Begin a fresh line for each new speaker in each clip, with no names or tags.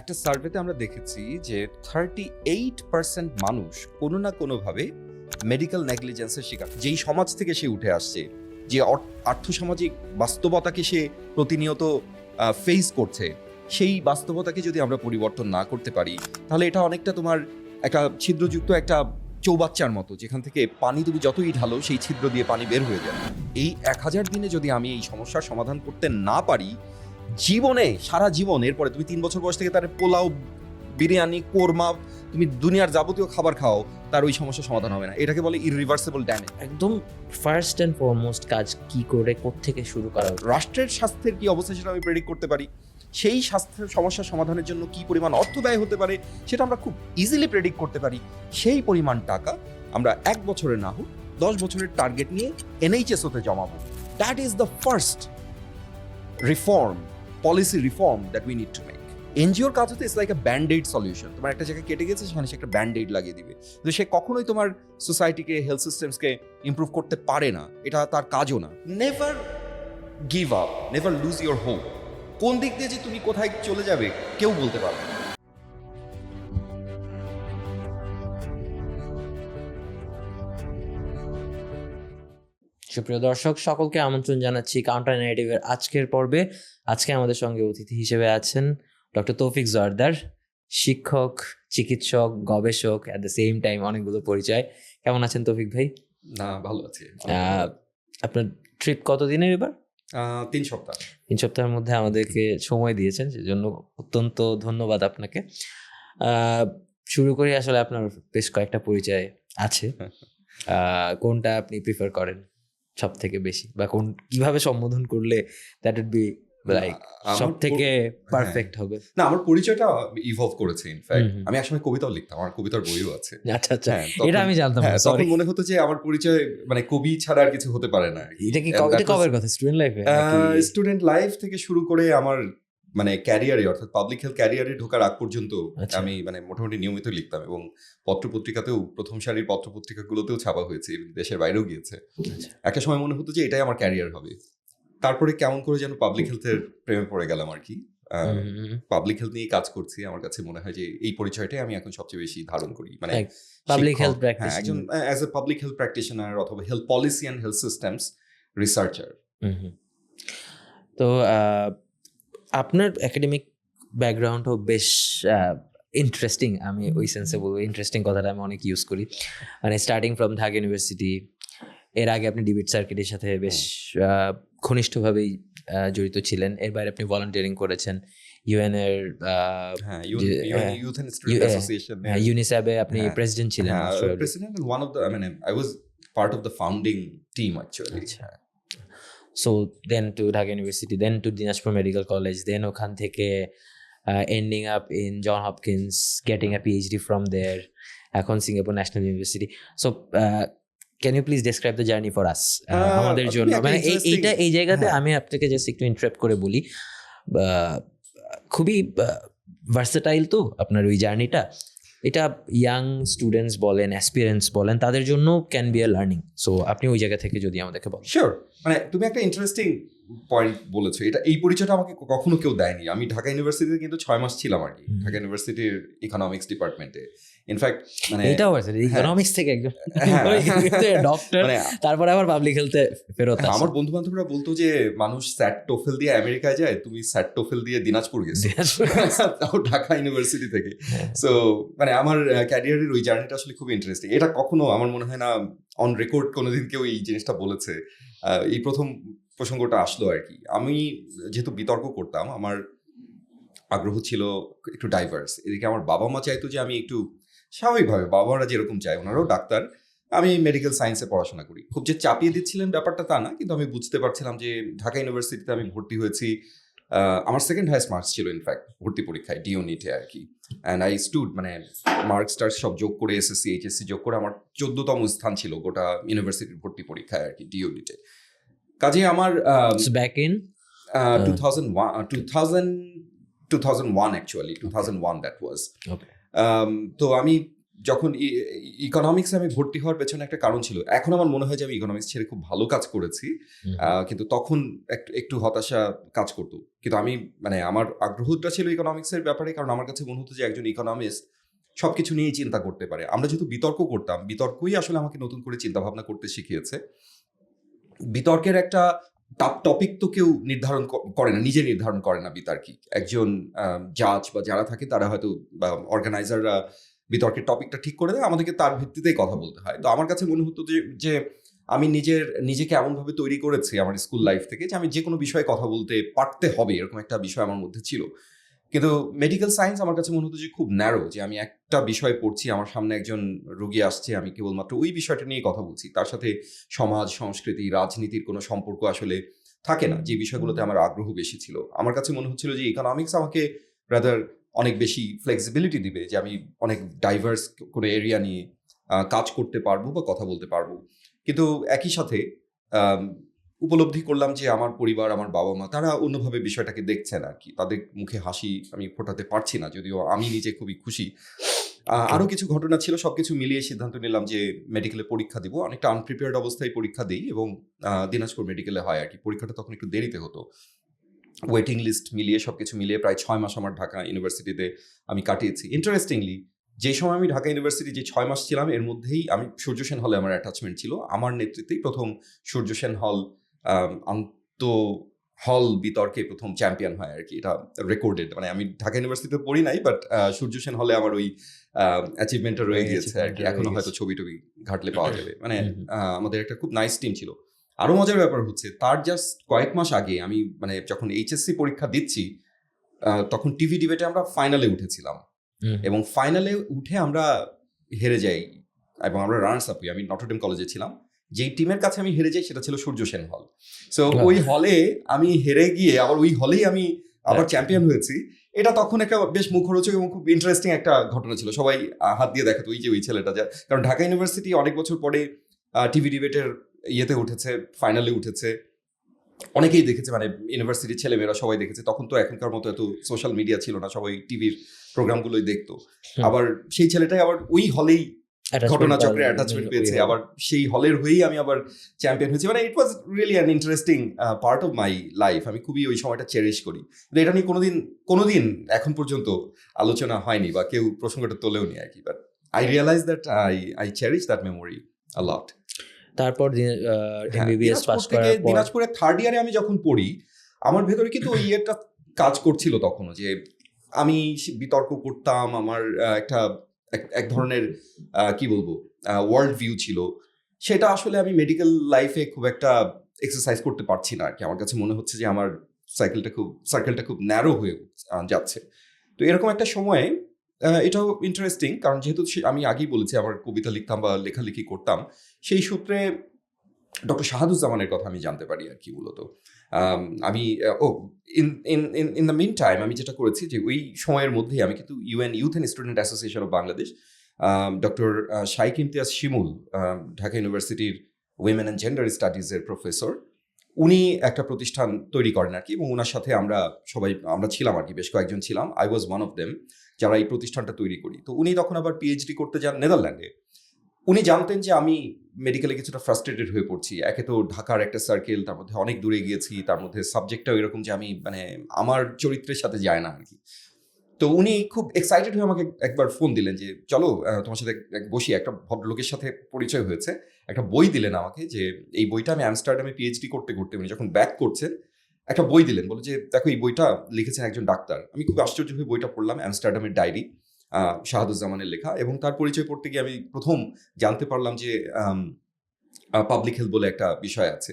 একটা সার্ভেতে আমরা দেখেছি যে 38% মানুষ কোনো না কোনোভাবে মেডিকেল নেগলিজেন্সের শিকার, যেই সমাজ থেকে সে উঠে আসছে, যে আর্থসামাজিক বাস্তবতাকে সে প্রতিনিয়ত ফেস করছে, সেই বাস্তবতাকে যদি আমরা পরিবর্তন না করতে পারি, তাহলে এটা অনেকটা তোমার একটা ছিদ্রযুক্ত একটা চৌবাচ্চার মতো, যেখান থেকে পানি তুমি যতই ঢালো সেই ছিদ্র দিয়ে পানি বের হয়ে যাবে। এই 1000 দিনে যদি আমি এই সমস্যার সমাধান করতে না পারি, জীবনে সারা জীবন, এরপরে তুমি 3 বছর বয়স থেকে তার পোলাও, বিরিয়ানি, কোরমা, তুমি দুনিয়ার যাবতীয় খাবার খাও, তার ওই সমস্যার সমাধান হবে না। এটাকে বলে ইররিভার্সিবল ড্যামেজ।
একদম ফার্স্ট অ্যান্ড ফরমোস্ট কাজ কি করে কোত্থেকে শুরু করা উচিত?
রাষ্ট্রের স্বাস্থ্যের কি অবস্থা সেটা আমি প্রেডিক্ট করতে পারি। সেই স্বাস্থ্যের সমস্যার সমাধানের জন্য কি পরিমাণ অর্থ ব্যয় হতে পারে সেটা আমরা খুব ইজিলি প্রেডিক্ট করতে পারি। সেই পরিমাণ টাকা আমরা 1 বছরে না হোক 10 বছরের টার্গেট নিয়ে এনএইচএসওতে জমাবো। That is the first reform, policy reform that we need to make. এনজিওর কাজ হচ্ছে it's like a band aid solution. তোমার একটা জায়গায় কেটে গেছে, সেখানে সে একটা ব্যান্ড-এইড লাগিয়ে দিবে। কিন্তু সে কখনোই তোমার সোসাইটিকে, হেলথ সিস্টেমসকে ইমপ্রুভ করতে পারে না, এটা তার কাজও না। Never give up, never lose your hope. কোন দিক দিয়ে যে তুমি কোথায় চলে যাবে কেউ বলতে পারবে না।
সুপ্রিয় দর্শক, সকলকে আমন্ত্রণ জানাচ্ছি কাউন্টার ন্যারেটিভের আজকের পর্বে। আজকে আমাদের সঙ্গে অতিথি হিসেবে আছেন ডক্টর তৌফিক জোয়ারদার, শিক্ষক, চিকিৎসক, গবেষক, অ্যাট দ্য সেম টাইম অনেকগুলো পরিচয়। কেমন আছেন তৌফিক ভাই?
না, ভালো আছি।
আপনার ট্রিপ কতদিনের এবার?
3 সপ্তাহ।
3 সপ্তাহের মধ্যে আমাদেরকে সময় দিয়েছেন, সেজন্য অত্যন্ত ধন্যবাদ আপনাকে। শুরু করি, আসলে আপনার বেশ কয়েকটা পরিচয় আছে, কোনটা আপনি প্রিফার করেন সব থেকে বেশি, বা কোন কিভাবে সম্বোধন করলে দ্যাট উড বি লাইক সব থেকে পারফেক্ট হবে?
না, আমার পরিচয়টা ইভলভ করেছে। ইনফ্যাক্ট আমি একসময় কবিতাও লিখতাম, আমার কবিতার বইও আছে।
আচ্ছা আচ্ছা, এটা আমি জানতাম না।
তখন মনে হতো যে আমার পরিচয় মানে কবি ছাড়া আর কিছু হতে পারে না।
এটা কি কবের কথা? স্টুডেন্ট লাইফে?
স্টুডেন্ট লাইফ থেকে শুরু করে আমার মানে ক্যারিয়ারে, অর্থাৎ পাবলিক হেলথ ক্যারিয়ারে ঢোকার আগ পর্যন্ত আমি মানে মোটামুটি নিয়মিত লিখতাম, এবং পত্রপত্রিকাতেও, প্রথম সারির পত্রপত্রিকাগুলোতেও ছাপা হয়েছে, দেশের বাইরেও গিয়েছে। একটা সময় মনে হতো যে এটাই আমার ক্যারিয়ার হবে। তারপরে কেমন করে যেন পাবলিক হেলথের প্রেমে পড়ে গেলাম আর কি। পাবলিক হেলথ নিয়ে কাজ করছি। আমার কাছে মনে হয় যে এই পরিচয়টাই আমি এখন সবচেয়ে বেশি ধারণ করি, মানে
পাবলিক হেলথ প্র্যাকটিশনার,
একজন as a public health practitioner অথবা health policy and health systems researcher.
তো আপনার একাডেমিক ব্যাকগ্রাউন্ডও বেশ ইন্টারেস্টিং। আমি ওই সেন্সে বলবো, ইন্টারেস্টিং কথাটা আমি অনেক ইউজ করি। মানে স্টার্টিং ফ্রম ঢাকা ইউনিভার্সিটি, এর আগে আপনি ডিবেট সার্কিটের সাথে বেশ ঘনিষ্ঠভাবেই জড়িত ছিলেন। এর বাইরে আপনি ভলান্টিয়ারিং করেছেন ইউএন এর, ইউনিসেফে আপনি প্রেসিডেন্ট ছিলেন।
প্রেসিডেন্ট, ওয়ান অফ দ্য, মানে I was part of the founding team actually.
So then to Dhaka University, then to Dinajpur Medical College, then ওখান থেকে ending up in John Hopkins, getting a PhD from there, এখন Singapore National University. So can you please describe the journey for us, আমাদের জন্য? মানে এই জায়গাতে আমি আপনাকে জাস্ট একটু ইন্টারাপ্ট করে বলি, খুবই ভার্সেটাইল তো আপনার ওই জার্নিটা। এটা ইয়াং স্টুডেন্টস বলেন, অ্যাসপিরেন্টস বলেন, তাদের জন্য can be a learning. So আপনি ওই জায়গা থেকে যদি আমাদেরকে বলেন।
শিওর, মানে তুমি একটা ইন্টারেস্টিং পয়েন্ট বলেছো। এই পরিচয়টা আমাকে কখনো কেউ দেয়নি। আমি ঢাকা ইউনিভার্সিটিতে কিন্তু 6 মাস ছিলাম আর কি, ঢাকা ইউনিভার্সিটির ইকোনমিক্স ডিপার্টমেন্টে। ইনফ্যাক্ট মানে
এটাও আছে ইকোনমিক্স থেকে একদম ডক্টর, তারপরে আবার পাবলিক হেলথে ফেরত।
আমার বন্ধু বান্ধবরা বলতো যে মানুষ স্যাট টোফেল দিয়ে আমেরিকায় যায়, তুমি স্যাট টোফেল দিয়ে দিনাজপুর গেছো, তাও ঢাকা ইউনিভার্সিটি থেকে। সো মানে আমার ক্যারিয়ারের ওই জার্নিটা আসলে খুব ইন্টারেস্টিং। এটা কখনো আমার মনে হয় না অন রেকর্ড কোনোদিন কেউ এই জিনিসটা বলেছে। এই প্রথম প্রসঙ্গটা আসলো আর কি। আমি যেহেতু বিতর্ক করতাম, আমার আগ্রহ ছিল একটু ডাইভার্স। এদিকে আমার বাবা মা চাইতো যে আমি একটু স্বাভাবিকভাবে, বাবা মারা যেরকম চায়, ওনারাও ডাক্তার, আমি মেডিকেল সায়েন্সে পড়াশোনা করি। খুব যে চাপিয়ে দিচ্ছিলেন ব্যাপারটা তা না, কিন্তু আমি বুঝতে পারছিলাম যে ঢাকা ইউনিভার্সিটিতে আমি ভর্তি হয়েছি, আমার সেকেন্ড হাইয়েস্ট মার্কস ছিল ইনফ্যাক্ট ভর্তি পরীক্ষায়, ডিও নিটে আর কি। অ্যান্ড আই স্টুড, মানে মার্কস টার্কস সব যোগ করে, এসএসসি এইচএসসি যোগ করে আমার 14তম স্থান ছিল গোটা ইউনিভার্সিটির ভর্তি পরীক্ষায় আর কি, ডিও নিটে। কাজে আমার
back in
2001 actually, 2001 that was. তো আমি যখন ইকোনমিক্সে আমি ভর্তি হওয়ার পেছনে একটা কারণ ছিল। এখন আমার মনে হয় যে আমি ইকোনমিক্স ছেড়ে খুব ভালো কাজ করেছি। কিন্তু তখন একটু হতাশা কাজ করতো। কিন্তু আমি মানে আমার আগ্রহটা ছিল ইকোনমিক্সের ব্যাপারে, কারণ আমার কাছে মনে হতো যে একজন ইকোনমিস্ট সবকিছু নিয়েই চিন্তা করতে পারে। আমরা যেহেতু বিতর্ক করতাম, বিতর্কই আসলে আমাকে নতুন করে চিন্তা ভাবনা করতে শিখিয়েছে। বিতর্কের একটা টপিক তো কেউ নির্ধারণ করে না, নিজে নির্ধারণ করে না বিতর্কী। একজন জাজ বা যারা থাকে তারা হয়তো বা অর্গানাইজাররা বিতর্কের টপিকটা ঠিক করে দেয়, আমাদেরকে তার ভিত্তিতেই কথা বলতে হয়। তো আমার কাছে মনে হতো যে আমি নিজেকে এমনভাবে তৈরি করেছি আমার স্কুল লাইফ থেকে যে আমি যে কোনো বিষয়ে কথা বলতে পারতে হবে, এরকম একটা বিষয় আমার মধ্যে ছিল। কিন্তু মেডিকেল সায়েন্স আমার কাছে মনে হতো যে খুব ন্যারো, যে আমি একটা বিষয় পড়ছি, আমার সামনে একজন রোগী আসছে, আমি কেবলমাত্র ওই বিষয়টা নিয়ে কথা বলছি, তার সাথে সমাজ, সংস্কৃতি, রাজনীতির কোনো সম্পর্ক আসলে থাকে না, যে বিষয়গুলোতে আমার আগ্রহ বেশি ছিল। আমার কাছে মনে হচ্ছিল যে ইকোনমিক্স আমাকে রাদার অনেক বেশি ফ্লেক্সিবিলিটি দিবে, যে আমি অনেক ডাইভার্স কোনো এরিয়া নিয়ে কাজ করতে পারবো বা কথা বলতে পারবো। কিন্তু একই সাথে উপলব্ধি করলাম যে আমার পরিবার, আমার বাবা মা, তারা অন্যভাবে বিষয়টাকে দেখছেন আর কি। তাদের মুখে হাসি আমি ফোটাতে পারছি না, যদিও আমি নিজে খুবই খুশি। আরো কিছু ঘটনা ছিল, সবকিছু মিলিয়ে সিদ্ধান্ত নিলাম যে মেডিকেলে পরীক্ষা দিব। অনেকটা আনপ্রিপেয়ার্ড অবস্থায় পরীক্ষা দিই এবং দিনাজপুর মেডিকেলে হয় আর কি। পরীক্ষাটা তখন একটু দেরিতে হতো। ওয়েটিং লিস্ট মিলিয়ে সবকিছু মিলিয়ে প্রায় 6 মাস আমার ঢাকা ইউনিভার্সিটিতে আমি কাটিয়েছি। ইন্টারেস্টিংলি, যে সময় আমি ঢাকা ইউনিভার্সিটি যে 6 মাস ছিলাম, এর মধ্যেই আমি সূর্য সেন হলে আমার অ্যাটাচমেন্ট ছিল। আমার নেতৃত্বেই প্রথম সূর্য সেন হল আন্ত হল বিতর্কে প্রথম চ্যাম্পিয়ন হয় আর কি। এটা রেকর্ডেড, মানে আমি ঢাকা ইউনিভার্সিটিতে পড়ি নাই, বাট সূর্য সেন হলে আমার ওই অ্যাচিভমেন্টটা রয়ে গিয়েছে আর কি। এখনো হয়তো ছবি টবি ঘাটলে পাওয়া যাবে। মানে আমাদের একটা খুব নাইস টিম ছিল। আরো মজার ব্যাপার হচ্ছে, তার জাস্ট কয়েক মাস আগে আমি মানে যখন এইচএসসি পরীক্ষা দিচ্ছি, তখন টিভি ডিবেটে আমরা ফাইনালে উঠেছিলাম এবং ফাইনালে উঠে আমরা হেরে যাই এবং আমরা রানার্স আপ হই। আমি নটরডেম কলেজে ছিলাম, যেই টিমের কাছে আমি হেরে যাই সেটা ছিল সূর্য সেন হল। সো ওই হলে আমি হেরে গিয়ে আবার ওই হলেই আমি আবার চ্যাম্পিয়ন হয়েছি। এটা তখন একটা বেশ মুখরোচক এবং খুব ইন্টারেস্টিং একটা ঘটনা ছিল। সবাই হাত দিয়ে দেখাতো ওই যে ওই ছেলেটা, কারণ ঢাকা ইউনিভার্সিটি অনেক বছর পরে টিভি ডিবেটের ইয়েতে উঠেছে, ফাইনালে উঠেছে। অনেকেই দেখেছে, মানে ইউনিভার্সিটির ছেলেমেয়েরা সবাই দেখেছে। তখন তো এখনকার মতো এত সোশ্যাল মিডিয়া ছিল না, সবাই টিভির প্রোগ্রামগুলোই দেখতো। আবার সেই ছেলেটাই আবার ওই হলেই ঘটনাচক্রে অ্যাটাচমেন্ট পেয়েছে, আবার সেই হলের হয়েই আমি আবার চ্যাম্পিয়ন হয়েছি। মানে it was really an interesting part of my life. আমি খুবই ওই সময়টা চেরিশ করি। কিন্তু এটা নিয়ে কোনোদিন এখন পর্যন্ত আলোচনা হয়নি বা কেউ প্রসঙ্গটা তোলেও নি আর কি। But I realise that I cherish that memory a lot.
তারপর এমবিবিএস পাস করার পর
দিনাজপুরে থার্ড ইয়ারে আমি যখন পড়ি, আমার ভেতরে কিন্তু ওই ইয়েটা কাজ করছিল তখনও, যে আমি বিতর্ক করতাম। আমার একটা এক ধরনের কি বলবো ওয়ার্ল্ড ভিউ ছিল, সেটা আসলে আমি মেডিকেল লাইফে খুব একটা এক্সারসাইজ করতে পারছি না আর কি। আমার কাছে মনে হচ্ছে যে আমার সার্কেলটা খুব ন্যারো হয়ে যাচ্ছে। তো এরকম একটা সময়ে এটাও ইন্টারেস্টিং, কারণ যেহেতু আমি আগেই বলেছি আমার কবিতা লিখতাম বা লেখালেখি করতাম, সেই সূত্রে ডক্টর শাহাদুজ্জামানের কথা আমি জানতে পারি আর কি। মূলত আমি ইন দ্য মিন টাইম আমি যেটা করেছি, যে ওই সময়ের মধ্যেই আমি কিন্তু UN youth and student association of Bangladesh, doctor Shaikh Imtiaz Shimul, Dhaka ইউনিভার্সিটির উইমেন অ্যান্ড জেন্ডার স্টাডিজের প্রফেসর, উনি একটা প্রতিষ্ঠান তৈরি করেন আর কি। এবং ওনার সাথে আমরা ছিলাম আর কি, বেশ কয়েকজন ছিলাম। I was one of them যারা এই প্রতিষ্ঠানটা তৈরি করি। তো উনি তখন আবার পিএইচডি করতে যান নেদারল্যান্ডে। উনি জানতেন যে আমি মেডিকেলে কিছুটা ফ্রাস্ট্রেটেড হয়ে পড়ছি। একে তো ঢাকার একটা সার্কেল, তার মধ্যে অনেক দূরে গিয়েছি, তার মধ্যে সাবজেক্টটাও এরকম যে আমি মানে আমার চরিত্রের সাথে যায় না আর কি। তো উনি খুব এক্সাইটেড হয়ে আমাকে একবার ফোন দিলেন যে চলো তোমার সাথে বসি। একটা ভদ্রলোকের সাথে পরিচয় হয়েছে, একটা বই দিলেন আমাকে, যে এই বইটা আমি আমস্টারডামে পিএইচডি করতে উনি যখন ব্যাক করছেন একটা বই দিলেন, বলে যে দেখো এই বইটা লিখেছেন একজন ডাক্তার। আমি খুব আশ্চর্য হয়ে বইটা পড়লাম, আমস্টারডামের ডায়েরি, শাহাদুজ্জামানের লেখা। এবং তার পরিচয় পড়তে গিয়ে আমি প্রথম জানতে পারলাম যে পাবলিক হেলথ বলে একটা বিষয় আছে।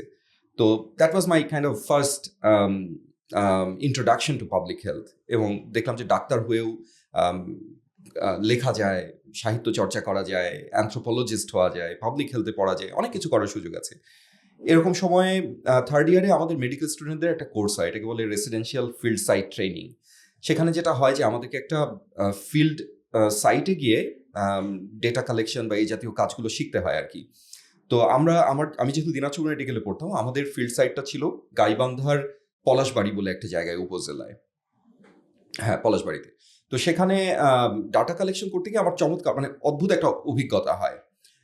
তো that was my kind of first introduction to public health. এবং দেখলাম যে ডাক্তার হয়েও লেখা যায়, সাহিত্য চর্চা করা যায়, অ্যানথ্রোপোলজিস্ট হওয়া যায়, পাবলিক হেলথে পড়া যায়, অনেক কিছু করার সুযোগ আছে। এরকম সময়ে থার্ড ইয়ারে আমাদের মেডিকেল স্টুডেন্টদের একটা কোর্স হয়, এটাকে বলে রেসিডেন্সিয়াল ফিল্ড সাইট ট্রেনিং। সেখানে যেটা হয় যে আমাদেরকে একটা ফিল্ড সাইটে গিয়ে ডেটা কালেকশন বা এই জাতীয় কাজগুলো শিখতে হয় আর কি। তো আমি যেহেতু দিনাজপুর মেডিকেলে পড়তাম, আমাদের ফিল্ড সাইটটা ছিল গাইবান্ধার পলাশবাড়ি বলে একটা জায়গায়, উপজেলায়, হ্যাঁ পলাশবাড়িতে। তো সেখানে ডাটা কালেকশন করতে গিয়ে আমার চমৎকার মানে অদ্ভুত একটা অভিজ্ঞতা হয়।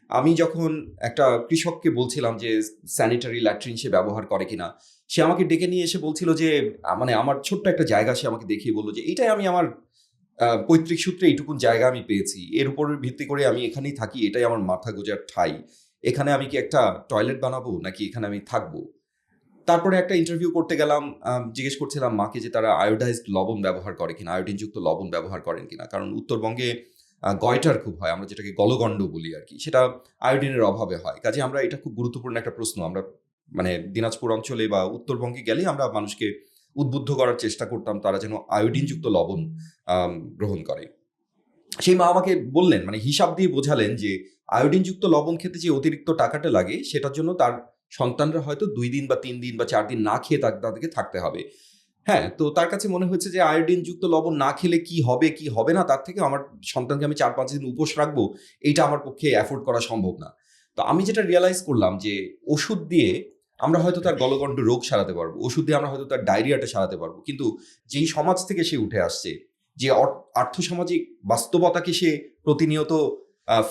আমি যখন একটা কৃষককে বলছিলাম যে স্যানিটারি ল্যাট্রিন সে ব্যবহার করে কিনা, সে আমাকে ডেকে নিয়ে এসে বলছিল যে মানে আমার ছোট্ট একটা জায়গা সে আমাকে দেখিয়ে বললো যে এটাই আমি আমার পৈতৃক সূত্রে এইটুকুন জায়গা আমি পেয়েছি, এর উপর ভিত্তি করে আমি এখানেই থাকি, এটাই আমার মাথা গোজার ঠাঁই, এখানে আমি কি একটা টয়লেট বানাবো নাকি এখানে আমি থাকবো। তারপরে একটা ইন্টারভিউ করতে গেলাম, জিজ্ঞেস করছিলাম মাকে যে তারা আয়োডাইজড লবণ ব্যবহার করে কিনা, আয়োডিনযুক্ত লবণ ব্যবহার করেন কিনা, কারণ উত্তরবঙ্গে গয়টার খুব হয়, আমরা যেটাকে গলগণ্ড বলি আর কি, সেটা আয়োডিনের অভাবে হয়। কাজে আমরা এটা খুব গুরুত্বপূর্ণ একটা প্রশ্ন, আমরা মানে দিনাজপুর অঞ্চলে বা উত্তরবঙ্গে গেলে আমরা মানুষকে উদ্বুদ্ধ করার চেষ্টা করতাম তারা যেন আয়োডিনযুক্ত লবণ গ্রহণ করে। সেই মা আমাকে বললেন, মানে হিসাব দিয়ে বোঝালেন যে আয়োডিনযুক্ত লবণ খেতে যে অতিরিক্ত টাকাটা লাগে সেটার জন্য তার সন্তানরা হয়তো 2 দিন বা 3 দিন বা 4 দিন না খেয়ে তাদেরকে থাকতে হবে। হ্যাঁ, তো তার কাছে মনে হয়েছে যে আয়োডিনযুক্ত লবণ না খেলে কি হবে কি হবে না, তার থেকে আমার সন্তানকে আমি 4-5 দিন উপোস রাখবো, এইটা আমার পক্ষে অ্যাফোর্ড করা সম্ভব না। তো আমি যেটা রিয়ালাইজ করলাম যে ওষুধ দিয়ে আমরা হয়তো তার গলগণ্ড রোগ সারাতে পারবো, ওষুধ দিয়ে আমরা হয়তো তার ডায়রিয়াটা সারাতে পারবো, কিন্তু যেই সমাজ থেকে সে উঠে আসছে, যে আর্থসামাজিক বাস্তবতাকে সে প্রতিনিয়ত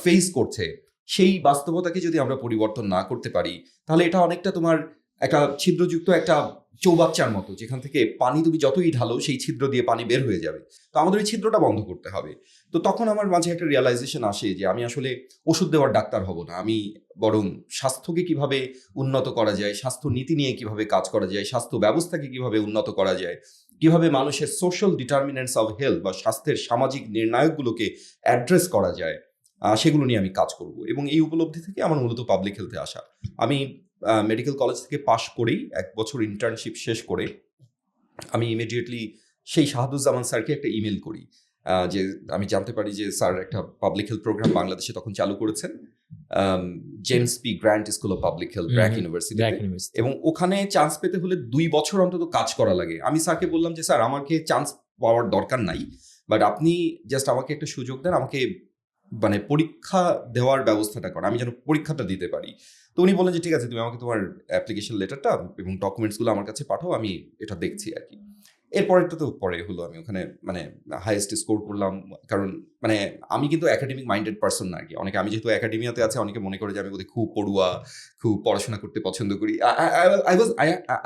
ফেস করছে, সেই বাস্তবতাকে যদি আমরা পরিবর্তন না করতে পারি, তাহলে এটা অনেকটা তোমার একটা ছিদ্রযুক্ত একটা চৌবাচ্চার মতো, যেখান থেকে পানি তুমি যতই ঢালো সেই ছিদ্র দিয়ে পানি বের হয়ে যাবে। তো আমাদের ওই ছিদ্রটা বন্ধ করতে হবে। তো তখন আমার মাঝে একটা রিয়ালাইজেশন আসে যে আমি আসলে ওষুধ দেওয়ার ডাক্তার হব না, আমি বরং স্বাস্থ্যকে কিভাবে উন্নত করা যায়, স্বাস্থ্য নীতি নিয়ে কিভাবে কাজ করা যায়, স্বাস্থ্য ব্যবস্থাকে কিভাবে উন্নত করা যায়, কিভাবে মানুষের সোশ্যাল ডিটারমিনেন্টস অফ হেলথ বা স্বাস্থ্যের সামাজিক নির্ণায়কগুলোকে অ্যাড্রেস করা যায়, সেগুলো নিয়ে আমি কাজ করব। এবং এই উপলব্ধি থেকে আমার মূলত পাবলিক হেলথে আসা। আমি মেডিকেল কলেজ থেকে পাশ করেই 1 বছর ইন্টার্নশিপ শেষ করে আমি ইমিডিয়েটলি সেই শাহাদুজ্জামান স্যারকে একটা ইমেল করি, যে আমি জানতে পারি যে স্যার একটা পাবলিক হেলথ প্রোগ্রাম বাংলাদেশে তখন চালু করেছেন, James P grant school of public health, BRAC university, এবং ওখানে চান্স পেতে হলে 2 বছর অন্তত কাজ করা লাগে। আমি স্যারকে বললাম যে স্যার আমাকে চান্স পাওয়ার দরকার নাই, বাট আপনি জাস্ট আমাকে একটা সুযোগ দেন, আমাকে মানে পরীক্ষা দেওয়ার ব্যবস্থাটা করেন, আমি যেন পরীক্ষাটা দিতে পারি। তো উনি বললেন যে ঠিক আছে, তুমি আমাকে তোমার অ্যাপ্লিকেশন লেটারটা এবং ডকুমেন্টসগুলো আমার কাছে পাঠাও, আমি এটা দেখছি আর কি। এরপরেরটা তো পরে হলো, আমি ওখানে মানে হাইয়েস্ট স্কোর করলাম, কারণ মানে আমি কিন্তু একাডেমিক মাইন্ডেড পার্সন না আর কি। অনেকে, আমি যেহেতু একাডেমিয়াতে আছে, অনেকে মনে করে যে আমি বোধহয় খুব পড়ুয়া, খুব পড়াশোনা করতে পছন্দ করি।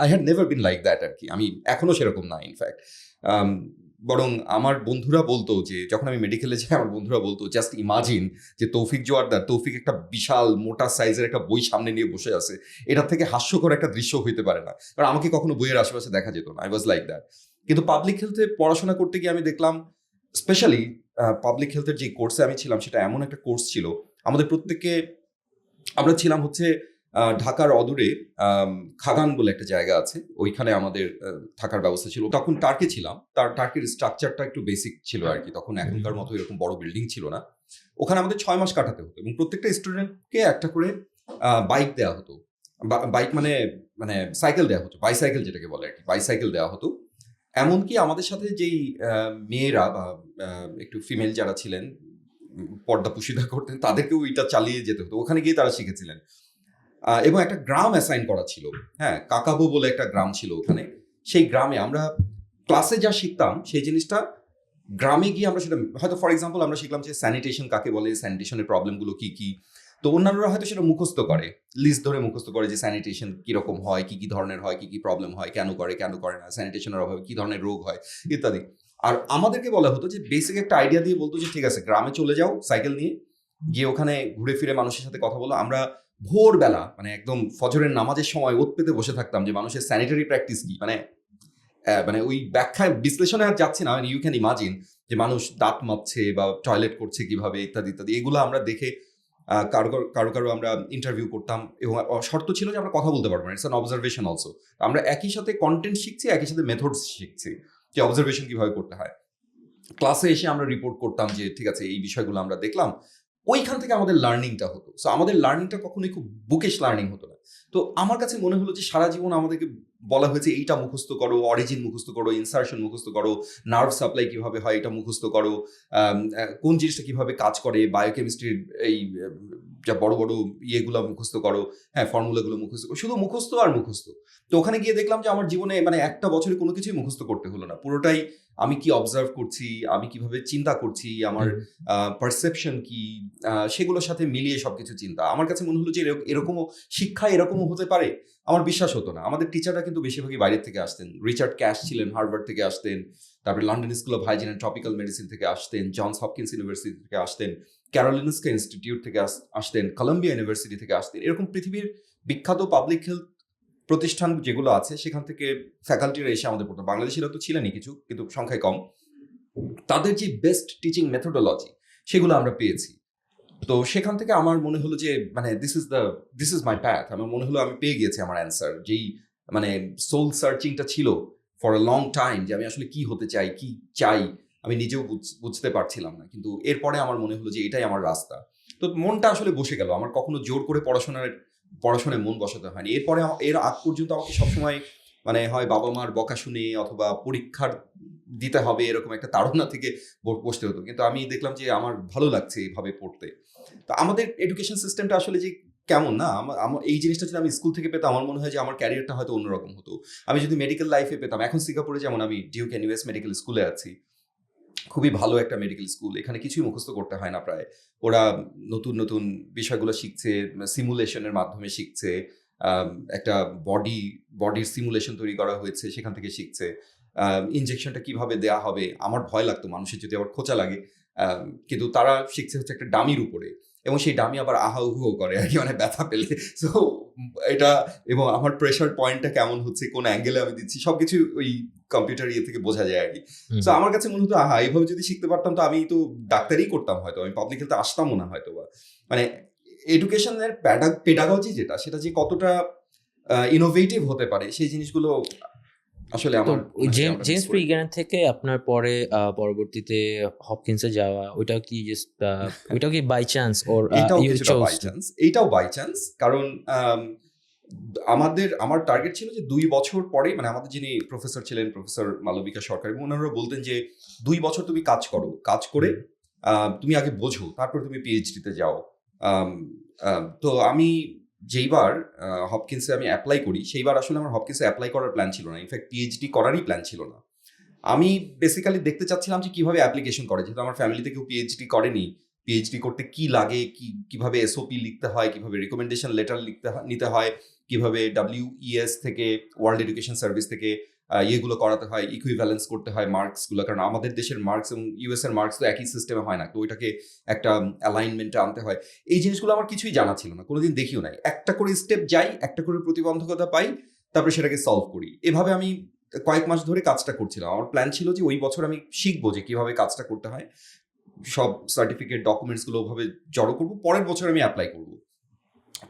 I had never been like that আর কি। আমি এখনো সেরকম না ইনফ্যাক্ট। বরং আমার বন্ধুরা বলতো যে যখন আমি মেডিকেলে যাই, আমার বন্ধুরা বলতো জাস্ট ইমাজিন যে তৌফিক জোয়ারদার, তৌফিক একটা বিশাল মোটা সাইজের একটা বই সামনে নিয়ে বসে আছে, এটার থেকে হাস্যকর একটা দৃশ্য হইতে পারে না, কারণ আমাকে কখনো বইয়ের আশেপাশে দেখা যেত না। I was like that. কিন্তু পাবলিক হেলথে পড়াশোনা করতে গিয়ে আমি দেখলাম, স্পেশালি পাবলিক হেলথের যে কোর্সে আমি ছিলাম, সেটা এমন একটা কোর্স ছিল, আমাদের প্রত্যেককে, আমরা ছিলাম হচ্ছে ঢাকার অদূরে খাগান বলে একটা জায়গা আছে, ওইখানে আমাদের থাকার ব্যবস্থা ছিল। তখন টার্কে ছিলাম, টার্কের স্ট্রাকচারটা একটু বেসিক ছিল আর কি, তখন এখনকার মতো এরকম বড় বিল্ডিং ছিল না। ওখানে আমাদের 6 মাস কাটাতে হতো, এবং প্রত্যেকটা স্টুডেন্টকে একটা করে বাইক দেওয়া হতো। বাইক মানে মানে সাইকেল দেওয়া হতো, বাইসাইকেল যেটাকে বলে আর কি, বাইসাইকেল দেওয়া হতো। এমনকি আমাদের সাথে যেই মেয়েরা বা একটু ফিমেল যারা ছিলেন, পর্দা পুশিদা করতেন, তাদেরকেও ওইটা চালিয়ে যেতে হতো, ওখানে গিয়ে তারা শিখেছিলেন। এবং একটা গ্রাম অ্যাসাইন করা ছিল, হ্যাঁ, কাকাবো বলে একটা গ্রাম ছিল ওখানে। সেই গ্রামে আমরা ক্লাসে যা শিখতাম সেই জিনিসটা গ্রামে গিয়ে আমরা সেটা, হয়তো ফর এক্সাম্পল আমরা শিখলাম যে স্যানিটেশন কাকে বলে, স্যানিটেশনের প্রবলেমগুলো কি কি, তো অন্যান্যরা হয়তো সেটা মুখস্থ করে, লিস্ট ধরে মুখস্থ করে যে স্যানিটেশন কিরকম হয়, কি কি ধরনের হয়, কি কি প্রবলেম হয়, কেন করে কেন করে না, স্যানিটেশনের অভাবে কি ধরনের রোগ হয় ইত্যাদি। আর আমাদেরকে বলা হতো যে বেসিক একটা আইডিয়া দিয়ে বলতো যে ঠিক আছে, গ্রামে চলে যাও সাইকেল নিয়ে, গিয়ে ওখানে ঘুরে ফিরে মানুষের সাথে কথা বলো। আমরা ভোরবেলা মানে একদম ফজরের নামাজের সময় ওত পেতে বসে থাকতাম যে মানুষের স্যানিটারি প্র্যাকটিস কি, মানে মানে ওই ব্যাখ্যায় বিশ্লেষণে আর যাচ্ছি না, ইউ ক্যান ইমাজিন যে মানুষ দাঁত মাজছে বা টয়লেট করছে কিভাবে ইত্যাদি ইত্যাদি, এগুলো আমরা দেখে কারো কারো কারো আমরা ইন্টারভিউ করতাম, এবং শর্ত ছিল যে আমরা কথা বলতে পারবো না, ইটস অ্যান অবজারভেশন অলসো। আমরা একই সাথে কন্টেন্ট শিখছি, একই সাথে মেথডস শিখছি যে অবজারভেশন কিভাবে করতে হয়। ক্লাসে এসে আমরা রিপোর্ট করতাম যে ঠিক আছে, এই বিষয়গুলো আমরা দেখলাম, ওইখান থেকে আমাদের লার্নিংটা হতো। সো আমাদের লার্নিংটা কখনোই খুব বুকেশ লার্নিং হতো না। তো আমার কাছে মনে হলো যে সারা জীবন আমাদেরকে বলা হয়েছে এইটা মুখস্থ করো, অরিজিন মুখস্থ করো, ইনসার্শন মুখস্থ করো, নার্ভ সাপ্লাই কিভাবে হয় এটা মুখস্থ করো, কোন জিনিসটা কিভাবে কাজ করে, বায়োকেমিস্ট্রির এই যা বড় বড় ইয়েগুলো মুখস্থ করো, হ্যাঁ, ফর্মুলাগুলো মুখস্থ করো, শুধু মুখস্থ আর মুখস্থ। তো ওখানে গিয়ে দেখলাম যে আমার জীবনে মানে একটা বছরে কোনো কিছুই মুখস্থ করতে হলো না, পুরোটাই আমি কি অবজার্ভ করছি, আমি কিভাবে চিন্তা করছি, আমার পারসেপশন কি, সেগুলোর সাথে মিলিয়ে সবকিছু চিন্তা। আমার কাছে মনে হলো যে এরকমও শিক্ষা এরকমও হতে পারে। আমার বিশ্বাস হতো না। আমাদের টিচাররা কিন্তু বেশিরভাগই বাইরের থেকে আসতেন। রিচার্ড ক্যাশ ছিলেন, হার্ভার্ড থেকে আসতেন, তারপরে London school of hygiene and tropical medicine থেকে আসতেন, জনস হপকিন্স ইউনিভার্সিটি থেকে আসতেন, ক্যারোলিনস্কা ইনস্টিটিউট থেকে আসতেন, কলম্বিয়া ইউনিভার্সিটি থেকে আসতেন। এরকম পৃথিবীর বিখ্যাত পাবলিক হেলথ প্রতিষ্ঠান যেগুলো আছে সেখান থেকে ফ্যাকাল্টিরা এসে আমাদের পড়তো। বাংলাদেশিরা তো ছিলেনই কিছু, কিন্তু সংখ্যায় কম। তাদের যে বেস্ট টিচিং মেথোডোলজি সেগুলো আমরা পেয়েছি। তো সেখান থেকে আমার মনে হলো যে মানে দিস ইজ মাই প্যাথ। আমার মনে হলো আমি পেয়ে গিয়েছি আমার অ্যান্সার। যেই মানে সোল সার্চিংটা ছিল ফর আ লং টাইম, যে আমি আসলে কি হতে চাই, কি চাই, আমি নিজেও বুঝতে পারছিলাম না। কিন্তু এরপরে আমার মনে হলো যে এটাই আমার রাস্তা। তো মনটা আসলে বসে গেল। আমার কখনো জোর করে পড়াশোনায় মন বসাতে হয়নি। এরপরে এর আগ পর্যন্ত আমাকে সবসময় মানে হয় বাবা মার বকা শুনে অথবা পরীক্ষার দিতে হবে এরকম একটা তাড়না থেকে বসতে হতো। কিন্তু আমি দেখলাম যে আমার ভালো লাগছে এইভাবে পড়তে। তো আমাদের এডুকেশন সিস্টেমটা আসলে যে কেমন না, আমার এই জিনিসটা যদি আমি স্কুল থেকে পেতাম, আমার মনে হয় যে আমার ক্যারিয়ারটা হয়তো অন্যরকম হতো। আমি যদি মেডিকেল লাইফে পেতাম, এখন সিঙ্গাপুরে যেমন আমি ডিউক এনইউএস মেডিকেল স্কুলে আছি, খুবই ভালো একটা মেডিকেল স্কুল। এখানে কিছুই মুখস্থ করতে হয় না প্রায়। ওরা নতুন নতুন বিষয়গুলো শিখছে, সিমুলেশনের মাধ্যমে শিখছে। একটা বডির সিমুলেশন তৈরি করা হয়েছে, সেখান থেকে শিখছে। ইনজেকশনটা কিভাবে দেয়া হবে, আমার ভয় লাগতো মানুষের যদি আবার খোঁচা লাগে। কিন্তু তারা শিখছে হচ্ছে একটা ডামির উপরে, এবং সেই ডামি আবার আহা উহুও করে আর কি, মানে ব্যথা পেলে। সো এটা, এবং আমার প্রেশার পয়েন্টটা কেমন হচ্ছে, কোন অ্যাঙ্গেলে আমি দিচ্ছি, সবকিছু ওই কম্পিউটার থেকে বোঝা যায় আর কি। তো আমার কাছে মনে হতো এইভাবে যদি শিখতে পারতাম তো আমি তো ডাক্তারই করতাম, হয়তো আমি পাবলিক হেলথে আসতামও না হয়তো বা। মানে এডুকেশনের পেডাগজি যেটা, সেটা যে কতটা ইনোভেটিভ হতে পারে সেই জিনিসগুলো আসলে
তো
আমার
ওই জেমস প্রিগান থেকে আপনার পরে পরবর্তীতে হপকিন্সে যাওয়া, ওইটাও কি জাস্ট ওইটাও কি বাই চান্স ওর
এটাও
ইউ
কিছুটা
চোজ?
বাই চান্স, এইটাও বাই চান্স। কারণ আমার টার্গেট ছিল যে 2 বছর পরে, মানে আমাদের যিনি প্রফেসর ছিলেন, প্রফেসর মালবিকা সরকার, ওনারা বলতেন যে 2 বছর তুমি কাজ করো, কাজ করে তুমি আগে বোঝো, তারপর তুমি পিএইচডিতে যাও। তো আমি যেইবার হপকিন্সে আমি অ্যাপ্লাই করি, সেইবার আসলে আমার হপকিন্সে অ্যাপ্লাই করার প্ল্যান ছিল না, ইনফ্যাক্ট পিএইচডি করারই প্ল্যান ছিল না। আমি বেসিক্যালি দেখতে চাচ্ছিলাম যে কিভাবে অ্যাপ্লিকেশন করে, যেহেতু আমার ফ্যামিলিতে কেউ পিএইচডি করেনি। পিএইচডি করতে কি লাগে, কিভাবে এসওপি লিখতে হয়, কিভাবে রিকমেন্ডেশন লেটার নিতে হয়, কিভাবে WES থেকে, ওয়ার্ল্ড এডুকেশন সার্ভিস থেকে ইয়েগুলো করাতে হয়, ইকুইভ্যালেন্স করতে হয় মার্কসগুলো। কারণ আমাদের দেশের মার্কস এবং ইউএস এর মার্কস তো একই সিস্টেমে হয় না, তো ওইটাকে একটা অ্যালাইনমেন্টে আনতে হয়। এই জিনিসগুলো আমার কিছুই জানা ছিল না, কোনোদিন দেখিও নাই। একটা করে স্টেপ যাই, একটা করে প্রতিবন্ধকতা পাই, তারপরে সেটাকে সলভ করি। এভাবে আমি কয়েক মাস ধরে কাজটা করছিলাম। আমার প্ল্যান ছিল যে ওই বছর আমি শিখবো যে কিভাবে কাজটা করতে হয়, সব সার্টিফিকেট ডকুমেন্টসগুলো ওভাবে জড়ো করবো, পরের বছর আমি অ্যাপ্লাই করবো।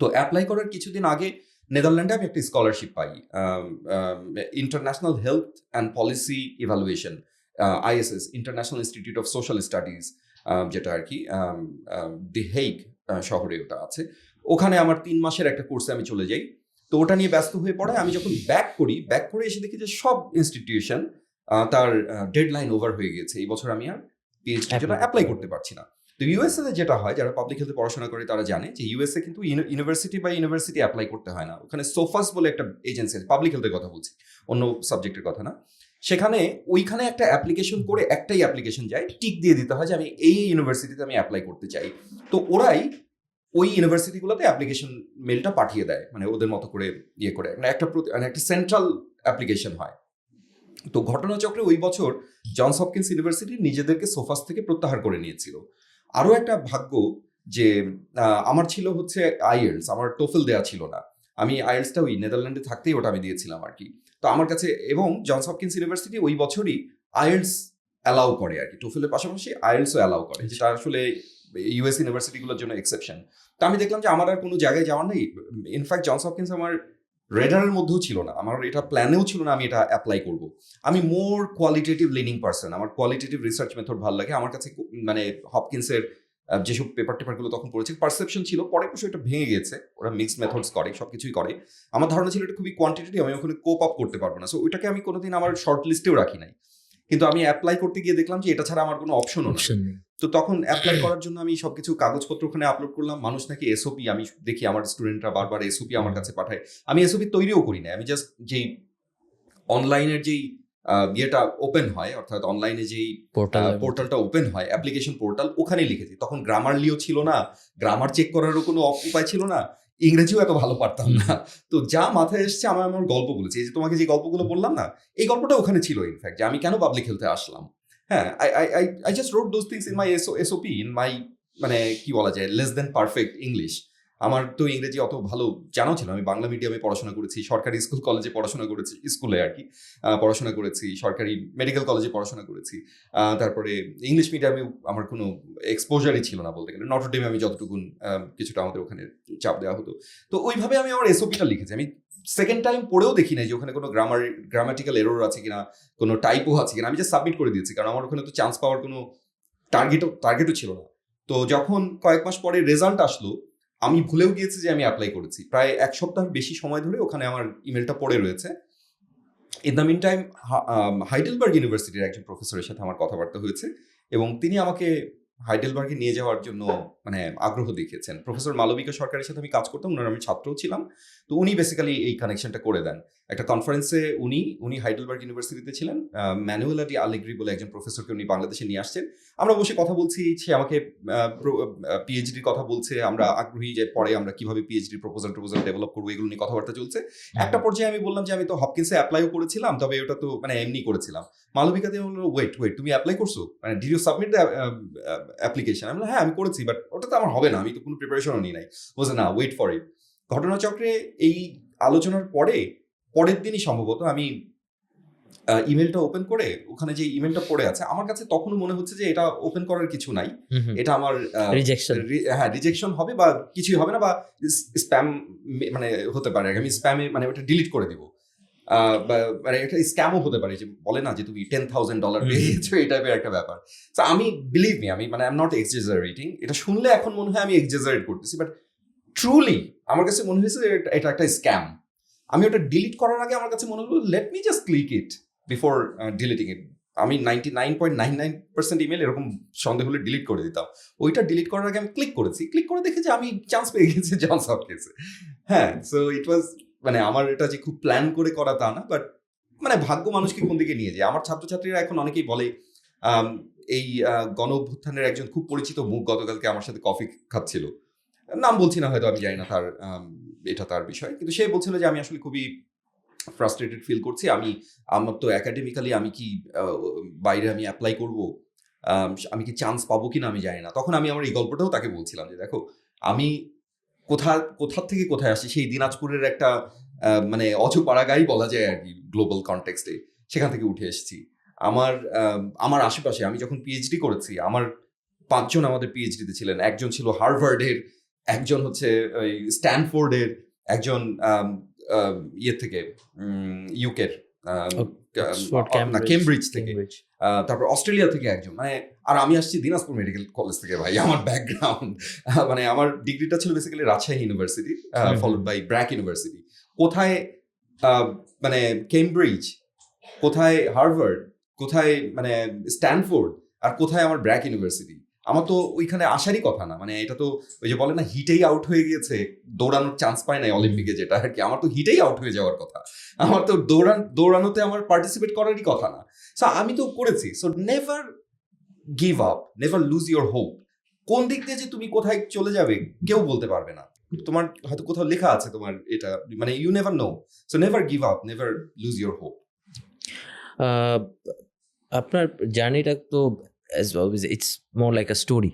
তো অ্যাপ্লাই করার কিছুদিন আগে নেদারল্যান্ডে আমি একটা scholarship pi, international health and policy evaluation, ISS, international institute of social studies, যেটা আর কি দি হেগ শহরে ওটা আছে। ওখানে আমার 3 মাসের একটা কোর্সে আমি চলে যাই। তো ওটা নিয়ে ব্যস্ত হয়ে পড়ে আমি যখন ব্যাক করে এসে দেখি যে সব ইনস্টিটিউশন তার ডেডলাইন ওভার হয়ে গেছে। এই বছর আমি আর পিএইচডির জন্য অ্যাপ্লাই করতে পারছি না। তো ইউএসএ তে যেটা হয়, যারা পাবলিক হেলথে পড়াশোনা করে তারা জানে যে ইউএসএ কিন্তু ইউনিভার্সিটি বাই ইউনিভার্সিটি অ্যাপ্লাই করতে হয় না। ওখানে সোফাস বলে একটা এজেন্সি আছে, পাবলিক হেলথের কথা বলছি, অন্য সাবজেক্টের কথা না। ওইখানে একটা অ্যাপ্লিকেশন করে, একটাই অ্যাপ্লিকেশন যায়, টিক দিয়ে দিতে হয় যে আমি এই ইউনিভার্সিটিতে আমি অ্যাপ্লাই করতে চাই। তো ওরাই ওই ইউনিভার্সিটিগুলোতে অ্যাপ্লিকেশন মেলটা পাঠিয়ে দেয়, মানে ওদের মতো করে ইয়ে করে, একটা সেন্ট্রাল অ্যাপ্লিকেশন হয়। তো ঘটনাচক্রে ওই বছর জনস হপকিন্স ইউনিভার্সিটি নিজেদেরকে সোফাস থেকে প্রত্যাহার করে নিয়েছিল। আরও একটা ভাগ্য যে আমার ছিল হচ্ছে আইএলস, আমার টোফেল দেওয়া ছিল না। আমি আইএলসটা ওই নেদারল্যান্ডে থাকতেই ওটা আমি দিয়েছিলাম আর কি। তো আমার কাছে, এবং জনস হপকিন্স ইউনিভার্সিটি ওই বছরই আইএলস অ্যালাউ করে আর কি, টোফেলের পাশাপাশি আইএলসও অ্যালাউ করে, যেটা আসলে ইউএস ইউনিভার্সিটিগুলোর জন্য এক্সেপশন। তো আমি দেখলাম যে আমার আর কোনো জায়গায় যাওয়ার নেই। ইনফ্যাক্ট জনস হপকিন্স আমার রেডারের মধ্যেও ছিল না, আমার এটা প্ল্যানেও ছিল না আমি এটা অ্যাপ্লাই করব। আমি মোর কোয়ালিটেটিভ লিনিং পার্সন, আমার কোয়ালিটেটিভ রিসার্চ মেথড ভালো লাগে। আমার কাছে মানে হপকিন্সের যেসব টেপারগুলো তখন পড়েছে, পারসেপশন ছিল, পরে অবশ্য এটা ভেঙে গেছে, ওরা মিক্সড মেথডস করে, সবকিছুই করে। আমার ধারণা ছিল এটা খুবই কোয়ান্টিটেটিভ, আমি ওখানে কোপ আপ করতে পারবো না, সো ওইটাকে আমি কোনোদিন আমার শর্ট লিস্টেও রাখি নাই। কিন্তু আমি অ্যাপ্লাই করতে গিয়ে দেখলাম যে এটা ছাড়া আমার কোনো অপশনও নেই। তো তখন অ্যাপ্লাই করার জন্য আমি সবকিছু কাগজপত্র ওখানে আপলোড করলাম। মানুষ নাকি এসওপি, আমি দেখি আমার স্টুডেন্টরা বারবার এসওপি আমার কাছে পাঠায়, আমি এসওপি তৈরিও করি না। আমি জাস্ট যেই অনলাইনের যেই ইয়েটা ওপেন হয়, অর্থাৎ অনলাইনে যেই পোর্টালটা ওপেন হয়, অ্যাপ্লিকেশন পোর্টাল, ওখানেই লিখেছি। তখন গ্রামারলিও ছিল না, গ্রামার চেক করারও কোনো উপায় ছিল না, ইংরেজিও এত ভালো পারতাম না। তো যা মাথায় এসছে আমার আমার গল্প বলেছি। এই যে তোমাকে যে গল্পগুলো বললাম না, এই গল্পটা ওখানে ছিল ইনফ্যাক্ট, যে আমি কেন পাবলিক হেলথে আসলাম। হ্যাঁ, I just wrote those things in my SOP, in my মানে কি বলা যায়, লেস দেন পারফেক্ট ইংলিশ। আমার তো ইংরেজি অত ভালো জানাও ছিল, আমি বাংলা মিডিয়ামে পড়াশোনা করেছি, সরকারি স্কুল কলেজে পড়াশোনা করেছি, স্কুলে আর কি পড়াশোনা করেছি, সরকারি মেডিকেল কলেজে পড়াশোনা করেছি। তারপরে ইংলিশ মিডিয়ামে আমার কোনো এক্সপোজারই ছিল না বলতে গেলে। নটরডেমে আমি যতটুকুন কিছুটা আমাদের ওখানে চাপ দেওয়া হতো। তো ওইভাবে আমি আমার এসওপিটা লিখেছি। আমি সেকেন্ড টাইম পড়েও দেখি নাই যে ওখানে কোনো গ্রামাটিক্যাল এরর আছে কিনা, কোনো টাইপও আছে কিনা। আমি জাস্ট সাবমিট করে দিয়েছি, কারণ আমার ওখানে তো চান্স পাওয়ার কোনো টার্গেটও ছিল না। তো যখন কয়েক মাস পরে রেজাল্ট আসলো, আমি ভুলেও গিয়েছি যে আমি অ্যাপ্লাই করেছি। প্রায় 1 সপ্তাহের বেশি সময় ধরে ওখানে আমার ইমেলটা পড়ে রয়েছে। In the meantime Heidelberg ইউনিভার্সিটির একজন প্রফেসরের সাথে আমার কথাবার্তা হয়েছে, এবং তিনি আমাকে হাইডেলবার্গে নিয়ে যাওয়ার জন্য মানে আগ্রহ দেখিয়েছেন। প্রফেসর মালবিকা সরকারের সাথে আমি কাজ করতাম, ওনার আমি ছাত্রও ছিলাম। তো উনি বেসিক্যালি এই কানেকশনটা করে দেন। একটা কনফারেন্সে উনি হাইডেলবার্গ ইউনিভার্সিটিতে ছিলেন, ম্যানুয়েলা ডি আলেগ্রি বলে একজন প্রফেসরকে উনি বাংলাদেশে নিয়ে আসছেন। আমরা বসে কথা বলছি, সে আমাকে পিএইচডির কথা বলছে, আমরা আগ্রহী যে পরে আমরা কিভাবে পিএইচডির প্রপোজাল ডেভেলপ করবো, এগুলো নিয়ে কথাবার্তা চলছে। একটা পর্যায়ে আমি বললাম যে আমি তো হপকিন্সে অ্যাপ্লাইও করেছিলাম, তবে ওটা তো মানে এমনি করেছিলাম। মালবিকা দিয়ে বললো, ওয়েট, তুমি অ্যাপ্লাই করছো, মানে did you submit the application? আমি বললাম, হ্যাঁ আমি করেছি, বাট ওটা তো আমার হবে না, আমি তো কোনো প্রিপারেশনও নিই নাই। বলছে না, ওয়েট ফর ইট। ঘটনাচক্রে এই আলোচনার পরের দিনই সম্ভবত আমি ইমেলটা ওপেন করে, ওখানে যে ইমেলটা পড়ে আছে, আমার কাছে তখনও মনে হচ্ছে যে এটা ওপেন করার কিছু নাই, এটা আমার রিজেকশন হবে বা কিছুই হবে না, বা স্প্যাম মানে হতে পারে, আমি স্প্যামে মানে ওটা ডিলিট করে দিব, মানে এটা স্ক্যামও হতে পারে, যে বলে না যে তুমি $10,000 পেয়ে গেছো, এই টাইপের একটা ব্যাপার। তো আমি বিলিভ মি, আমি মানে আই এম নট এক্সজেজারেটিং, এটা শুনলে এখন মনে হয় আমি এক্সজেজারেট করতেছি, বাট ট্রুলি আমার কাছে মনে হয়েছে এটা একটা স্ক্যাম। আমি ওটা ডিলিট করার আগে আমার কাছে মনে হলো, let me just click it before deleting it. আমি 99.99% ইমেল এরকম সন্দেহ হলে ডিলিট করে দিতাম। ওইটা ডিলিট করার আগে আমি ক্লিক করেছি, ক্লিক করে দেখে যে আমি চান্স পেয়ে গেছি জনস হপকিন্সে। হ্যাঁ, সো ইট ওয়াজ মানে আমার এটা যে খুব প্ল্যান করে করা তা না, বাট মানে ভাগ্য মানুষকে কোন দিকে নিয়ে যায়। আমার ছাত্রছাত্রীরা এখন অনেকেই বলে, এই গণ অভ্যুত্থানের একজন খুব পরিচিত মুখ গতকালকে আমার সাথে কফি খাচ্ছিল, নাম বলছি না, হয়তো আমি জানি না তার এটা তার বিষয়, কিন্তু সে বলছিল যে আমি আসলে খুবই ফ্রাস্ট্রেটেড ফিল করছি, আমার তো একাডেমিক্যালি আমি কি বাইরে আমি অ্যাপ্লাই করব, আমি কি চান্স পাবো কিনা আমি জানি না। তখন আমি আমার এই গল্পটাও তাকে বলছিলাম যে দেখো, আমি কোথা থেকে কোথায় আসি, সেই দিনাজপুরের একটা মানে অজপাড়াগাই বলা যায় আর কি গ্লোবাল কনটেক্সটে, সেখান থেকে উঠে এসেছি। আমার আশেপাশে আমি যখন পিএইচডি করেছি, আমার 5 জন আমাদের পিএইচডিতে ছিলেন। একজন ছিল হার্ভার্ডের, একজন হচ্ছে ওই স্ট্যানফোর্ডের, একজন ইয়ে থেকে ইউকের কেমব্রিজ থেকে, তারপর অস্ট্রেলিয়া থেকে একজন, মানে আর আমি আসছি দিনাজপুর মেডিকেল কলেজ থেকে। ভাই আমার ব্যাকগ্রাউন্ড মানে আমার ডিগ্রিটা ছিল basically Rajshahi university, followed by BRAC university. কোথায় মানে কেমব্রিজ, কোথায় হার্ভার্ড, কোথায় মানে স্ট্যানফোর্ড, আর কোথায় আমার ব্র্যাক ইউনিভার্সিটি। আমার তো ওইখানে আসারই কথা না, মানে এটা তো ওই যে বলে না, হিটেই আউট হয়ে গিয়েছে, দৌড়ানোর চান্স পায় নাই অলিম্পিকে, যেটা আর কি। আমার তো হিটেই আউট হয়ে যাওয়ার কথা, আমার তো দৌড়ানোতে আমার পার্টিসিপেট করারই কথা না। সো আমি তো করেছি। So never give up, never lose your hope. কোন দিক দিয়ে যে তুমি কোথায় চলে যাবে কেউ বলতে পারবে না। তোমার হয়তো কোথাও লেখা আছে তোমার এটা, মানে you never know. So never give up, never lose your hope.
আপনার জার্নিটা তো as always it's more like a story.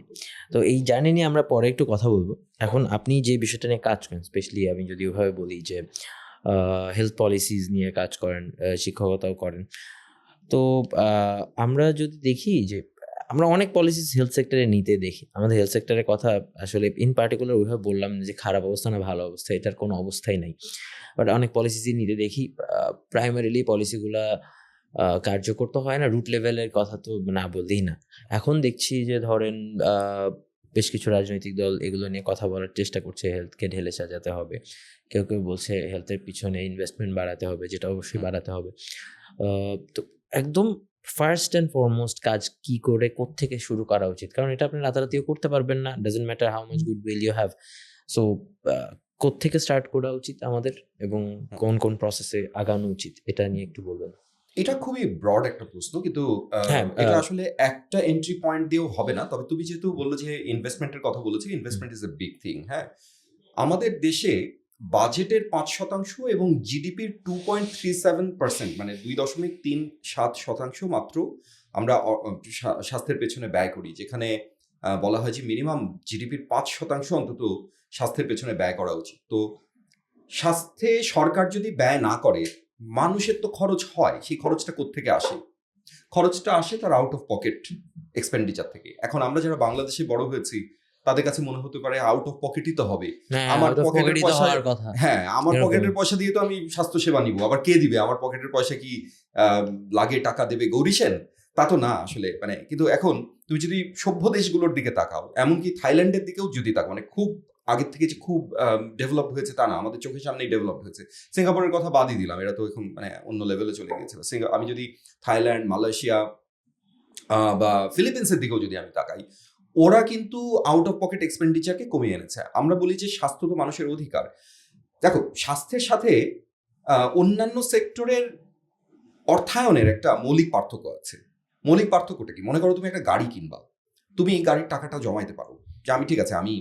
তো এই জার্নি নিয়ে আমরা পরে একটু কথা বলবো। এখন আপনি যে বিষয়টা নিয়ে কাজ করেন, স্পেশালি আমি যদি ওইভাবে বলি যে হেলথ পলিসিস নিয়ে কাজ করেন, শিক্ষকতাও করেন। তো আমরা যদি দেখি যে আমরা অনেক পলিসিস হেলথ সেক্টরে নিতে দেখি, আমাদের হেলথ সেক্টরের কথা আসলে ইন পার্টিকুলার ওইভাবে বললাম যে খারাপ অবস্থা না ভালো অবস্থা, এটার কোনো অবস্থাই নাই। বাট অনেক পলিসিসই নিতে দেখি, প্রাইমারিলি পলিসিগুলা কার্যকর তো হয় না, রুট লেভেলের কথা তো না বললেই না। এখন দেখছি যে ধরেন বেশ কিছু রাজনৈতিক দল এগুলো নিয়ে কথা বলার চেষ্টা করছে, হেলথকে ঢেলে সাজাতে হবে। কেউ কেউ বলছে হেলথের পিছনে ইনভেস্টমেন্ট বাড়াতে হবে, যেটা অবশ্যই বাড়াতে হবে। তো একদম ফার্স্ট অ্যান্ড ফরমোস্ট কাজ কি করে কোত্থেকে শুরু করা উচিত? কারণ এটা আপনি রাতারাতিও করতে পারবেন না, doesn't matter how much good will you have. So কোত্থেকে স্টার্ট করা উচিত আমাদের, এবং কোন কোন প্রসেসে আগানো উচিত, এটা নিয়ে একটু বলবেন।
এটা খুবই ব্রড একটা প্রশ্ন, কিন্তু
হ্যাঁ,
এটা আসলে একটা এন্ট্রি পয়েন্ট দিয়েও হবে না। তবে তুমি যেহেতু বললো যে ইনভেস্টমেন্টের কথা বলেছি, investment is a big thing. হ্যাঁ, আমাদের দেশে বাজেটের 5% এবং জিডিপির 2.37%, মানে 2.37% মাত্র আমরা স্বাস্থ্যের পেছনে ব্যয় করি, যেখানে বলা হয় যে মিনিমাম জিডিপির 5% অন্তত স্বাস্থ্যের পেছনে ব্যয় করা উচিত। তো স্বাস্থ্যে সরকার যদি ব্যয় না করে, মানুষের তো খরচ হয়। সেই খরচটা কোত্থেকে আসে? খরচটা আসে তার আউট অফ পকেট এক্সপেন্ডিচার থেকে। এখন আমরা যারা বাংলাদেশে বড় হয়েছি, তাদের কাছে মনে হতে পারে আউট অফ পকেটই তো হবে, আমার পকেটের পয়সা, হ্যাঁ আমার পকেটের পয়সা দিয়ে তো আমি স্বাস্থ্য সেবা নিব, আবার কে দিবে? আমার পকেটের পয়সা কি লাগে টাকা দেবে গৌরী সেন? তা তো না আসলে। মানে কিন্তু এখন তুমি যদি সভ্য দেশগুলোর দিকে তাকাও, এমনকি থাইল্যান্ডের দিকেও যদি তাকাও, মানে খুব আগের থেকে যে খুব ডেভেলপ হয়েছে তা না, আমাদের চোখের সামনেই ডেভেলপ হয়েছে। সিঙ্গাপুরের কথা বাদই দিলাম, এরা তো এখন মানে অন্য লেভেলে চলে গেছে। আমি যদি থাইল্যান্ড, মালয়েশিয়া বা ফিলিপিন্সের দিকেও যদি আমি তাকাই, ওরা কিন্তু আউট অফ পকেট এক্সপেন্ডিচারকে কমিয়ে এনেছে। আমরা বলি যে স্বাস্থ্য তো মানুষের অধিকার। দেখো, স্বাস্থ্যের সাথে অন্যান্য সেক্টরের অর্থায়নের একটা মৌলিক পার্থক্য আছে। মৌলিক পার্থক্যটা কি? মনে করো তুমি একটা গাড়ি কিনবা, তুমি এই গাড়ির টাকাটা জমাইতে পারো, যে আমি ঠিক আছে আমি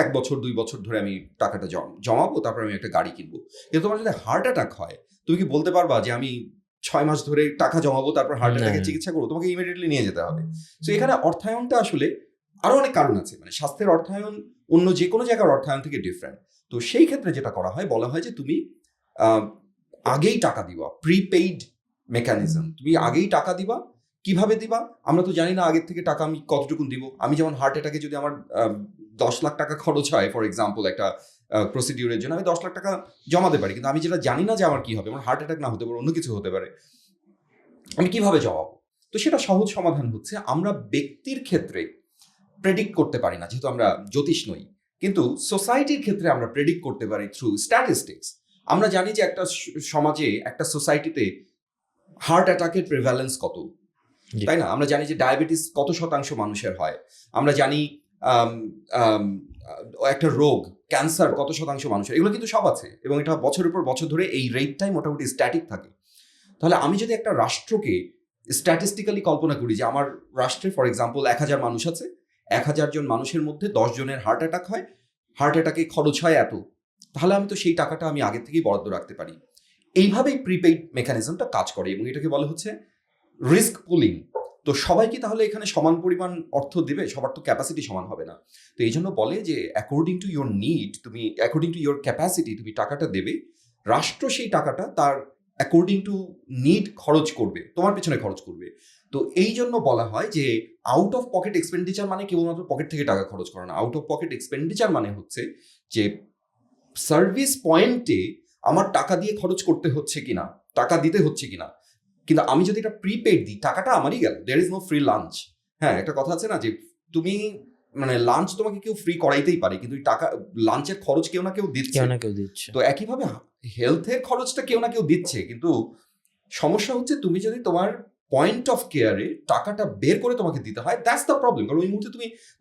1 বছর 2 বছর ধরে আমি টাকাটা জমাবো, তারপর আমি একটা গাড়ি কিনবো। কিন্তু তোমার যদি হার্ট অ্যাটাক হয়, তুমি কি বলতে পারবা যে আমি 6 মাস ধরে টাকা জমাবো, তারপর হার্ট অ্যাটাকের চিকিৎসা করবো? তোমাকে ইমিডিয়েটলি নিয়ে যেতে হবে। তো এখানে অর্থায়নটা আসলে আরো অনেক কারণ আছে, মানে স্বাস্থ্যের অর্থায়ন অন্য যে কোনো জায়গার অর্থায়ন থেকে ডিফারেন্ট। তো সেই ক্ষেত্রে যেটা করা হয়, বলা হয় যে তুমি আগেই টাকা দিবা, প্রিপেইড মেকানিজম, তুমি আগেই টাকা দিবা। কিভাবে দিবা? আমরা তো জানি না আগের থেকে টাকা আমি কতটুকুন দিব। আমি যেমন হার্ট অ্যাটাকে যদি আমার 10 লাখ টাকা খরচ হয় ফর এক্সাম্পল একটা প্রসিডিউরের জন্য, আমি 10 লাখ টাকা জমাতে পারি, কিন্তু আমি যেটা জানি না যে আমার কি হবে, আমার হার্ট অ্যাটাক না হতে পারে, অন্য কিছু হতে পারে, আমি কিভাবে জমাবো? তো সেটা সহজ সমাধান হচ্ছে, আমরা ব্যক্তির ক্ষেত্রে প্রেডিক্ট করতে পারি না, যেহেতু আমরা জ্যোতিষ নই, কিন্তু সোসাইটির ক্ষেত্রে আমরা প্রেডিক্ট করতে পারি থ্রু স্ট্যাটিস্টিক্স। আমরা জানি যে একটা সমাজে, একটা সোসাইটিতে হার্ট অ্যাটাকের প্রিভ্যালেন্স কত, তাই না? আমরা জানি যে ডায়াবেটিস কত শতাংশ মানুষের হয়। আমরা জানি একটা রোগ, ক্যান্সার কত শতাংশ মানুষের। এগুলো কিন্তু সব আছে, এবং এটা বছরের পর বছর ধরে এই রেটটাই মোটামুটি স্ট্যাটিক থাকে। তাহলে আমি যদি একটা রাষ্ট্রকে স্ট্যাটিস্টিক্যালি কল্পনা করি যে আমার রাষ্ট্রে ফর এক্সাম্পল 1000 মানুষ আছে, 1000 জন মানুষের মধ্যে 10 জনের হার্ট অ্যাটাক হয়, হার্ট অ্যাটাকে খরচ হয় এত, তাহলে আমি তো সেই টাকাটা আমি আগে থেকেই বরাদ্দ রাখতে পারি। এইভাবেই প্রিপেইড মেকানিজমটা কাজ করে, এবং এটাকে বলা হচ্ছে রিস্ক পুলিং। তো সবাই কি তাহলে এখানে সমান পরিমাণ অর্থ দেবে? সবার তো ক্যাপাসিটি সমান হবে না। তো এই জন্য বলে যে অ্যাকর্ডিং টু ইয়োর নিড, তুমি অ্যাকর্ডিং টু ইয়োর ক্যাপাসিটি তুমি টাকাটা দেবে। রাষ্ট্র সেই টাকাটা তার অ্যাকর্ডিং টু নিড খরচ করবে, তোমার পেছনে খরচ করবে। তো এই জন্য বলা হয় যে আউট অফ পকেট এক্সপেন্ডিচার মানে কেবলমাত্র পকেট থেকে টাকা খরচ করা না। আউট অফ পকেট এক্সপেন্ডিচার মানে হচ্ছে যে সার্ভিস পয়েন্টে আমার টাকা দিয়ে খরচ করতে হচ্ছে কিনা, টাকা দিতে হচ্ছে কিনা। কিন্তু আমি যদি এটা প্রিপেড দিই, টাকাটা আমারই গেল, there is no free lunch. হ্যাঁ, একটা কথা আছে না যে তুমি মানে লাঞ্চ তোমাকে কেউ ফ্রি করাইতেই পারে, কিন্তু টাকা লাঞ্চের খরচ কেউ না কেউ দিচ্ছে। তো একইভাবে হেলথের খরচটা কেউ না কেউ দিচ্ছে, কিন্তু সমস্যা হচ্ছে তুমি যদি তোমার পয়েন্ট অফ কেয়ারে টাকাটা বের করে তোমাকে দিতে হয়, দ্যাটস দ্য প্রবলেম। কারণ ওই মুহূর্তে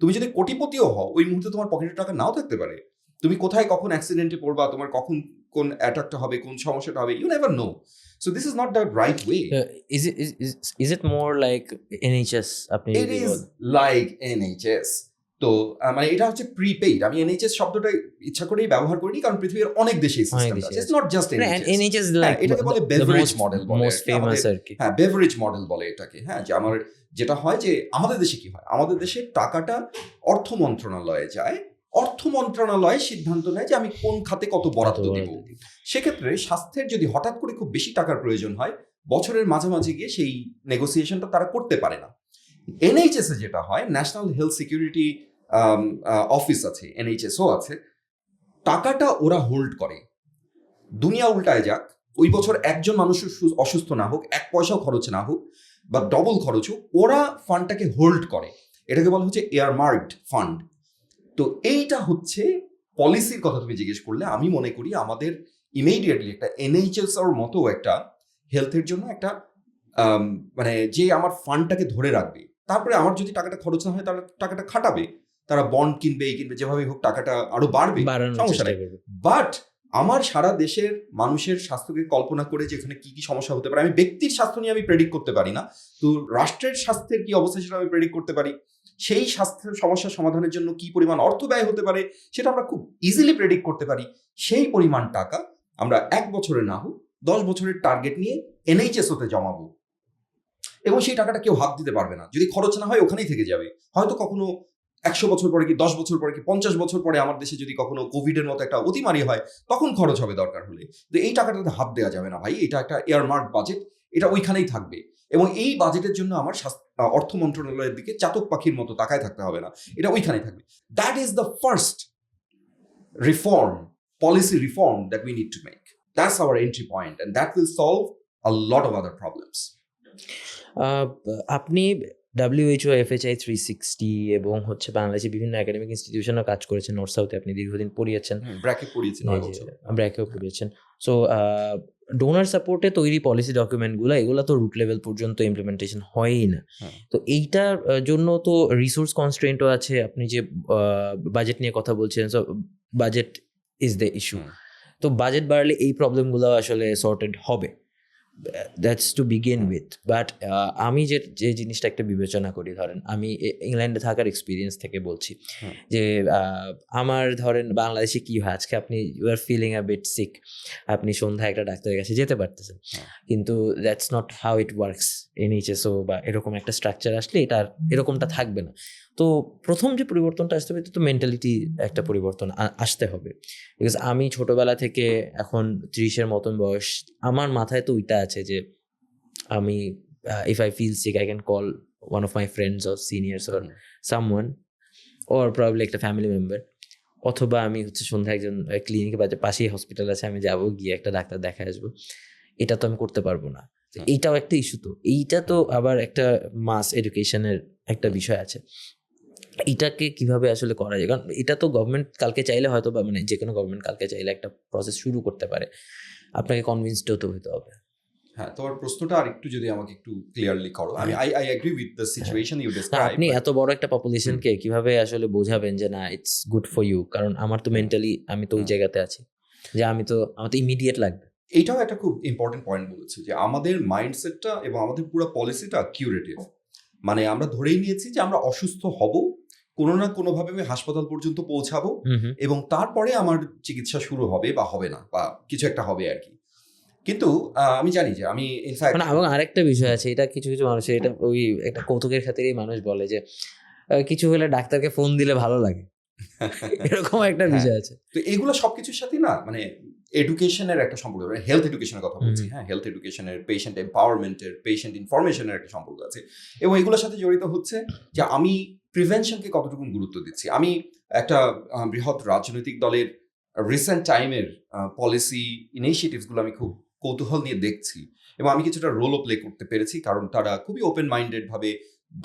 তুমি যদি কোটিপতিও হও, ওই মুহূর্তে তোমার পকেটে টাকা নাও থাকতে পারে। তুমি কোথায় কখন অ্যাক্সিডেন্টে পড়বা, তোমার কখন কোন অ্যাটাকটা হবে, কোন সমস্যাটা হবে, you never know. So this is not the right way.
Is it more like NHS?
It is like NHS. তো মানে এটা হচ্ছে প্রিপেইড। আমি NHS শব্দটা ইচ্ছা করেই ব্যবহার করিনি, কারণ পৃথিবীর অনেক দেশে এই সিস্টেমটা আছে। It's not just
NHS like
এটাকে বলে বেভারেজ মডেল বলে।
most famous আর কি।
হ্যাঁ, বেভারেজ মডেল বলে এটাকে। হ্যাঁ, যে আমার যেটা হয় যে আমাদের দেশে কি হয়, আমাদের দেশে টাকাটা অর্থ মন্ত্রণালয়ে যায়, অর্থ মন্ত্রণালয় সিদ্ধান্ত নেয় যে আমি কোন খাতে কত বরাদ্দ দেব। সেক্ষেত্রে স্বাস্থ্যের যদি হঠাৎ করে খুব বেশি টাকার প্রয়োজন হয়, বছরের মাঝামাঝি গিয়ে সেই নেগোসিয়েশনটা তারা করতে পারে না। NHS এ যেটা হয়, ন্যাশনাল হেলথ সিকিউরিটি অফিস আছে, NHSও আছে, টাকাটা ওরা হোল্ড করে। দুনিয়া উল্টায় যাক, ওই বছর একজন মানুষ অসুস্থ না হোক, 1 পয়সাও খরচ না হোক, বা ডবল খরচ হোক, ওরা ফান্ডটাকে হোল্ড করে। এটাকে বলা হচ্ছে এয়ারমার্কড ফান্ড। তো এইটা হচ্ছে পলিসির কথা তুমি জিজ্ঞেস করলে, আমি মনে করি আমাদের ইমিডিয়েটলি একটা NHS এর মতো একটা হেলথের জন্য একটা মানে যে আমার ফান্ডটাকে ধরে রাখবে, তারপরে আমার যদি টাকাটা খরচ না হয়, তারা টাকাটা খাটাবে, তারা বন্ড কিনবে, এই কিনবে, যেভাবে হোক টাকাটা আরো বাড়বে, সমস্যা নেই। বাট আমার সারা দেশের মানুষের স্বাস্থ্যকে কল্পনা করে যে এখানে কি কি সমস্যা হতে পারে, আমি ব্যক্তির স্বাস্থ্য নিয়ে আমি প্রেডিক্ট করতে পারি না, তো রাষ্ট্রের স্বাস্থ্যের কি অবস্থা সেটা আমি প্রেডিক্ট করতে পারি। সেই স্বাস্থ্যের সমস্যার সমাধানের জন্য কি পরিমাণ অর্থ ব্যয় হতে পারে সেটা আমরা খুব ইজিলি প্রেডিক্ট করতে পারি। সেই পরিমাণ টাকা আমরা 1 বছরে না হোক 10 বছরের টার্গেট নিয়ে NHSO-তে জমাবো, এবং সেই টাকাটা কেউ হাত দিতে পারবে না। যদি খরচ না হয় ওখানেই থেকে যাবে। হয়তো কখনো 100 বছর পরে কি 10 বছর পরে কি 50 বছর পরে আমার দেশে যদি কখনো কোভিডের মতো একটা অতিমারি হয় তখন খরচ হবে দরকার হলে, তো এই টাকাটাতে হাত দেওয়া যাবে না ভাই। এটা একটা এয়ারমার্ক বাজেট, এটা ওইখানেই থাকবে, এবং এই বাজেটের জন্য আমার অর্থ মন্ত্রণালয়ের দিকে চাতক পাখির মতো তাকায় থাকতে হবে না, এটা ওইখানেই থাকবে। That is the first reform, policy reform that we need to make. That's our entry point, and that will solve a lot of other problems.
আপনি WHO, FHI 360 এবং হচ্ছে বাংলাদেশে বিভিন্ন একাডেমিক ইনস্টিটিউশনে কাজ করেছেন। নর্থ সাউথে আপনি দীর্ঘদিন পড়িয়েছেন,
ব্র্যাকে পড়িয়েছি, 9 বছর
ব্র্যাকেও পড়িয়েছেন। সো ডোনার সাপোর্টে তৈরি পলিসি ডকুমেন্টগুলো এগুলো তো রুট লেভেল পর্যন্ত ইমপ্লিমেন্টেশন হয়ই না। তো এইটার জন্য তো রিসোর্স কনস্ট্রেন্টও আছে। আপনি যে বাজেট নিয়ে কথা বলছেন, so budget is the issue. তো বাজেট বাড়লে এই প্রবলেমগুলো আসলে সর্টেড হবে, that's to begin with. But আমি যে জিনিসটা একটা বিবেচনা করি, ধরেন আমি ইংল্যান্ডে থাকার এক্সপিরিয়েন্স থেকে বলছি যে আমার ধরেন বাংলাদেশে কি হয়, আজকে আপনি you are feeling a bit sick, আপনি সন্ধ্যায় একটা ডাক্তারের কাছে যেতে পারতেছেন, কিন্তু that's not how it works NHSO বা এরকম একটা স্ট্রাকচার আসলে এটা এরকমটা থাকবে না। তো প্রথম যে পরিবর্তনটা আসতে হবে তো মেন্টালিটি একটা পরিবর্তন আসতে হবে। বিকজ আমি ছোটবেলা থেকে এখন 30-এর মতন বয়স, আমার মাথায় তো ওইটা আছে যে আমি if I feel sick I can call one of my friends or seniors or someone or probably একটা ফ্যামিলি মেম্বার, অথবা আমি হচ্ছে সন্ধ্যায় একজন ক্লিনিকে পাশেই হসপিটাল আছে, আমি যাবো গিয়ে একটা ডাক্তার দেখায় আসবো। এটা তো আমি করতে পারবো না। এইটাও একটা ইস্যু। তো এইটা তো আবার একটা মাস এডুকেশনের একটা বিষয় আছে। এটাকে কিভাবে আসলে করা যায়? কারণ এটা তো গভর্নমেন্ট কালকে চাইলে হয়তো, বা মানে যে কোনো গভর্নমেন্ট কালকে চাইলে একটা প্রসেস শুরু করতে পারে, আপনাকে কনভিন্সড হতে হবে।
হ্যাঁ, তোমার প্রশ্নটা আর একটু যদি আমাকে একটু ক্লিয়ারলি করো। আমি I agree with the situation you describe.
আপনি এত বড় একটা পপুলেশনকে কিভাবে আসলে বোঝাবেন যে না ইটস গুড ফর ইউ? কারণ আমার তো মেন্টালি আমি তো ওই জায়গাতে আছি যে আমার তো ইমিডিয়েট লাগবে।
এইটাও একটা খুব ইম্পর্টেন্ট পয়েন্ট বলেছি যে আমাদের মাইন্ডসেটটা এবং আমাদের পুরো পলিসিটা কিউরেটিভ। মানে আমরা ধরেই নিয়েছি যে আমরা অসুস্থ হব, কোনো না কোনোভাবে আমি হাসপাতাল পর্যন্ত পৌঁছাবো, এবং তারপরে আমার চিকিৎসা শুরু হবে বা হবে না, বা কিছু একটা হবে আর কি। কিন্তু আমি জানি যে আমি ইনফ্যাক্ট
এবং আরেকটা বিষয় আছে, এটা কিছু কিছু মানুষের, এটা ওই একটা কৌতুকের খাতিরেই মানুষ বলে যে কিছু হলে ডাক্তারকে ফোন দিলে ভালো লাগে, এরকম একটা বিষয় আছে।
তো এগুলো সবকিছুর সাথে না মানে এডুকেশনের একটা সম্পর্ক, হেলথ এডুকেশনের কথা বলছি, হ্যাঁ, হেলথ এডুকেশনের, পেশেন্ট এম্পাওয়ারমেন্টের, পেশেন্ট ইনফরমেশনের একটা সম্পর্ক আছে, এবং এগুলোর সাথে জড়িত হচ্ছে যে আমি প্রিভেনশনকে কতটুকু গুরুত্ব দিচ্ছি। আমি একটা বৃহৎ রাজনৈতিক দলের রিসেন্ট টাইমের পলিসি ইনিশিয়েটিভসগুলো আমি খুব কৌতূহল নিয়ে দেখছি, এবং আমি কিছুটা রোলও প্লে করতে পেরেছি, কারণ তারা খুবই ওপেন মাইন্ডেড ভাবে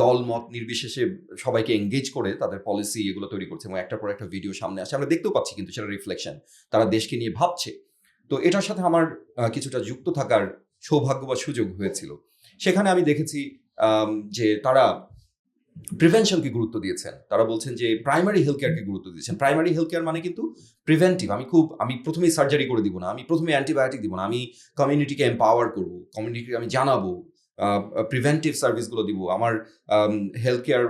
দল মত নির্বিশেষে সবাইকে এঙ্গেজ করে তাদের পলিসি এগুলো তৈরি করছে, এবং একটার পর একটা ভিডিও সামনে আসে, আমরা দেখতেও পাচ্ছি কিন্তু সেটা রিফ্লেকশন, তারা দেশকে নিয়ে ভাবছে। তো এটার সাথে আমার কিছুটা যুক্ত থাকার সৌভাগ্য বা সুযোগ হয়েছিল। সেখানে আমি দেখেছি যে তারা প্রিভেনশনকে গুরুত্ব দিয়েছেন। তারা বলছেন যে প্রাইমারি হেলথ কেয়ারকে গুরুত্ব দিয়েছেন। প্রাইমারি হেলথ কেয়ার মানে কিন্তু প্রিভেন্টিভ। আমি প্রথমেই সার্জারি করে দিব না, আমি প্রথমে অ্যান্টিবায়োটিক দিব না, আমি কমিউনিটিকে এম্পাওয়ার করব, কমিউনিটিকে আমি জানাবো, প্রিভেন্টিভ সার্ভিসগুলো দিব। আমার হেলথ কেয়ার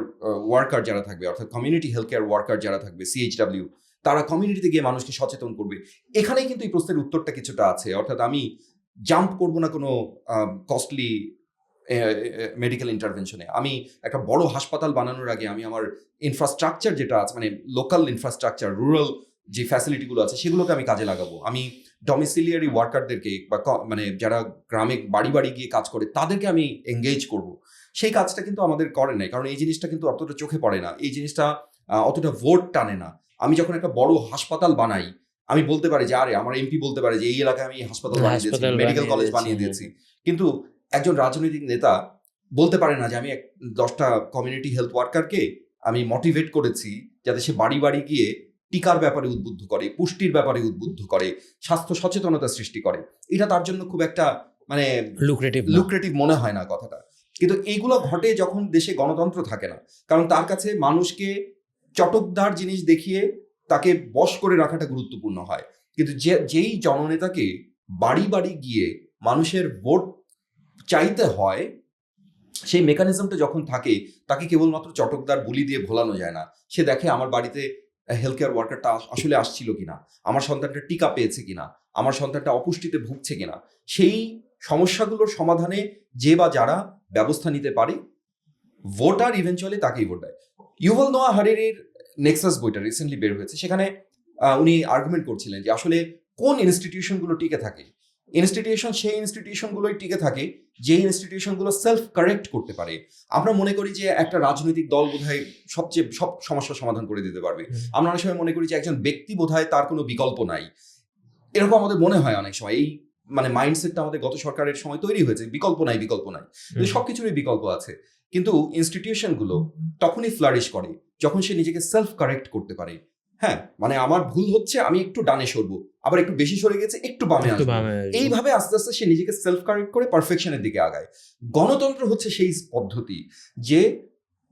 ওয়ার্কার যারা থাকবে, অর্থাৎ কমিউনিটি হেলথ কেয়ার ওয়ার্কার যারা থাকবে, CHW, তারা কমিউনিটিতে গিয়ে মানুষকে সচেতন করবে। এখানেই কিন্তু এই প্রশ্নের উত্তরটা কিছুটা আছে। অর্থাৎ আমি জাম্প করবো না কোনো কস্টলি মেডিকেল ইন্টারভেনশনে। আমি একটা বড় হাসপাতাল বানানোর আগে আমি আমার ইনফ্রাস্ট্রাকচার যেটা আছে, মানে লোকাল ইনফ্রাস্ট্রাকচার, রুরাল যে ফ্যাসিলিটিগুলো আছে সেগুলোকে আমি কাজে লাগাবো। আমি ডমিসিলিয়ারি ওয়ার্কারদেরকে বা মানে যারা গ্রামে বাড়ি বাড়ি গিয়ে কাজ করে তাদেরকে আমি এঙ্গেজ করব। সেই কাজটা কিন্তু আমাদের করে নাই, কারণ এই জিনিসটা কিন্তু অতটা চোখে পড়ে না, এই জিনিসটা অতটা ভোট টানে না। আমি যখন একটা বড় হাসপাতাল বানাই, আমি বলতে পারি যে আরে আমার এমপি বলতে পারে যে এই এলাকায় আমি হাসপাতাল বানিয়ে দিয়েছি, মেডিকেল কলেজ বানিয়ে দিয়েছি, কিন্তু একজন রাজনৈতিক নেতা বলতে পারে না যে আমি 10টা কমিউনিটি হেলথ ওয়ার্কারকে আমি মোটিভেট করেছি যাতে সে বাড়ি বাড়ি গিয়ে টিকার ব্যাপারে উদ্বুদ্ধ করে, পুষ্টির ব্যাপারে উদ্বুদ্ধ করে, স্বাস্থ্য সচেতনতা সৃষ্টি করে। এটা তার জন্য খুব একটা মানে লুক্রেটিভ মনে হয় না কথাটা। কিন্তু এইগুলো ঘটে যখন দেশে গণতন্ত্র থাকে না, কারণ তার কাছে মানুষকে চটকদার জিনিস দেখিয়ে তাকে বশ করে রাখাটা গুরুত্বপূর্ণ হয়। কিন্তু যেই জননেতাকে বাড়ি বাড়ি গিয়ে মানুষের ভোট চাইতে হয়, সেই মেকানিজমটা যখন থাকে, তাকে কেবলমাত্র চটকদার বুলি দিয়ে ভোলানো যায় না। সে দেখে আমার বাড়িতে হেলথ কেয়ার ওয়ার্কারটা আসলে আসছিল কিনা, আমার সন্তানটা টিকা পেয়েছে কিনা, আমার সন্তানটা অপুষ্টিতে ভুগছে কিনা। সেই সমস্যাগুলোর সমাধানে যে বা যারা ব্যবস্থা নিতে পারে, ভোটার ইভেনচুয়ালি তাকেই ভোট দেয়। ইউভাল নোয়া হারারির নেক্সাস বইটা রিসেন্টলি বের হয়েছে, সেখানে উনি আর্গুমেন্ট করছিলেন যে আসলে কোন ইনস্টিটিউশনগুলো টিকে থাকে। সেই ইনস্টিটিউশনগুলোই টিকে থাকে যে ইনস্টিটিউশনগুলো সেলফ কারেক্ট করতে পারে। আমরা মনে করি যে একটা রাজনৈতিক দল বোধহয় সব সমস্যার সমাধান করে দিতে পারবে। আমরা অনেক সময় মনে করি যে একজন ব্যক্তি বোধহয় তার কোনো বিকল্প নাই, এরকম আমাদের মনে হয় অনেক সময়। এই মানে মাইন্ডসেটটা আমাদের গত সরকারের সময় তৈরি হয়েছে, বিকল্প নাই। কিন্তু সবকিছুরই বিকল্প আছে। কিন্তু ইনস্টিটিউশনগুলো তখনই ফ্লারিশ করে যখন সে নিজেকে সেলফ কারেক্ট করতে পারে। হ্যাঁ, মানে আমার ভুল হচ্ছে, আমি একটু ডানে সরবো, আবার একটু বেশি সরে গেছে, একটু বামে আসবো। এইভাবে আস্তে আস্তে সে নিজেকে সেলফ কারেক্ট করে পারফেকশনের দিকে আগায়। গণতন্ত্র হচ্ছে সেই পদ্ধতি যে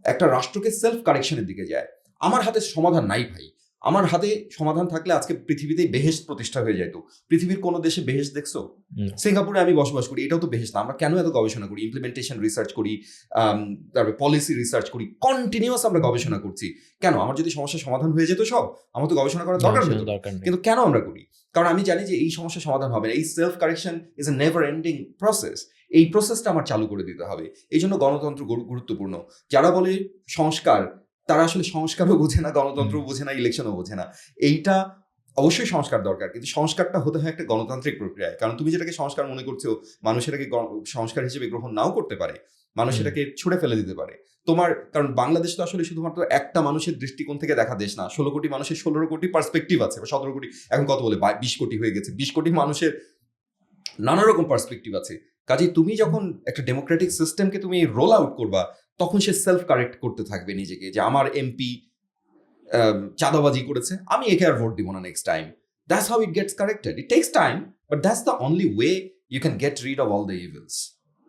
একটা রাষ্ট্রকে সেলফ কারেকশনের দিকে যায়। আমার হাতে সমাধান নাই ভাই। আমার হাতে সমাধান থাকলে আজকে পৃথিবীতেই বেহেশত প্রতিষ্ঠা হয়ে যেত। পৃথিবীর কোনো দেশে বেহেশত দেখছো? সিঙ্গাপুরে আমি বসবাস করি, এটাও তো বেহেশত না। আমরা কেন এত গবেষণা করি, ইমপ্লিমেন্টেশন রিসার্চ করি, তারপরে পলিসি রিসার্চ করি, কন্টিনিউয়াস আমরা গবেষণা করছি। কেন? আমার যদি সমস্যার সমাধান হয়ে যেত সব, আমার তো গবেষণা করার দরকার হতো। কিন্তু কেন আমরা করি? কারণ আমি জানি যে এই সমস্যার সমাধান হবে না। এই self correction is a never ending process. এই প্রসেসটা আমার চালু করে দিতে হবে। এই জন্য গণতন্ত্র গুরুত্বপূর্ণ। যারা বলে সংস্কার, তারা আসলে সংস্কারও বোঝে না, গণতন্ত্রও বোঝে না, ইলেকশনও বোঝে না। এইটা অবশ্যই সংস্কার দরকার, কিন্তু সংস্কারটা হতে হয় একটা গণতান্ত্রিক প্রক্রিয়ায়। কারণ তুমি যেটাকে সংস্কার মনে করছো, মানুষ এটাকে সংস্কার হিসেবে গ্রহণ নাও করতে পারে, মানুষ এটাকে ছুড়ে ফেলে দিতে পারে। কারণ বাংলাদেশ তো আসলে শুধুমাত্র একটা মানুষের দৃষ্টিকোণ থেকে দেখা দেশ না। 16 কোটি মানুষের 16 কোটি পার্সপেক্টিভ আছে, 17 কোটি, এখন কত বলে 20 কোটি হয়ে গেছে। 20 কোটি মানুষের নানা রকম পার্সপেক্টিভ আছে। কাজেই তুমি যখন একটা ডেমোক্রেটিক সিস্টেমকে তুমি রোল আউট করবা, তখন সে সেলফ কারেক্ট করতে থাকবে নিজেকে, যে আমার এমপি চাঁদাবাজি করেছে, আমি একে আর ভোট দিব না next time. That's how it gets corrected. It takes time, but that's the only way you can get rid of all the evils.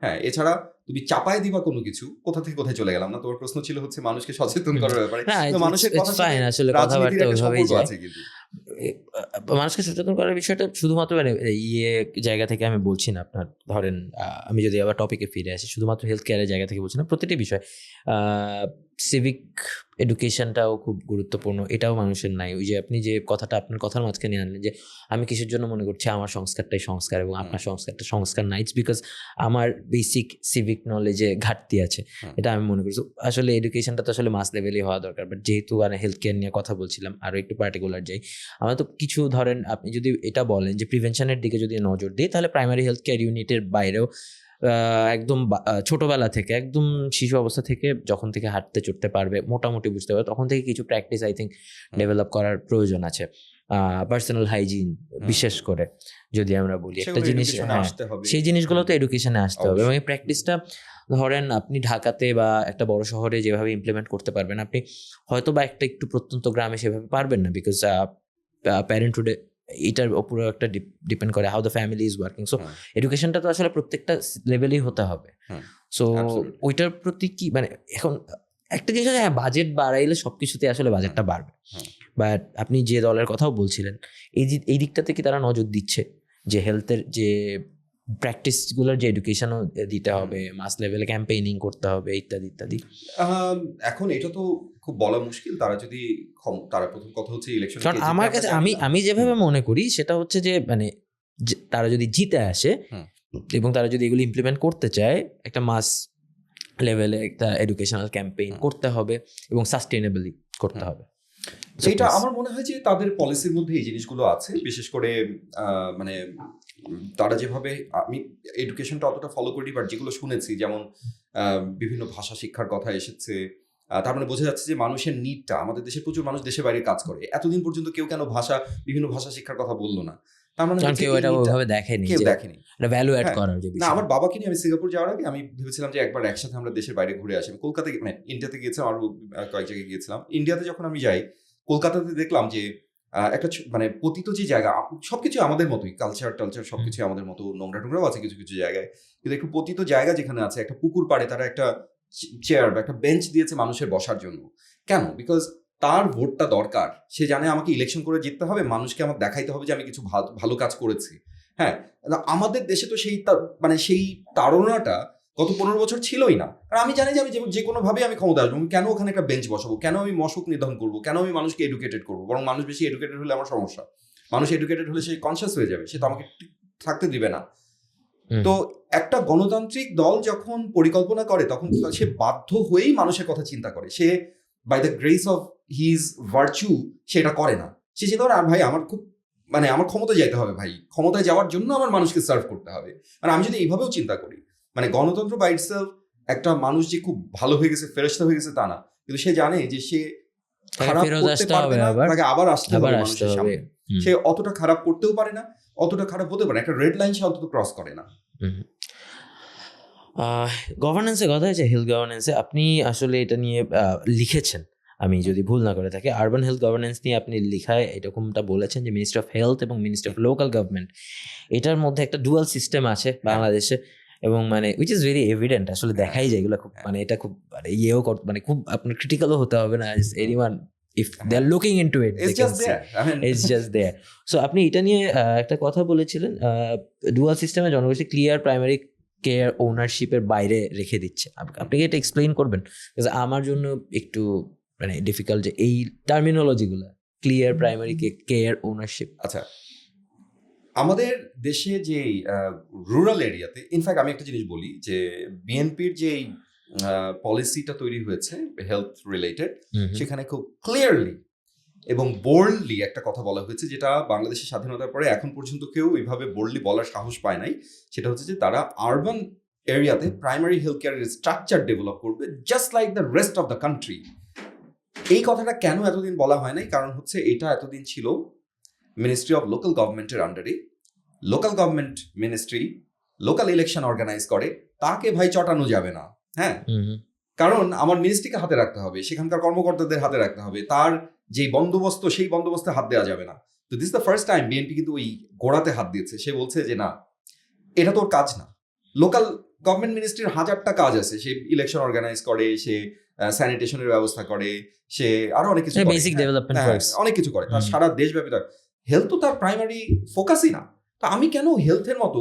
হ্যাঁ, এছাড়া তুমি চাপায় দিবা কোনো কিছু। কোথা থেকে কোথায় চলে গেলাম না? তোমার প্রশ্ন ছিল হচ্ছে মানুষকে সচেতন করার ব্যাপারে। মানুষের কথা
আসলে
রাজনীতির একটা সম্পর্ক আছে, কিন্তু
মানুষকে সচেতন করার বিষয়টা শুধুমাত্র মানে জায়গা থেকে আমি বলছি না। আপনার ধরেন, আমি যদি আবার টপিকে ফিরে আসি, শুধুমাত্র হেলথ কেয়ারের জায়গা থেকে বলছি না, প্রতিটি বিষয়। সিভিক এডুকেশনটাও খুব গুরুত্বপূর্ণ, এটাও মানুষের নাই। ওই যে আপনি যে কথাটা আপনার কথার মাঝখানে আনলেন যে আমি কিসের জন্য মনে করছি আমার সংস্কারটাই সংস্কার এবং আপনার সংস্কারটা সংস্কার নাই, ইটস বিকজ আমার বেসিক সিভিক নলেজে ঘাটতি আছে, এটা আমি মনে করছি। আসলে এডুকেশনটা তো আসলে মাস লেভেলই হওয়া দরকার। বাট যেহেতু মানে হেলথ কেয়ার নিয়ে কথা বলছিলাম, আরও একটু পার্টিকুলার যাই, আমরা তো কিছু ধরেন আপনি যদি এটা বলেন যে প্রিভেনশনের দিকে যদি নজর দিই, তাহলে প্রাইমারি হেলথ কেয়ার ইউনিটের বাইরেও একদম ছোটবেলা থেকে, একদম শিশু অবস্থা থেকে, যখন থেকে হাঁটতে চড়তে পারবে, মোটামুটি বুঝতে পারবে, তখন থেকে কিছু প্র্যাকটিস আই থিঙ্ক ডেভেলপ করার প্রয়োজন আছে। পার্সোনাল হাইজিন বিশেষ করে যদি আমরা বলি একটা জিনিস, সেই জিনিসগুলো তো এডুকেশনে আসতে হবে। এবং এই প্র্যাকটিসটা ধরেন আপনি ঢাকাতে বা একটা বড় শহরে যেভাবে ইমপ্লিমেন্ট করতে পারবেন, আপনি হয়তো বা একটা একটু প্রত্যন্ত গ্রামে সেভাবে পারবেন না, বিকজ প্যারেন্টহুডে এটার উপরে একটা ডিপেন্ড করে how the family is working. So এডুকেশনটা তো আসলে প্রত্যেকটা লেভেলেই হতে হবে। সো ওইটার প্রতি কি মানে এখন একটা জিনিস আছে, হ্যাঁ বাজেট বাড়াইলে সবকিছুতে আসলে বাজেটটা বাড়বে, বাট আপনি যে দলের কথাও বলছিলেন, এই দিকটাতে কি তারা নজর দিচ্ছে যে হেলথের যে প্র্যাকটিসগুলোর যে এডুকেশনও দিতে হবে, মাস লেভেলে ক্যাম্পেইনিং করতে হবে, ইত্যাদি ইত্যাদি?
এখন এটা তো খুব বলা মুশকিল। তারা প্রথম কথা হচ্ছে ইলেকশন।
কারণ আমার কাছে আমি যেভাবে মনে করি সেটা হচ্ছে যে মানে তারা যদি জিতে আসে এবং তারা যদি এগুলো ইমপ্লিমেন্ট করতে চায়, একটা মাস লেভেলে একটা এডুকেশনাল ক্যাম্পেইন করতে হবে এবং সাস্টেইনেবলি করতে হবে।
এটা আমার মনে হয় যে তাদের পলিসির মধ্যে এই জিনিসগুলো আছে। বিশেষ করে মানে তারা যেভাবে, আমি এডুকেশনটা অতটা ফলো করি, বাট যেগুলো শুনেছি, যেমন বিভিন্ন ভাষা শিক্ষার কথা এসেছে, তার মানে বোঝা যাচ্ছে যে মানুষের নিডটা, আমাদের দেশে প্রচুর মানুষ দেশের বাইরে কাজ করে, এতদিন পর্যন্ত কেউ কেন বিভিন্ন ভাষা শিক্ষার কথা বললো না? তার মানে
কেউ এটা ওইভাবে দেখেনি, এটা ভ্যালু অ্যাড করার যে বিষয়।
না, আমার বাবাকে নিয়ে আমি সিঙ্গাপুর যাওয়ার আগে আমি ভেবেছিলাম যে একবার একসাথে আমরা দেশের বাইরে ঘুরে আসি। কলকাতা, মানে ইন্ডিয়াতে গিয়েছিলাম, আরো কয়েক জায়গায় গিয়েছিলাম। ইন্ডিয়াতে যখন আমি যাই, কলকাতাতে দেখলাম যে একটা মানে পতিত যে জায়গা, সবকিছু আমাদের মতোই, কালচার সবকিছু আমাদের মতো, নোংরা টোংরাও আছে কিছু কিছু জায়গায়, কিন্তু একটু পতিত জায়গা যেখানে আছে, একটা পুকুর পাড়ে তারা একটা চেয়ার বা একটা বেঞ্চ দিয়েছে মানুষের বসার জন্য। কেন? বিকজ তার ভোটটা দরকার, সে জানে আমাকে ইলেকশন করে জিততে হবে, মানুষকে আমার দেখাইতে হবে যে আমি কিছু ভালো কাজ করেছি। হ্যাঁ, আমাদের দেশে তো সেই মানে সেই তাড়নাটা গত 15 বছর ছিলই না। কারণ আমি জানি যে আমি যে কোনোভাবেই আমি ক্ষমতা আসবো, কেন ওখানে একটা বেঞ্চ বসাবো, কেন আমি মশক নিধন করবো, কেন আমি মানুষকে এডুকেটেড করবো, বরং মানুষ বেশি এডুকেটেড হলে আমার সমস্যা। মানুষ এডুকেটেড হলে সে কনসিয়াস হয়ে যাবে, সে তো আমাকে থাকতে দিবে না। তো একটা গণতান্ত্রিক দল যখন পরিকল্পনা করে তখন সে বাধ্য হয়েই মানুষের কথা চিন্তা করে। সে by the grace of his virtue সেটা করে না। সে চিন্তা করে ভাই আমার খুব মানে আমার ক্ষমতায় যাইতে হবে, ভাই ক্ষমতায় যাওয়ার জন্য আমার মানুষকে সার্ভ করতে হবে। আর আমি যদি এইভাবেও চিন্তা করি, মানে গণতন্ত্র বাই ইটসেলফ একটা মানুষ যে খুব ভালো হয়ে গেছে, ফেরেশতা হয়ে গেছে তা না, কিন্তু সে জানে যে সে খারাপ করতে পারবে না, তাকে আবার আসতে হবে মানুষের সামনে। সে অতটা খারাপ করতেও পারে না, অতটা খারাপ হতে পারে, একটা রেড লাইন সে অন্তত ক্রস করে না।
গভর্নেন্সের কথা হয়েছে, হেলথ গভর্নেন্সে আপনি আসলে এটা নিয়ে লিখেছেন, আমি যদি ভুল না করে থাকি, আরবান হেলথ গভর্নেন্স নিয়ে আপনি লেখায় এরকমটা বলেছেন যে মিনিস্ট্রি অফ হেলথ এবং মিনিস্ট্রি অফ লোকাল গভর্নমেন্ট এটার মধ্যে একটা ডুয়াল সিস্টেম আছে বাংলাদেশে, এবং মানে উইচ ইজ ভেরি এভিডেন্ট, আসলে দেখাই যায় এগুলো খুব, মানে এটা খুব মানে মানে খুব আপনার ক্রিটিক্যালও হতে হবে না, anyone if they are looking into it,
it's just there.
It's just there. So আপনি এটা নিয়ে একটা কথা বলেছিলেন, ডুয়াল সিস্টেমে জনগোষ্ঠী ক্লিয়ার প্রাইমারি কেয়ার ওনারশিপের বাইরে রেখে দিচ্ছে। আপনি কি এটা এক্সপ্লেইন করবেন? আমার জন্য একটু মানে ডিফিকাল্ট যে এই টার্মিনোলজিগুলো, ক্লিয়ার প্রাইমারি কেয়ার ওনারশিপ।
আচ্ছা, আমাদের দেশে যে রুরাল এরিয়াতে, ইনফ্যাক্ট আমি একটা জিনিস বলি যে বিএনপির যে পলিসিটা তৈরি হয়েছে হেলথ রিলেটেড, সেখানে খুব ক্লিয়ারলি এবং বোল্ডলি একটা কথা বলা হয়েছে, যেটা বাংলাদেশের স্বাধীনতার পরে এখন পর্যন্ত কেউ এইভাবে বোল্ডলি বলার সাহস পায় নাই। সেটা হচ্ছে যে তারা আরবান এরিয়াতে প্রাইমারি হেলথ কেয়ারের স্ট্রাকচার ডেভেলপ করবে just like the rest of the country. এই কথাটা কেন এতদিন বলা হয় নাই? কারণ হচ্ছে এটা এতদিন ছিল মিনিস্ট্রি অফ লোকাল গভর্নমেন্টের আন্ডারে। Local government ministry local election organise করে, তাকে ভাই চটানো যাবে না। হ্যাঁ, কারণ আমার মিনিস্ট্রিকে হাতে রাখতে হবে, সেখানকার কর্মকর্তাদের হাতে রাখতে হবে, তার যে বন্দোবস্ত সেই বন্দোবস্তে হাত দেওয়া যাবে না। তো this the first time BNP কিন্তু ওই গোড়াতে হাত দিয়েছে। সে বলছে যে না, এটা তোর কাজ না। লোকাল গভর্নমেন্ট মিনিস্ট্রির হাজারটা কাজ আছে, সে ইলেকশন অর্গানাইজ করে, সে স্যানিটেশনের ব্যবস্থা করে, সে আরো অনেক কিছু
বেসিক ডেভেলপমেন্ট
অনেক কিছু করে, তার সারা দেশব্যাপী। হেলথ তো তার প্রাইমারি ফোকাসই না। তো আমি কেন হেলথের মতো,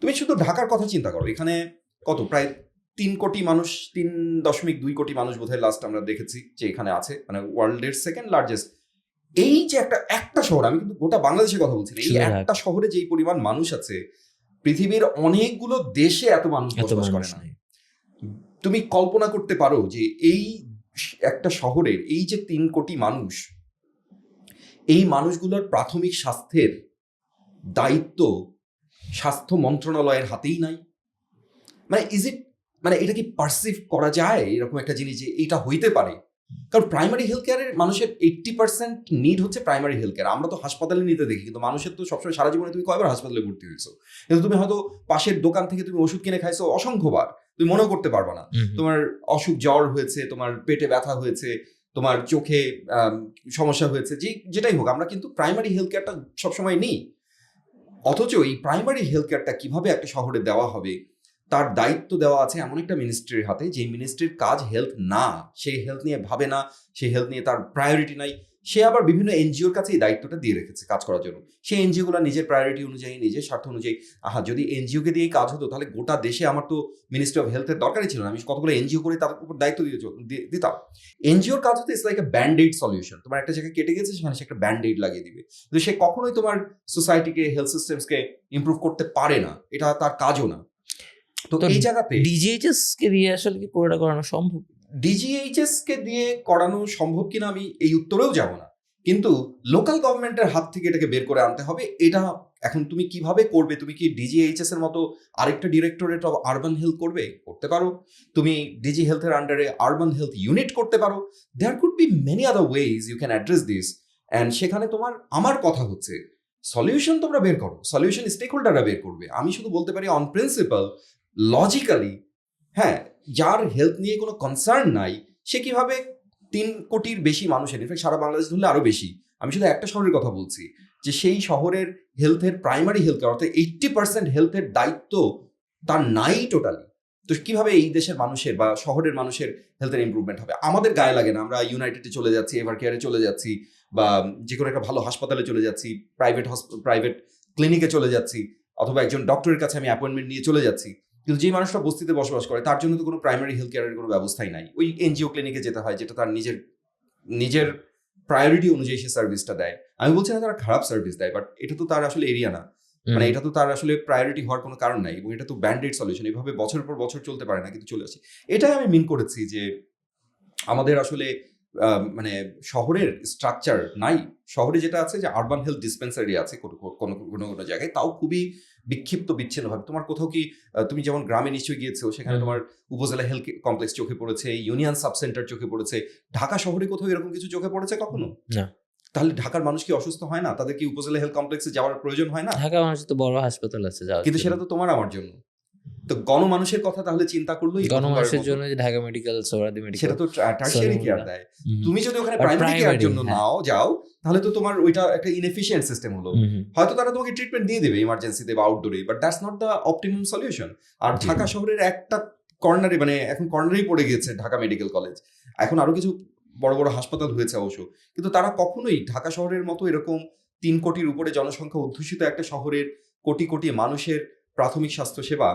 তুমি শুধু ঢাকার কথা চিন্তা করো, এখানে কত প্রায় 3 কোটি মানুষ, 3.2 কোটি মানুষ বোধহয় লাস্ট আমরা দেখেছি যে এখানে আছে, মানে ওয়ার্ল্ডের সেকেন্ড লার্জেস্ট। এই যে একটা শহর, আমি কিন্তু গোটা বাংলাদেশের কথা বলছি না, এই একটা শহরে যেই পরিমাণ মানুষ আছে, পৃথিবীর অনেকগুলো দেশে এত মানুষ বসবাস করে না। তুমি কল্পনা করতে পারো যে এই একটা শহরের এই যে 3 কোটি মানুষ, এই মানুষগুলোর প্রাথমিক স্বাস্থ্যের দায়িত্ব স্বাস্থ্য মন্ত্রণালয়ের হাতেই নাই? মানে মানে এটা কি পারসিভ করা যায় এরকম একটা জিনিস যে এটা হইতে পারে? কারণ প্রাইমারি হেলথ কেয়ারের মানুষের 80% নিড হচ্ছে প্রাইমারি হেলথ কেয়ার। আমরা তো হাসপাতালে নিতে দেখি, কিন্তু মানুষের তো সবসময় সারা জীবনে তুমি কয়বার হাসপাতালে ভর্তি হয়েছো? কিন্তু তুমি হয়তো পাশের দোকান থেকে তুমি ওষুধ কিনে খাইছো অসংখ্যবার, তুমি মনেও করতে পারবা না। তোমার অসুখ, জ্বর হয়েছে, তোমার পেটে ব্যথা হয়েছে, তোমার চোখে সমস্যা হয়েছে, যেটাই হোক, আমরা কিন্তু প্রাইমারি হেলথ কেয়ারটা সবসময় নিই। অথচ এই প্রাইমারি হেলথ কেয়ারটা কিভাবে একটা শহরে দেওয়া হবে তার দায়িত্ব দেওয়া আছে এমন একটা মিনিস্ট্রির হাতে, যে মিনিস্ট্রির কাজ হেলথ না, সে হেলথ নিয়ে ভাবে না, সে হেলথ নিয়ে তার প্রায়োরিটি নাই। সে আবার বিভিন্ন এনজিওর কাছে এই দায়িত্বটা দিয়ে রেখেছে কাজ করার জন্য। সেই এনজিওগুলো নিজের প্রায়োরিটি অনুযায়ী, নিজের স্বার্থ অনুযায়ী, যদি এনজিওকে দিয়ে কাজ হতো তাহলে গোটা দেশে আমার তো মিনিস্ট্রি অফ হেলথের দরকারই ছিল না। আমি কতগুলো এনজিও করে তার উপর দায়িত্ব দিতাম। এনজিওর কাজ হতো it's like a Band-Aid solution. তোমার একটা জায়গায় কেটে গেছে, সেখানে সে একটা ব্যান্ড-এইড লাগিয়ে দিবে, কিন্তু সে কখনোই তোমার সোসাইটিকে, হেলথ সিস্টেমসকে ইমপ্রুভ করতে পারে না, এটা তার কাজও না। তো এই জায়গাতে
ডিজিএইচএস কে দিয়ে আসলে কি পুরোটা করানো সম্ভব?
ডিজিএইচএস কে দিয়ে করানো সম্ভব কিনা আমি এই উত্তরেও যাব না, কিন্তু লোকাল গভর্নমেন্টের হাত থেকে এটাকে বের করে আনতে হবে। এটা এখন তুমি কিভাবে করবে? তুমি কি ডিজিএইচএস এর মতো আরেকটা ডিরেক্টরেট অফ আরবান হেলথ করতে পারো। তুমি ডিজি হেলথের আন্ডারে আরবান হেলথ ইউনিট করতে পারো। There could be many other ways you can address this. And সেখানে আমার কথা হচ্ছে সলিউশন তোমরা বের করো, সলিউশন স্টেক হোল্ডাররা বের করবে। আমি শুধু বলতে পারি অন প্রিন্সিপাল, লজিক্যালি, হ্যাঁ, যার হেলথ নিয়ে কোনো কনসার্ন নাই, সে কিভাবে 3 কোটির বেশি মানুষের, ইনফ্যাক্ট সারা বাংলাদেশ ধরলে আরো বেশি, আমি শুধু একটা শহরের কথা বলছি, যে সেই শহরের হেলথের প্রাইমারি হেলথ কেয়ার অর্থাৎ 80% হেলথের দায়িত্ব তার নাই টোটালি। তো কিভাবে এই দেশের মানুষের বা শহরের মানুষের হেলথের ইমপ্রুভমেন্ট হবে? আমাদের গায়ে লাগে না, আমরা ইউনাইটেডে চলে যাচ্ছি, এভার কেয়ারে চলে যাচ্ছি, বা যে কোনো একটা ভালো হাসপাতালে চলে যাচ্ছি, প্রাইভেট ক্লিনিকে চলে যাচ্ছি, অথবা একজন ডক্টরের কাছে আমি অ্যাপয়েন্টমেন্ট নিয়ে চলে যাচ্ছি। কিন্তু যে মানুষটা বস্তিতে বসবাস করে তার জন্য তো কোনো প্রাইমারি হেলথ কেয়ারের কোনো ব্যবস্থাই নাই। ওই এনজিও ক্লিনিকে যেতে হয়, যেটা তার নিজের প্রায়োরিটি অনুযায়ী সে সার্ভিসটা দেয়। আমি বলছি না তারা খারাপ সার্ভিস দেয়, বাট এটা তো তার আসলে এরিয়া না, মানে এটা তো তার আসলে প্রায়োরিটি হওয়ার কোনো কারণ নাই, এবং এটা তো ব্যান্ডেড সলিউশন, এভাবে বছর পর বছর চলতে পারে না, কিন্তু চলে আসে। এটাই আমি মিন করেছি যে আমাদের আসলে মানে শহরের স্ট্রাকচার নাই। শহরে যেটা আছে যে আরবান হেলথ ডিসপেন্সারি আছে কোনো কোনো কোনো কোনো জায়গায়, তাও খুবই বিক্ষিপ্ত বিচ্ছিন্নভাবে। তোমার কোথাও কি তুমি যেমন গ্রামে নিশ্চয়ই গিয়েছো, সেখানে তোমার উপজেলা হেলথ কমপ্লেক্স চোখে পড়েছে, ইউনিয়ন সাব সেন্টার চোখে পড়েছে। ঢাকা শহরে কোথাও এরকম কিছু চোখে পড়েছে কখনো?
না।
তাহলে ঢাকার মানুষ কি অসুস্থ হয় না? তাদের কি উপজেলা হেলথ কমপ্লেক্সে যাওয়ার প্রয়োজন হয় না?
ঢাকা মানুষের তো বড় হাসপাতাল আছে যাওয়ার
কিন্তু
জন্য।
সেটা তো তোমার আমার জন্য। তো গণমানুষের কথা তাহলে চিন্তা করলেই
গণমানুষের জন্য যে ঢাকা মেডিকেল, সোহরাওয়ার্দী মেডিকেল,
সেটা তো টার্সিয়ারি কেয়ার দেয়।
হুম।
তুমি যদি ওখানে
But
প্রাইমারি কেয়ার
primary,
জন্য
হ্যাঁ।
যাও, তাহলে তো তোমার ওইটা একটা ইনএফিশিয়েন্ট সিস্টেম হলো। হয়তো তারা তোমাকে ট্রিটমেন্ট দিয়ে দেবে ইমার্জেন্সিতে বা আউটডোরে, but that's not the optimum solution. আর
জি।
ঢাকা শহরের একটা কর্নারে, মানে এখন কর্নারেই পড়ে গিয়েছে ঢাকা মেডিকেল কলেজ। এখন আরো কিছু বড় বড় হাসপাতাল হয়েছে অবশ্য, কিন্তু তারা কখনোই ঢাকা শহরের মতো এরকম 3 কোটির উপরে জনসংখ্যা অধ্যুষিত একটা শহরের কোটি কোটি মানুষের প্রাথমিক স্বাস্থ্য সেবা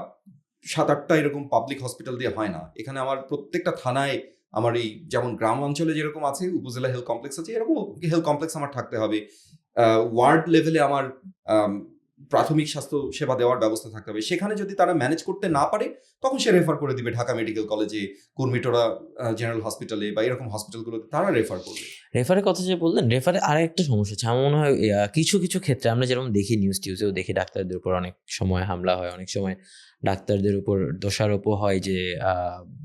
7-8টা এরকম পাবলিক হসপিটাল দিয়ে হয় না। এখানে আমার প্রত্যেকটা থানায়, আমার এই যেমন গ্রাম অঞ্চলে যেরকম আছে উপজেলা হেলথ কমপ্লেক্স আছে, এরকম হেলথ কমপ্লেক্স আমার থাকতে হবে। ওয়ার্ড লেভেলে আমার প্রাথমিক স্বাস্থ্য সেবা দেওয়ার ব্যবস্থা থাকতে হবে। সেখানে যদি তারা ম্যানেজ করতে না পারে, তখন সে রেফার করে দিবে ঢাকা মেডিকেল কলেজে, কুর্মিটোরা জেনারেল হসপিটালে, বা এরকম হসপিটালগুলোতে তারা রেফার করবে।
রেফারের কথা যে বললেন, রেফারে আরেকটা সমস্যা আছে আমার মনে হয়। কিছু কিছু ক্ষেত্রে আমরা যেরকম দেখি, নিউজ টিউজেও দেখি, ডাক্তারদের উপর অনেক সময় হামলা হয়, অনেক সময় ডাক্তারদের উপর দোষারোপও হয় যে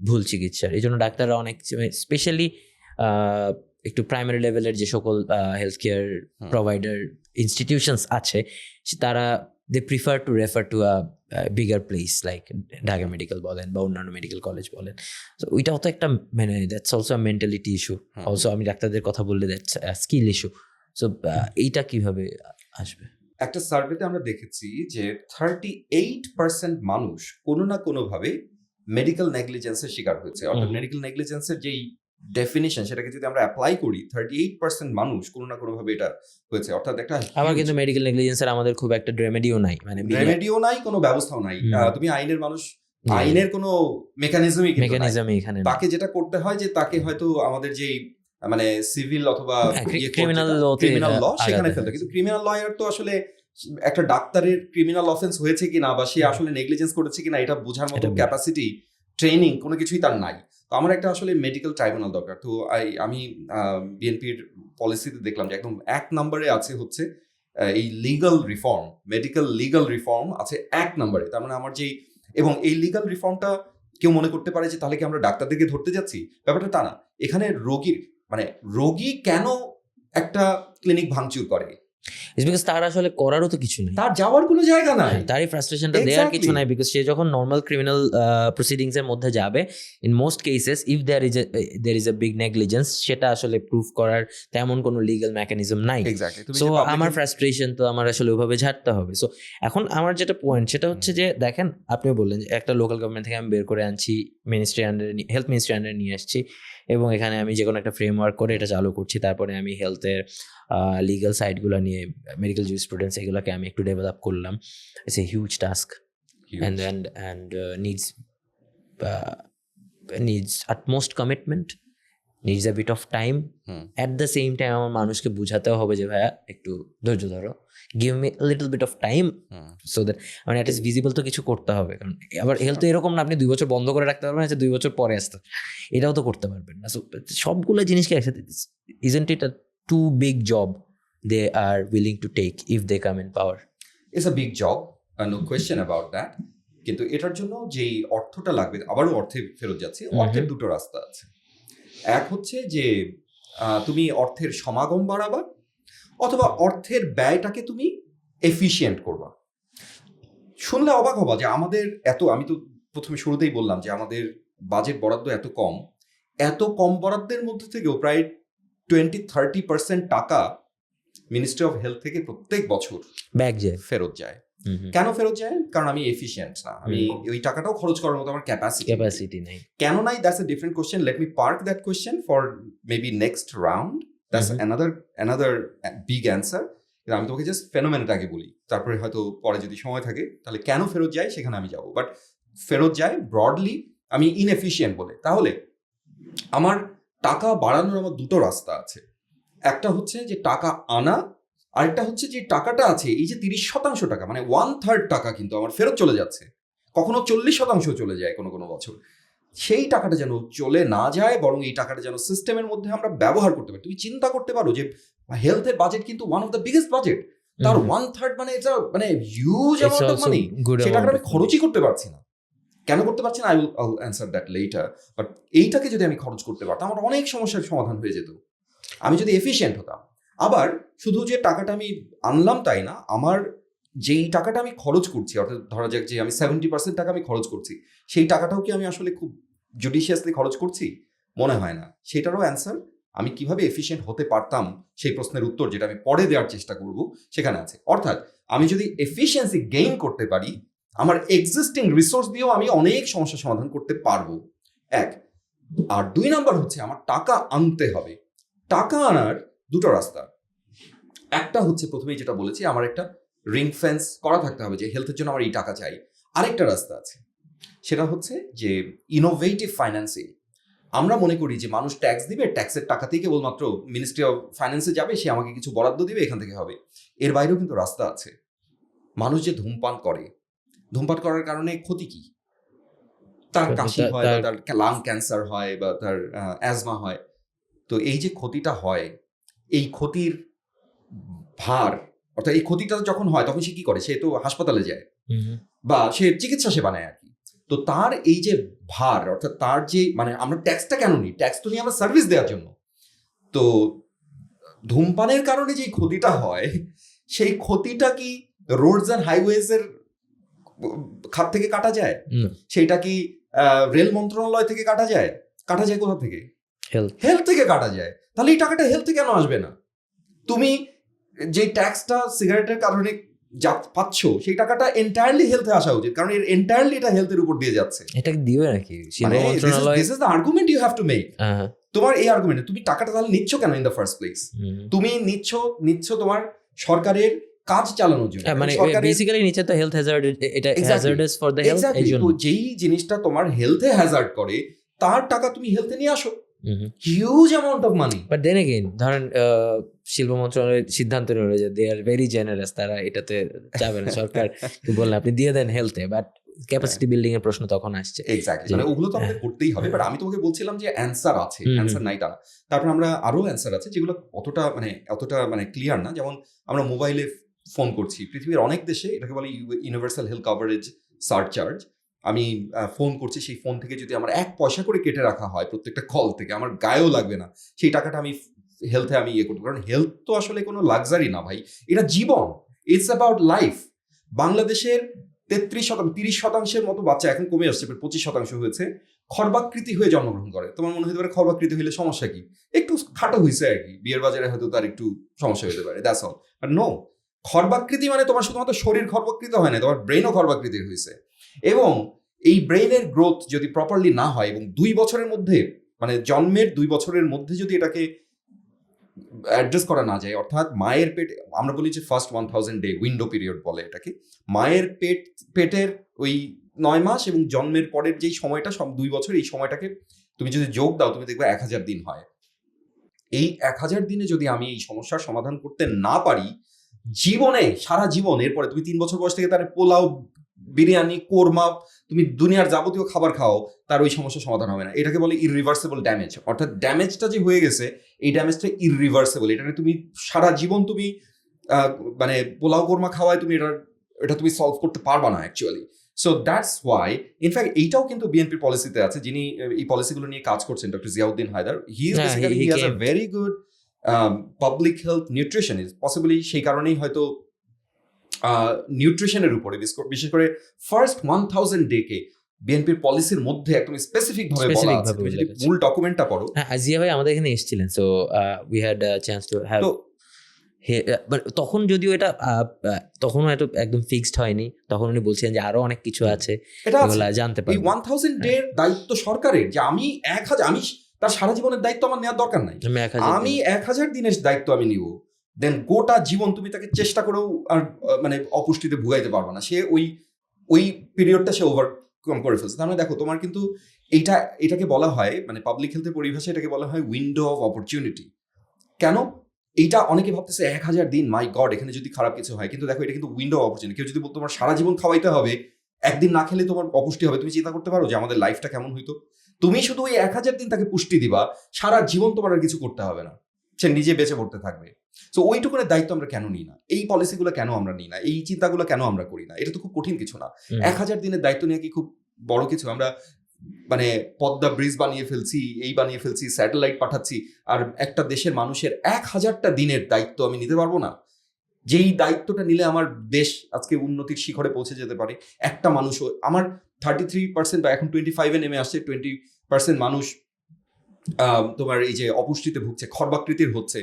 ভুল চিকিৎসার। এই জন্য ডাক্তাররা অনেক স্পেশালি একটু প্রাইমারি লেভেলের যে সকল হেলথ কেয়ার প্রোভাইডার ইনস্টিটিউশনস আছে, তারা they prefer to refer to a bigger place like Dhaka Medical বলেন বা অন্যান্য মেডিকেল কলেজ বলেন। তো ওইটাও তো একটা, মানে that's also a mentality issue. Also আমি ডাক্তারদের কথা বললে দ্যাটস স্কিল ইস্যু। সো এইটা কিভাবে আসবে?
একটা সার্ভেতে আমরা দেখেছি যে 38% মানুষ কোনো না কোনোভাবে মেডিকেল নেগলিজেন্সের শিকার হয়েছে। অর্থাৎ মেডিকেল নেগলিজেন্সের যেই ডেফিনিশন, সেটাকে যদি আমরা অ্যাপ্লাই করি, 38% মানুষ কোনো না কোনোভাবে এটা হয়েছে। অর্থাৎ একটা
আবার কিন্তু মেডিকেল নেগলিজেন্সের আমাদের খুব একটা রেমেডিও নাই, মানে
রেমেডিও নাই, কোনো ব্যবস্থাও নাই। তুমি আইনের মানুষ, আইনের কোনো মেকানিজমই
এখানে
তাকে যেটা করতে হয় যে তাকে হয়তো আমাদের যেই মানে সিভিল অথবা
ক্রিমিনাল
ল সেখানে ফেলতে, কিন্তু ক্রিমিনাল লয়ার তো আসলে একটা ডাক্তারের ক্রিমিনাল অফেন্স হয়েছে কিনা বা সে আসলে নেগলিজেন্স করেছে কিনা এটা বোঝার মতো ক্যাপাসিটি, ট্রেনিং কোনো কিছুই তার নাই। তো আমার একটা আসলে মেডিকেল ট্রাইব্যুনাল দরকার। তো আমি বিএনপির পলিসিতে দেখলাম যে একদম 1 নম্বরে আছে হচ্ছে এই legal reform, medical legal reform আছে 1 নম্বরে। তার মানে আমার যেই, এবং এই লিগাল রিফর্মটা কেউ মনে করতে পারে যে তাহলে কি আমরা ডাক্তারদেরকে ধরতে যাচ্ছি, ব্যাপারটা তা না। এখানে রোগী কেন একটা ক্লিনিক ভাঙচুর করে,
বিকজ তার আসলে করারও তো কিছু নেই,
তার যাওয়ার কোনো জায়গা নাই,
তারই ফ্রাস্ট্রেশনটা দেওয়ার কিছু নাই। বিকজ সে যখন নর্মাল ক্রিমিনাল প্রসিডিংস এর মধ্যে যাবে, in most cases if there is a big negligence, সেটা আসলে প্রুফ করার তেমন কোনো লিগাল মেকানিজম নাই। সো আমার ফ্রাস্ট্রেশন তো আমার আসলে ওইভাবে ঝাড়তে হবে। সো এখন আমার যেটা পয়েন্ট সেটা হচ্ছে যে দেখেন, আপনি বললেন যে একটা লোকাল গভর্নমেন্ট থেকে আমি বের করে আনছি, মিনিস্ট্রি আন্ডারে, হেলথ মিনিস্ট্রি আন্ডারে নিয়ে আসছি, এবং এখানে আমি যে কোনো একটা ফ্রেমওয়ার্ক করে এটা চালু করছি। তারপরে আমি হেলথের লিগাল সাইডগুলো নিয়ে, মেডিকেল জুরিসপ্রুডেন্স, এগুলোকে আমি একটু ডেভেলপ করলাম। It's a huge task and needs utmost commitment, needs a bit of time. At the same time আমার মানুষকে বোঝাতেও হবে যে ভাইয়া একটু ধৈর্য ধরো, give me a little bit of time so that মানে at least visible তো কিছু করতে হবে। কারণ আবার হেলথ এরকম না আপনি 2 বছর বন্ধ করে রাখতে পারবেন, 2 বছর পরে আসতে, এটাও তো করতে পারবেন না। সো সবগুলো জিনিসকে একসাথে, isn't it a too big job they are willing to take if they come in power?
It's a big job, no question about that. কিন্তু এটার জন্য যেই অর্থটা লাগবে, আবারও অর্থে ফেরত যাচ্ছে, অর্থের দুটো রাস্তা আছে। এক হচ্ছে যে তুমি অর্থের সমাগম বাড়াবা, অথবা অর্থের ব্যয়টাকে তুমি এফিশিয়েন্ট করবা। শুনলে অবাক হবা যে আমাদের আমি তো প্রথমে শুরুতেই বললাম যে আমাদের বাজেট বরাদ্দ এত কম বরাদ্দের মধ্যে থেকেও প্রায় 20-30% টাকা মিনিস্ট্রি অফ হেলথ থেকে প্রত্যেক বছর
ব্যাক যায়,
ফেরত যায়। কেন ফেরত যায়? কারণ আমি এফিশিয়েন্ট না, আমি ওই টাকাটাও খরচ করার মতো আমার
ক্যাপাসিটি নেই।
কেন নাই? That's a different question. Let me park that question for maybe next round. That's another big answer. আমি তোমাকে জাস্ট ফেনোমেনটা আগে বলি, তারপরে হয়তো পরে যদি সময় থাকে তাহলে কেন ফেরত যায় সেখানে আমি যাবো। বাট ফেরত যায় ব্রডলি আমি ইনএফিশিয়েন্ট বলে। তাহলে আমার টাকা বাড়ানোর আমার দুটো রাস্তা আছে। একটা হচ্ছে যে টাকা আনা, আরেকটা হচ্ছে যে টাকাটা আছে এই যে 30% টাকা, মানে 1/3 টাকা কিন্তু আমার ফেরত চলে যাচ্ছে, কখনো 40% চলে যায় কোনো কোনো বছর। সেই টাকাটা যেন চলে না যায়, বরং এই টাকাটা যেন সিস্টেমের মধ্যে আমরা ব্যবহার করতে পারি। তুমি চিন্তা করতে পারো যে হেলথের বাজেট কিন্তু one of the biggest budget, তার 1/3 মানে এটা মানে হিউজ অ্যামাউন্ট অফ মানি, সেই টাকাটা আমি খরচই করতে পারছি না। কেন করতে পারছি না? I will answer that letter. But এইটাকে যদি আমি খরচ করতে পারতাম আমার অনেক সমস্যার সমাধান হয়ে যেত, আমি যদি এফিশিয়েন্ট হতাম। আবার শুধু যে টাকাটা আমি আনলাম তাই না, আমার যেই টাকাটা আমি খরচ করছি, অর্থাৎ ধরা যাক যে আমি 70% টাকা আমি খরচ করছি, সেই টাকাটাও কি আমি আসলে খুব জুডিশিয়াসলি খরচ করছি? মনে হয় না। সেটারও অ্যান্সার আমি কিভাবে এফিশিয়েন্ট হতে পারতাম সেই প্রশ্নের উত্তর, যেটা আমি পরে দেওয়ার চেষ্টা করব, সেখানে আছে। অর্থাৎ আমি যদি এফিশিয়েন্সি গেইন করতে পারি, আমার এক্সিস্টিং রিসোর্স দিয়েও আমি অনেক সমস্যার সমাধান করতে পারবো, এক। আর 2 নাম্বার হচ্ছে আমার টাকা আনতে হবে। টাকা আনার দুটো রাস্তা। একটা হচ্ছে প্রথমেই যেটা বলেছি, আমার একটা রিং ফেন্স করা থাকতে হবে যে হেলথের জন্য আমার এই টাকা চাই। আরেকটা রাস্তা আছে, সেটা হচ্ছে যে ইনোভেটিভ ফাইন্যান্সিং। আমরা মনে করি যে মানুষ ট্যাক্স দিবে, ট্যাক্সের টাকাতেই কেবলমাত্র মিনিস্ট্রি অফ ফাইন্যান্সে যাবে, সে আমাকে কিছু বরাদ্দ দিবে, এখান থেকে হবে। এর বাইরেও কিন্তু রাস্তা আছে। মানুষ যে ধূমপান করে, ধূমপান করার কারণে ক্ষতি কি? তার কাশি হয়, বা তার লাং ক্যান্সার হয়, বা তার অ্যাজমা হয়। তো এই যে ক্ষতিটা হয়, এই ক্ষতির ভার, অর্থাৎ এই ক্ষতিটা যখন হয় তখন সে কি করে? সে তো হাসপাতালে যায় বা সে চিকিৎসা সেবা নেয় আর কি। তো তার এই যে ভার, অর্থাৎ তার যে মানে আমরা ট্যাক্সটা কেন নিই? ট্যাক্স তো নিই আমরা সার্ভিস দেওয়ার জন্য। তো ধূমপানের কারণে যে ক্ষতিটা হয়, সেই ক্ষতিটা কি রোডস অ্যান্ড হাইওয়েজ এর খাত থেকে কাটা যায়? সেইটা কি রেল মন্ত্রণালয় থেকে কাটা যায়? কাটা যায় কোথা থেকে? হেলথ থেকে কাটা যায়। তাহলে এই টাকাটা হেলথে কেন আসবে না? তুমি যে ট্যাক্সটা সিগারেটের কারণে যা পাচ্ছ, সেই টাকাটা এন্টায়ারলি হেলথে আসা উচিত, কারণ এর এন্টায়ারলি এটা হেলথের উপর দিয়ে যাচ্ছে।
এটা দিবে নাকি
this is the argument you have to make. তোমার এই আর্গুমেন্ট, তুমি টাকাটা তাহলে নিচ্ছ কেন ইন দ্য ফার্স্ট প্লেস? তুমি নিচ্ছ তোমার সরকারের কাজ চালানোর জন্য,
মানে বেসিক্যালি নিচে তো হেলথ হ্যাজার্ড, এটা হ্যাজার্ডাস ফর দ্য হেলথ। এইজন্য
তো যেই জিনিসটা তোমার হেলথে হ্যাজার্ড করে, তার টাকা তুমি হেলথে নিয়ে আসো, huge amount of money.
But then again ধরেন শিল্প মন্ত্রণালয়ের সিদ্ধান্ত নিল যে দে আর ভেরি জেনারেস, তারা এটাতে যাবে না। সরকার কি বললেন, আপনি দিয়ে দেন হেলথে, বাট ক্যাপাসিটি বিল্ডিং এর প্রশ্ন তখন আসছে।
এক্স্যাক্টলি, মানে ওগুলো তো আমাদের করতেই হবে। বাট আমি তোমাকে বলছিলাম যে অ্যান্সার আছে, অ্যান্সার নাই তা না। তারপর আমরা আরো অ্যান্সার আছে যেগুলো অতটা মানে ক্লিয়ার না। যেমন আমরা মোবাইলে ফোন করছি, পৃথিবীর অনেক দেশে এটাকে বলে ইউনিভার্সাল হেলথ কভারেজ সারচার্জ। আমি ফোন করছি, সেই ফোন থেকে যদি আমার 1 পয়সা করে কেটে রাখা হয় প্রত্যেকটা কল থেকে, আমার গায়েও লাগবে না, সেই টাকাটা আমি হেলথে আমি করবো। কারণ হেলথ তো আসলে কোনো লাক্সারি না ভাই, এটা জীবন, ইটস অ্যাবাউট লাইফ। বাংলাদেশের 30% মতো বাচ্চা, এখন কমে আসছে, 25% হয়েছে, খর্বাকৃতি হয়ে জন্মগ্রহণ করে। তোমার মনে হতে পারে খর্বাকৃতি হলে সমস্যা কি? একটু খাটো হয়েছে আর কি, বিয়ের বাজারে হয়তো তার একটু সমস্যা হতে পারে, দ্যাটস অল। বাট নো, খর্বাকৃতি মানে তোমার শুধুমাত্র শরীর খর্বাকৃত হয় না, তোমার ব্রেনও খর্বাকৃতি হয়েছে। এবং এই ব্রেনের গ্রোথ যদি প্রপারলি না হয়, এবং 2 বছরের মধ্যে, মানে জন্মের 2 বছরের মধ্যে যদি এটাকে অ্যাড্রেস করা না যায়, অর্থাৎ মায়ের পেট, আমরা বলি যে ফার্স্ট 1000 ডে উইন্ডো পিরিয়ড বলে এটাকে, মায়ের পেটের ওই 9 মাস এবং জন্মের পরের যেই সময়টা, সব 2 বছর, এই সময়টাকে তুমি যদি যোগ দাও, তুমি দেখবে 1000 দিন হয়। এই 1000 দিনে যদি আমি এই সমস্যার সমাধান করতে না পারি, জীবনে সারা জীবন, এরপরে তুমি 3 বছর বয়স থেকে তার পোলাও, বিরিয়ানি, কোরমা, তুমি দুনিয়ার যাবতীয় খাবার খাও, তার ওই সমস্যার সমাধান হবে না। এটাকে বলে ইররিভার্সিবল ড্যামেজ। অর্থাৎ ড্যামেজটা যে হয়ে গেছে, এই ড্যামেজটা ইররিভার্সিবল। এটাকে তুমি সারা জীবন তুমি মানে পোলাও কোরমা খাওয়ায় তুমি এটা তুমি সলভ করতে পারবা না actually. So that's why, in fact এইটাও কিন্তু বিএনপির পলিসিতে আছে। যিনি এই পলিসিগুলো নিয়ে কাজ করছেন, doctor Ziauddin Haider, he has a very good public health nutritionist. Possibly সেই কারণেই হয়তো নিউট্রিশনের উপরে, বিশেষ করে ফার্স্ট 1000 ডে-কে বিএনপির পলিসির মধ্যে একদম স্পেসিফিক ভাবে বলা আছে। তুমি যদি মূল ডকুমেন্টটা পড়ো।
হ্যাঁ, আজিয়া ভাই আমাদের এখানে এসেছিলেন, so we had a chance to have.
তো
মানে তখন যদিও এটা তখনও এটা একদম ফিক্সড হয়নি, তখন উনি বলছেন যে আরো অনেক কিছু আছে
এটা
এগুলা জানতে
এই
পারবো।
1000 ডের দায়িত্ব সরকারের, যে আমি 1000, আমি তার সারা জীবনের দায়িত্ব আমার নেওয়ার দরকার নাই,
আমি 1000
আমি 1000 দিনের দায়িত্ব আমি নিব, দেন গোটা জীবন তুমি তাকে চেষ্টা করেও আর মানে অপুষ্টিতে ভুগাইতে পারবে না, সে ওই পিরিয়ডটা সে ওভারকাম করে ফেলছে। তার মানে দেখো তোমার কিন্তু এটাকে বলা হয়, মানে পাবলিক হেলথের পরিভাষায় এটাকে বলা হয় উইন্ডো অফ অপরচুনিটি। কেন? এইটা অনেকে ভাবতেছে 1000 দিন, মাই গড, এখানে যদি খারাপ কিছু হয়, কিন্তু দেখো এটা কিন্তু উইন্ডো অফ অপরচুনিটি। কেউ যদি বলতো তোমার সারা জীবন খাওয়াইতে হবে, একদিন না খেলে তোমার অপুষ্টি হবে, তুমি চিন্তা করতে পারো যে আমাদের লাইফটা কেমন হইতো? তুমি শুধু ওই 1000 দিন তাকে পুষ্টি দিবা, সারা জীবন তোমার আর কিছু করতে হবে না, সে নিজে বেঁচে পড়তে থাকবে। তো ওইটুকুনের দায়িত্ব আমরা কেন নিই না? এই পলিসিগুলো কেন আমরা নিই না? এই চিন্তাগুলো কেন আমরা করি না? এটা তো খুব কঠিন কিছু না। 1000 দিনের দায়িত্ব নিয়ে কি খুব বড় কিছু? আমরা মানে পদ্মা ব্রিজ বানিয়ে ফেলছি, এই বানিয়ে ফেলছি, স্যাটেলাইট পাঠাচ্ছি, আর একটা দেশের মানুষের 1000টা দিনের দায়িত্ব আমি নিতে পারবো না? যেই দায়িত্বটা নিলে আমার দেশ আজকে উন্নতির শিখরে পৌঁছে যেতে পারে। একটা মানুষও, আমার 33% বা এখন 25-এ নেমে আসছে, 20% মানুষ তোমার এই যে অপুষ্টিতে ভুগছে, খর্বাকৃতির হচ্ছে।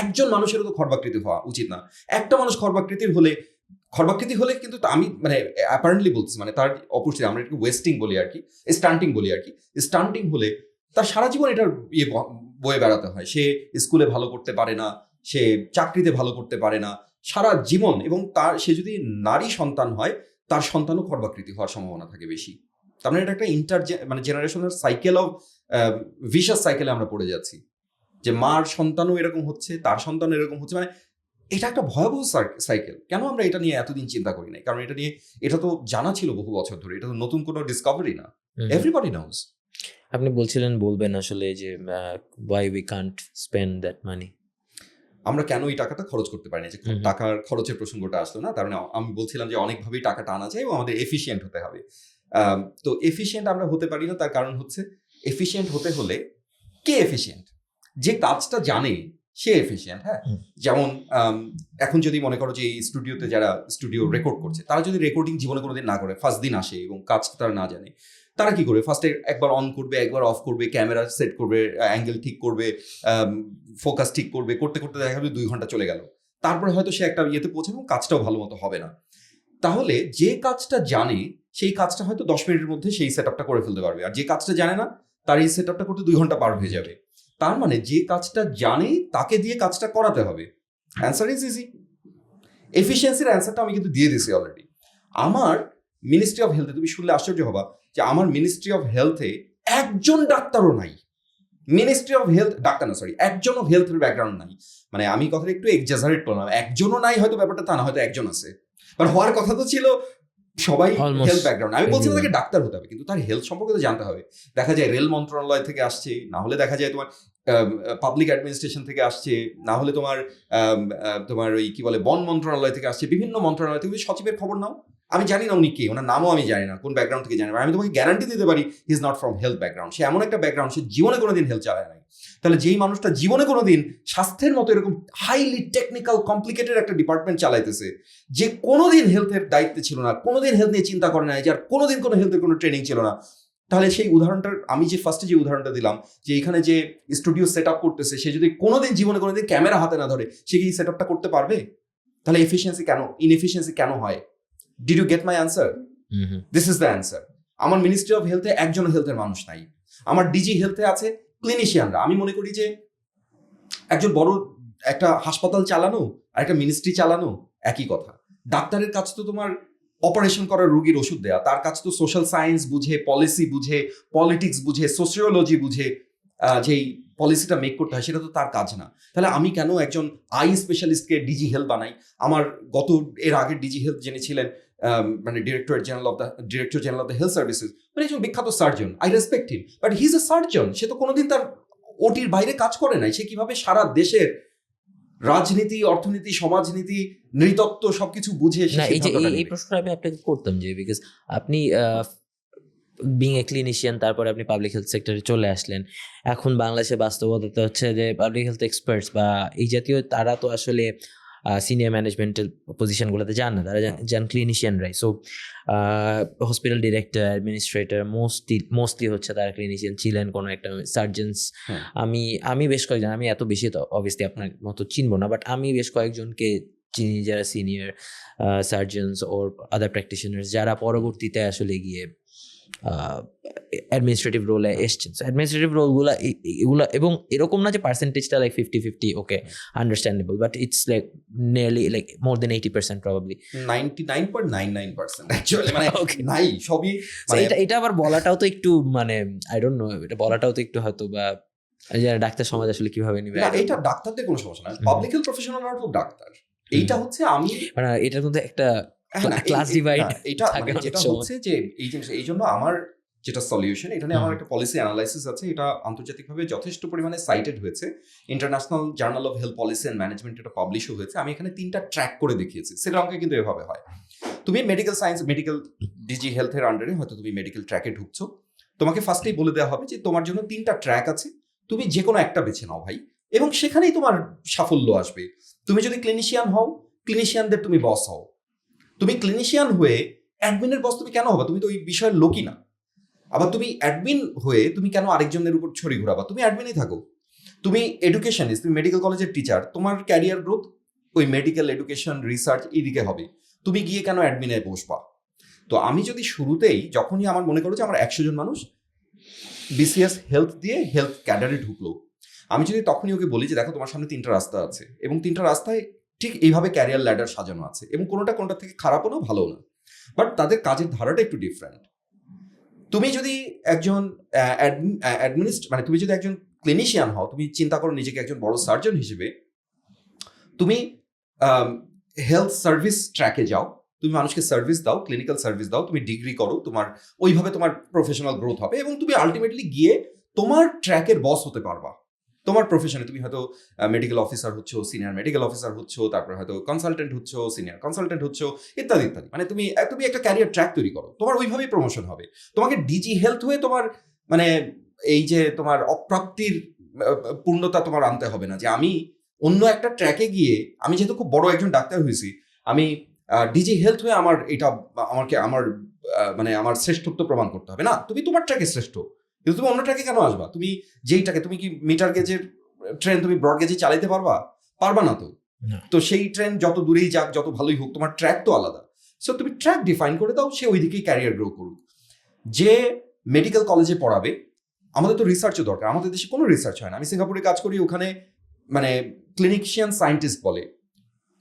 একজন মানুষেরও তো খর্বাকৃতি হওয়া উচিত না। একটা মানুষ খর্বাকৃতি হলে কিন্তু আমি মানে অ্যাপারেন্টলি বলছি, মানে তার অপুষ্টি, আমরা একটু ওয়েস্টিং বলি আর কি, স্টান্টিং বলি আর কি, স্টান্টিং হলে তার সারা জীবন এটার বয়ে বেড়াতে হয়। সে স্কুলে ভালো করতে পারে না, সে চাকরিতে ভালো করতে পারে না সারা জীবন, এবং সে যদি নারী সন্তান হয়, তার সন্তানও খর্বাকৃতি হওয়ার সম্ভাবনা থাকে বেশি। তার মানে এটা একটা মানে জেনারেশনাল সাইকেল অফ ভিশাস সাইকেলে আমরা পড়ে যাচ্ছি, যে মার সন্তানও এরকম হচ্ছে, তার সন্তানও এরকম হচ্ছে। মানে এটা একটা ভয়াবহ সাইকেল। কেন আমরা এটা নিয়ে এতদিন চিন্তা করি নাই? কারণ এটা তো জানা ছিল বহু বছর ধরে, এটা তো নতুন কোনো ডিসকভারি না, এভরিবডি নোজ।
আপনি বলবেন আসলে যে why we can't spend that money,
আমরা কেন এই টাকাটা খরচ করতে পারি না? যে টাকার খরচের প্রসঙ্গটা আসলো না, তার মানে আমি বলছিলাম যে অনেকভাবেই টাকাটা আনা যায় এবং আমাদের এফিশিয়েন্ট হতে হবে। তো এফিশিয়েন্ট আমরা হতে পারি না, তার কারণ হচ্ছে এফিশিয়েন্ট হতে হলে কে এফিশিয়েন্ট? যে কাজটা জানে সে এফিশিয়েন্ট। হ্যাঁ, যেমন এখন যদি মনে করো যে এই স্টুডিওতে যারা স্টুডিও রেকর্ড করছে, তারা যদি রেকর্ডিং জীবনে কোনোদিন না করে, ফার্স্ট দিন আসে এবং কাজটা তারা না জানে, তারা কি করবে? ফার্স্টে একবার অন করবে, একবার অফ করবে, ক্যামেরা সেট করবে, অ্যাঙ্গেল ঠিক করবে, ফোকাস ঠিক করবে, করতে করতে দেখা যাবে 2 ঘন্টা চলে গেল। তারপরে হয়তো সে একটা ইয়েতে পৌঁছাবে এবং কাজটাও ভালো মতো হবে না। তাহলে যে কাজটা জানে সেই কাজটা হয়তো 10 মিনিটের মধ্যে সেই সেট আপটা করে ফেলতে পারবে, আর যে কাজটা জানে না তার এই সেট আপটা করতে 2 ঘন্টা পার হয়ে যাবে। তার মানে যে কাজটা জানে তাকে দিয়ে কাজটা করাতে হবে। Answer is easy. এফিসিয়েন্সির অ্যান্সারটা আমি কিন্তু দিয়ে দিয়েছি অলরেডি। আমার মিনিস্ট্রি অফ হেলথে, তুমি শুনলে আশ্চর্য হবা যে আমার মিনিস্ট্রি অফ হেলথে একজন ডাক্তারও নাই। মিনিস্ট্রি অফ হেলথ ডাক্তার না, সরি, একজনও হেলথের ব্যাকগ্রাউন্ড নাই। মানে আমি কথাটা একটু এক্সাজারেট করলাম, একজনও নাই হয়তো ব্যাপারটা তা না, হয়তো একজন আছে, বাট হওয়ার কথা তো ছিল সবাই হেলথ ব্যাকগ্রাউন্ড। আমি বলছি তাকে ডাক্তার হতে হবে, কিন্তু তার হেলথ সম্পর্কে তো জানতে হবে। দেখা যায় রেল মন্ত্রণালয় থেকে আসছে, না হলে দেখা যায় তোমার পাবলিক অ্যাডমিনিস্ট্রেশন থেকে আসছে, না হলে তোমার ওই কি বলে বন মন্ত্রণালয় থেকে আসছে, বিভিন্ন মন্ত্রণালয় থেকে। সচিবের খবর নাও, আমি জানি না উনি কে, ওনার নামও আমি জানি না, কোন ব্যাকগ্রাউন্ড থেকে জানি না। আমি তোমাকে গ্যারান্টি দিতে পারি he is not from health background. সে এমন একটা ব্যাকগ্রাউন্ড, সে জীবনে কোনোদিন হেলথ চালায় নাই। তাহলে যেই মানুষটা জীবনে কোনোদিন স্বাস্থ্যের মতো এরকম হাইলি টেকনিক্যাল কমপ্লিকেটেড একটা ডিপার্টমেন্ট চালাইতেছে, যে কোনোদিন হেলথের দায়িত্বে ছিল না, কোনোদিন হেলথ নিয়ে চিন্তা করে নাই, যার কোনোদিন কোনো হেলথের কোনো ট্রেনিং ছিল না, তাহলে সেই উদাহরণটার আমি যে ফার্স্টে যে উদাহরণটা দিলাম, যে এখানে যে স্টুডিও সেট আপ করতেছে, সে যদি কোনোদিন জীবনে কোনোদিন ক্যামেরা হাতে না ধরে, সে কি সেট আপটা করতে পারবে? তাহলে এফিসিয়েন্সি কেন, ইনএফিসিয়েন্সি কেন হয়? Did you get my answer? This is the answer. আমার মিনিস্ট্রি অফ হেলথে একজন হেলথের মানুষ নাই। আমার ডিজি হেলথে আছে ক্লিনিশিয়ানরা। আমি মনে করি যে একজন বড় একটা হাসপাতাল চালানো আর একটা মিনিস্ট্রি চালানো একই কথা। ডাক্তারের কাজ তো তোমার অপারেশন করার, রোগীর ওষুধ দেওয়া, তার কাজ তো সোশ্যাল সায়েন্স বুঝে, পলিসি বুঝে, পলিটিক্স বুঝে, সোশিওলজি বুঝে যেই পলিসিটা মেক করতে হয়, সেটা তো তার কাজ না। তাহলে আমি কেন একজন আই স্পেশালিস্টকে ডিজি হেলথ বানাই? আমার এর আগের ডিজি হেলথ যিনি ছিলেন, মানে director general of the health services, মানে একজন বিখ্যাত surgeon, I respect him, but he is a surgeon. সে তো কোনোদিন তার ওটির বাইরে কাজ করে নাই। সে কিভাবে সারা দেশের রাজনীতি, অর্থনীতি, সমাজনীতি, নৃতত্ব সবকিছু বুঝে?
না, এই প্রশ্নটা আমি আপনাকে করতাম যে বিকজ আপনি বিং এ ক্লিনিশিয়ান, তারপরে আপনি পাবলিক হেলথ সেক্টরে চলে আসলেন। এখন বাংলাদেশে বাস্তবতা হচ্ছে যে পাবলিক হেলথ এক্সপার্টস বা এই জাতীয় তারা তো আসলে সিনিয়র ম্যানেজমেন্টাল পজিশনগুলোতে যান না, তারা যান ক্লিনিশিয়ানরাই। So hospital director, administrator mostly হচ্ছে তারা ক্লিনিশিয়ান ছিলেন, কোনো একটা সার্জেন্স। আমি বেশ কয়েকজন, আমি এত বেশি তো অবভিয়াসলি আপনার মতো চিনবো না, বাট আমি বেশ কয়েকজনকে চিনি যারা সিনিয়র সার্জনস ওর আদার প্র্যাকটিশনার্স, যারা পরবর্তীতে আসলে গিয়ে অ্যাডমিনিস্ট্রেটিভ রোলে এসছেন। সো অ্যাডমিনিস্ট্রেটিভ রোলগুলো এগুলো, এবং এরকম না যে পার্সেন্টেজটা like 50-50, okay understandable, but it's like nearly like more than 80% probably,
99.99% actually, মানে নাই সবই।
এটা আবার বলাটাও তো একটু মানে আই ডোন্ট নো, এটা বলাটাও তো একটু হয়তো বা যারা ডাক্তার সমাজ আসলে কিভাবে নিবে।
এটা ডাক্তারদের কোনো সমস্যা না, পাবলিক হেলথ প্রফেশনালরা তো ডাক্তার। এইটা হচ্ছে আমি
মানে এটার মধ্যে একটা ক্লাস ডিভাইড
এটা যেটা হচ্ছে যে এই জিনিস, এই জন্য আমার যেটা সলিউশন, এটা নিয়ে আমার একটা পলিসি অ্যানালাইসিস আছে, এটা আন্তর্জাতিকভাবে যথেষ্ট পরিমাণে সাইটেড হয়েছে, international journal of health policy and management এটা পাবলিশও হয়েছে। আমি এখানে 3টা ট্র্যাক করে দেখিয়েছি। শ্রীলঙ্কায় কিন্তু এভাবে হয়, তুমি মেডিকেল সায়েন্স, মেডিকেল ডিজি হেলথের আন্ডারে হয়তো তুমি মেডিকেল ট্র্যাকে ঢুকছো, তোমাকে ফার্স্টেই বলে দেওয়া হবে যে তোমার জন্য 3টা ট্র্যাক আছে, তুমি যে কোনো একটা বেছে নাও ভাই, এবং সেখানেই তোমার সাফল্য আসবে। তুমি যদি ক্লিনিশিয়ান হও, ক্লিনিশিয়ানদের তুমি বস হও। তুমি ক্লিনিশিয়ান হয়ে অ্যাডমিনের বস তুমি কেন হবা? তুমি তো ওই বিষয়ের লোকই না। আবার তুমি অ্যাডমিন হয়ে তুমি কেন আরেকজনের উপর ছড়ি ঘুরাবা? তুমি অ্যাডমিনই থাকো। তুমি এডুকেশনিস্ট, তুমি মেডিকেল কলেজের টিচার, তোমার ক্যারিয়ার গ্রোথ ওই মেডিকেল এডুকেশন রিসার্চ এইদিকে হবে, তুমি গিয়ে কেন অ্যাডমিনে বসবা? তো আমি যদি শুরুতেই, যখনই আমার মনে করো যে আমার 100 জন মানুষ বিসিএস হেলথ দিয়ে হেলথ ক্যাডারে ঢুকলো, আমি যদি তখনই ওকে বলি যে দেখো তোমার সামনে 3টা রাস্তা আছে, এবং 3টা রাস্তায় ঠিক এইভাবে ক্যারিয়ার ল্যাডার সাজানো আছে, এবং কোনোটা থেকে খারাপও না ভালো না, বাট তাদের কাজের ধারাটা একটু ডিফারেন্ট। তুমি যদি একজন মানে তুমি যদি একজন ক্লিনিশিয়ান হও, তুমি চিন্তা করো নিজেকে একজন বড় সার্জন হিসেবে, তুমি হেলথ সার্ভিস ট্র্যাকে যাও, তুমি মানুষকে সার্ভিস দাও, ক্লিনিক্যাল সার্ভিস দাও, তুমি ডিগ্রি করো, তোমার ওইভাবে তোমার প্রফেশনাল গ্রোথ হবে, এবং তুমি আলটিমেটলি গিয়ে তোমার ট্র্যাকের বস হতে পারবা। তোমার প্রফেশনে তুমি হয়তো মেডিকেল অফিসার হচ্ছ, সিনিয়র মেডিকেল অফিসার হচ্ছ, তারপর হয়তো কনসালটেন্ট হচ্ছ, সিনিয়র কনসালটেন্ট হচ্ছ, ইত্যাদি ইত্যাদি। মানে তুমি একটা ক্যারিয়ার ট্র্যাক তৈরি করো, তোমার ওইভাবেই প্রমোশন হবে। তোমাকে ডিজি হেলথ হয়ে তোমার মানে এই যে তোমার অপ্রাপ্তির পূর্ণতা তোমার আনতে হবে না, যে আমি অন্য একটা ট্র্যাকে গিয়ে, আমি যেহেতু খুব বড় একজন ডাক্তার হয়েছি, আমি ডিজি হেলথ হয়ে আমার এটা আমার মানে আমার শ্রেষ্ঠত্ব প্রমাণ করতে হবে না। তুমি তোমার ট্র্যাকে শ্রেষ্ঠ, কিন্তু তুমি অন্য ট্র্যাকে কেন আসবা? তুমি যেইটাকে, তুমি কি মিটার গেজের ট্রেন তুমি ব্রড গেজে চালাইতে পারবা না তো। তো সেই ট্রেন যত দূরেই যাক, যত ভালোই হোক, তোমার ট্র্যাক তো আলাদা। সো তুমি ট্র্যাক ডিফাইন করে দাও, সে ওইদিকেই ক্যারিয়ার গ্রো করুক। যে মেডিকেল কলেজে পড়াবে, আমাদের তো রিসার্চও দরকার, আমাদের দেশে কোনো রিসার্চ হয় না। আমি সিঙ্গাপুরে কাজ করি, ওখানে মানে ক্লিনিশিয়ান সায়েন্টিস্ট বলে,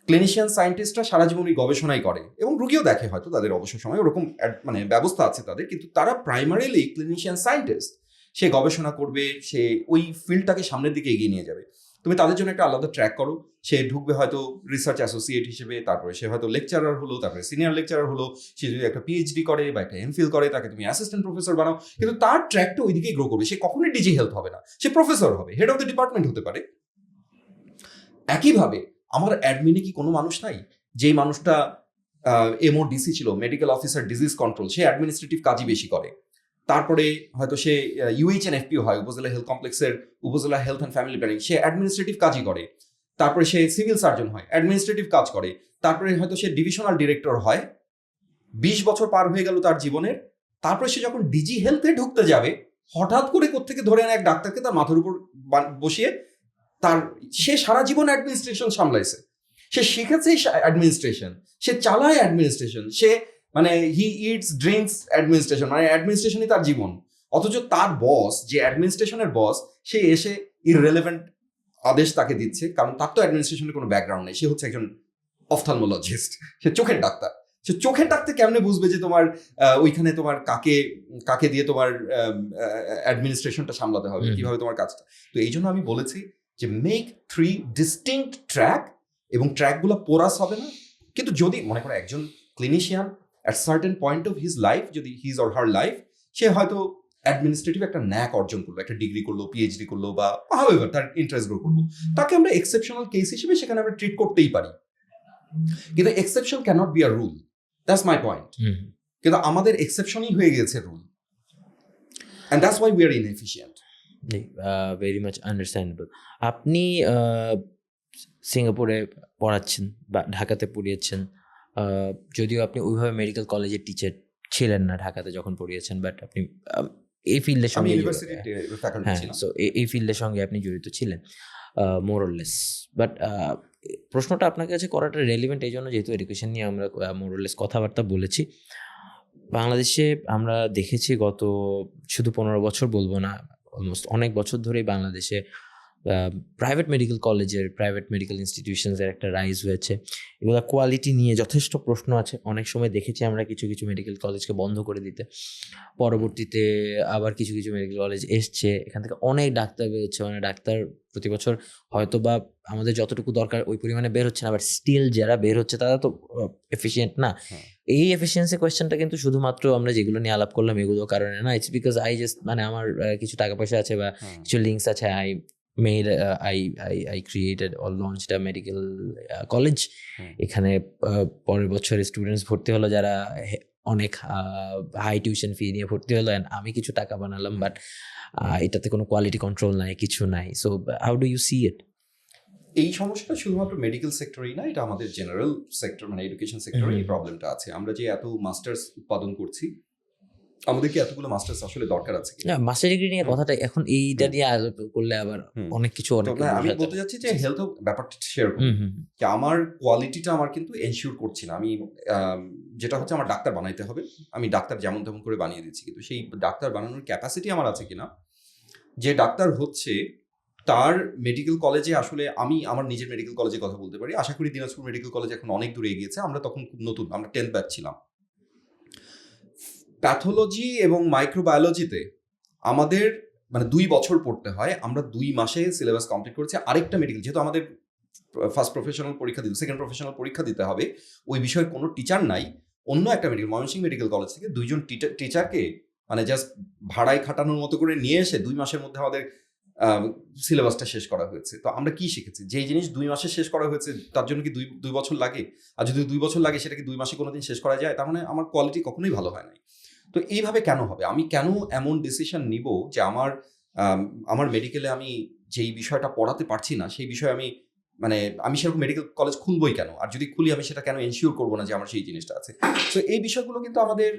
ক্লিনিশিয়ান সায়েন্টিস্টরা সারা জীবন ওই গবেষণাই করে, এবং রুগীও দেখে হয়তো তাদের অবসর সময়, ওরকম মানে ব্যবস্থা আছে তাদের, কিন্তু তারা প্রাইমারিলি ক্লিনিশিয়ান সায়েন্টিস্ট। সে গবেষণা করবে, সে ওই ফিল্ডটাকে সামনের দিকে এগিয়ে নিয়ে যাবে। তুমি তাদের জন্য একটা আলাদা ট্র্যাক করো, সে ঢুকবে হয়তো রিসার্চ অ্যাসোসিয়েট হিসেবে, তারপরে সে হয়তো লেকচারার হলো, তারপরে সিনিয়র লেকচারার হলো, সে যদি একটা পিএইচডি করে বা একটা এমফিল করে, তাকে তুমি অ্যাসিস্ট্যান্ট প্রফেসর বানাও, কিন্তু তার ট্র্যাকটা ওইদিকেই গ্রো করবে। সে কখনোই ডিজি হেলথ হবে না, সে প্রফেসর হবে, হেড অফ দ্য ডিপার্টমেন্ট হতে পারে। একইভাবে আমার অ্যাডমিনে কি কোনো মানুষ নাই যেই মানুষটা এমওডিসি ছিল, মেডিকেল অফিসার ডিজিজ কন্ট্রোল, সে অ্যাডমিনিস্ট্রেটিভ কাজই বেশি করে, তারপরে হয়তো সে ইউএইচএনএফপিও হয়, উপজেলা হেলথ কমপ্লেক্সের উপজেলা health and family planning, say administrative কাজই করে, তারপরে সে সিভিল সার্জন হয়, অ্যাডমিনিস্ট্রেটিভ কাজ করে, তারপরে হয়তো সে ডিভিশনাল ডিরেক্টর হয়। 20 বছর পার হয়ে গেল তার জীবনের, তারপরে সে যখন ডিজি হেলথে ঢুকতে যাবে, হঠাৎ করে কোত্থেকে ধরে আনে এক ডাক্তারকে তার মাথার উপর বসিয়ে, সে সারা জীবন অ্যাডমিনিস্ট্রেশন সামলাইছে, সে শিখেছে অ্যাডমিনিস্ট্রেশন, সে চালায় অ্যাডমিনিস্ট্রেশন, সে মানে হি ইটস ড্রিঙ্কস অ্যাডমিনিস্ট্রেশন, মানে অ্যাডমিনিস্ট্রেশনই তার জীবন। অথচ তার বস, যে অ্যাডমিনিস্ট্রেশনের বস, সে এসে ইররেলেভেন্ট আদেশ তাকে দিচ্ছে, কারণ তার তো অ্যাডমিনিস্ট্রেশনের কোনো ব্যাকগ্রাউন্ড নেই। সে হচ্ছে একজন অফথালমোলজিস্ট, সে চোখের ডাক্তার। সে চোখের ডাক্তার কেমনে বুঝবে যে তোমার ওইখানে তোমার কাকে দিয়ে তোমার অ্যাডমিনিস্ট্রেশনটা সামলাতে হবে, কিভাবে তোমার কাজটা। তো এই জন্য আমি বলেছি যে মেক 3 ডিস্টিংক্ট ট্র্যাক, এবং ট্র্যাকগুলো পোরাস হবে না। কিন্তু যদি মনে করো একজন clinician at certain point of his life, যদি হিজ অর হার লাইফ, সে হয়তো অ্যাডমিনিস্ট্রেটিভ একটা ন্যাক অর্জন করলো, একটা ডিগ্রি করলো, পিএইচডি করলো, বা হাউএভার তার ইন্টারেস্ট গ্রো করলো, তাকে আমরা এক্সেপশনাল কেস হিসেবে সেখানে আমরা ট্রিট করতেই পারি। কিন্তু exception cannot be a rule, that's my point. কিন্তু আমাদের এক্সেপশনই হয়ে গেছে rule, and that's why we are inefficient.
Very much understandable. আপনি সিঙ্গাপুরে পড়াচ্ছেন বা ঢাকাতে পড়িয়েছেন, যদিও আপনি ওইভাবে মেডিকেল কলেজের টিচার ছিলেন না ঢাকাতে যখন পড়িয়েছেন, বাট আপনি এই ফিল্ডের
আমি
সঙ্গে
ইউনিভার্সিটি ফ্যাকাল্টি
হ্যাঁ,
ছিলাম।
সো এই ফিল্ডের সঙ্গে আপনি জড়িত ছিলেন মোরলেস। বাট প্রশ্নটা আপনার কাছে করাটা রেলিভেন্ট এই জন্য, যেহেতু এডুকেশন নিয়ে আমরা মোরলেস কথাবার্তা বলেছি। বাংলাদেশে আমরা দেখেছি গত শুধু 15 বছর বলবো না, অলমোস্ট অনেক বছর ধরেই বাংলাদেশে প্রাইভেট মেডিকেল কলেজের, প্রাইভেট মেডিকেল ইনস্টিটিউশনসের একটা রাইজ হয়েছে। এগুলো কোয়ালিটি নিয়ে যথেষ্ট প্রশ্ন আছে। অনেক সময় দেখেছি আমরা কিছু কিছু মেডিকেল কলেজকে বন্ধ করে দিতে, পরবর্তীতে আবার কিছু কিছু মেডিকেল কলেজ এসছে, এখান থেকে অনেক ডাক্তার বেরোচ্ছে, মানে ডাক্তার প্রতি বছর হয়তো বা আমাদের যতটুকু দরকার ওই পরিমাণে বের হচ্ছে না, বাট স্টিল যারা বের হচ্ছে তারা তো এফিসিয়েন্ট না। এই এফিসিয়েন্সি কোয়েশ্চেনটা কিন্তু শুধুমাত্র আমরা যেগুলো নিয়ে আলাপ করলাম এগুলোর কারণে না, ইটস বিকজ আই জাস্ট, মানে আমার কিছু টাকা পয়সা আছে বা কিছু লিঙ্কস আছে, I created or launched a medical college. এখানে পরের বছরে স্টুডেন্টস ভর্তি হলো যারা অনেক হাই টিউশন ফি নিয়ে ভর্তি হলো, and আমি কিছু টাকা বানালাম, বাট এটাতে কোনো কোয়ালিটি কন্ট্রোল নাই, কিছু নাই। So how do you see it?
এই সমস্যাটা শুধুমাত্র মেডিকেল সেক্টরেই না, এটা আমাদের জেনারেল সেক্টর মানে এডুকেশন সেক্টরে এই প্রবলেমটা আছে। আমরা যে এত মাস্টার্স উৎপাদন করছি, আমাদের কি এতগুলো মাস্টার্স আসলে দরকার আছে কি?
না, মাস্টার ডিগ্রি নিয়ে কথাটা এখন এইটা নিয়ে আলাপ করলে আবার অনেক কিছু অনেক
আমি বলতে চাচ্ছি যে হেলথ ব্যাপারটা শেয়ার করি যে আমার কোয়ালিটিটা আমার কিন্তু এনশিওর করছি না। আমি যেটা হচ্ছে আমার ডাক্তার বানাইতে হবে, আমি ডাক্তার যেমন তেমন করে বানিয়ে দিচ্ছি, কিন্তু সেই ডাক্তার বানানোর ক্যাপাসিটি আমার আছে কিনা, যে ডাক্তার হচ্ছে তার মেডিকেল কলেজে আসলে আমি আমার নিজের মেডিকেল কলেজে কথা বলতে পারি। আশা করি দিনাজপুর মেডিকেল কলেজ এখন অনেক দূরে এগিয়েছে, আমরা তখন খুব নতুন, আমরা 10th ব্যাচ ছিলাম। প্যাথোলজি এবং মাইক্রোবায়োলজিতে আমাদের মানে 2 বছর পড়তে হয়, আমরা 2 মাসে সিলেবাস কমপ্লিট করেছি। আরেকটা মেডিকেল, যেহেতু আমাদের ফার্স্ট প্রফেশনাল পরীক্ষা দিতে, সেকেন্ড প্রফেশনাল পরীক্ষা দিতে হবে, ওই বিষয়ের কোনো টিচার নাই। অন্য একটা মেডিকেল, ময়মনসিংহ মেডিকেল কলেজ থেকে 2 জন টিচারকে মানে জাস্ট ভাড়ায় খাটানোর মতো করে নিয়ে এসে 2 মাসের মধ্যে আমাদের সিলেবাসটা শেষ করা হয়েছে। তো আমরা কি শিখেছি? যেই জিনিস 2 মাসে শেষ করা হয়েছে তার জন্য কি 2 বছর লাগে? আর যদি 2 বছর লাগে সেটা কি 2 মাসে কোনোদিন শেষ করা যায়? তার মানে আমার কোয়ালিটি কখনোই ভালো হয় নাই। তো এইভাবে কেন হবে? আমি কেন এমন ডিসিশন নিব যে আমার মেডিকেলে আমি যেই বিষয়টা পড়াতে পারছি না সেই বিষয়ে আমি সেরকম মেডিকেল কলেজ খুলবই কেন? আর যদি খুলি আমি সেটা কেন এনশিওর করবো না যে আমার সেই জিনিসটা আছে? তো এই বিষয়গুলো কিন্তু আমাদের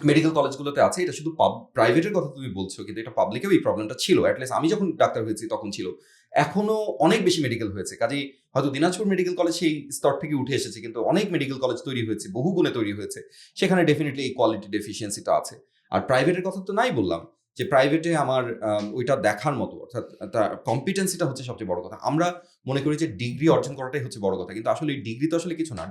মেডিকেল কলেজগুলোতে আছে। এটা শুধু প্রাইভেটের কথা তুমি বলছো, কিন্তু এটা পাবলিকেও এই প্রবলেমটা ছিল। অ্যাটলিস্ট আমি যখন ডাক্তার হয়েছি তখন ছিল। এখনো অনেক বেশি মেডিকেল হয়েছে, কাজেই হয়তো দিনাজপুর মেডিকেল কলেজ সেই স্তর থেকে উঠে এসেছে, কিন্তু অনেক মেডিকেল কলেজ তৈরি হয়েছে, বহু গুণে তৈরি হয়েছে, সেখানে ডেফিনেটলি এই কোয়ালিটি ডেফিসিয়েন্সিটা আছে। আর প্রাইভেটের কথা তো নাই বললাম, যে প্রাইভেটে আমার ওইটা দেখার মতো, অর্থাৎ তার কম্পিটেন্সিটা হচ্ছে সবচেয়ে বড় কথা। আমরা মনে করি যে ডিগ্রি অর্জন করাটাই হচ্ছে বড় কথা, কিন্তু আসলে ডিগ্রি তো আসলে কিছু না।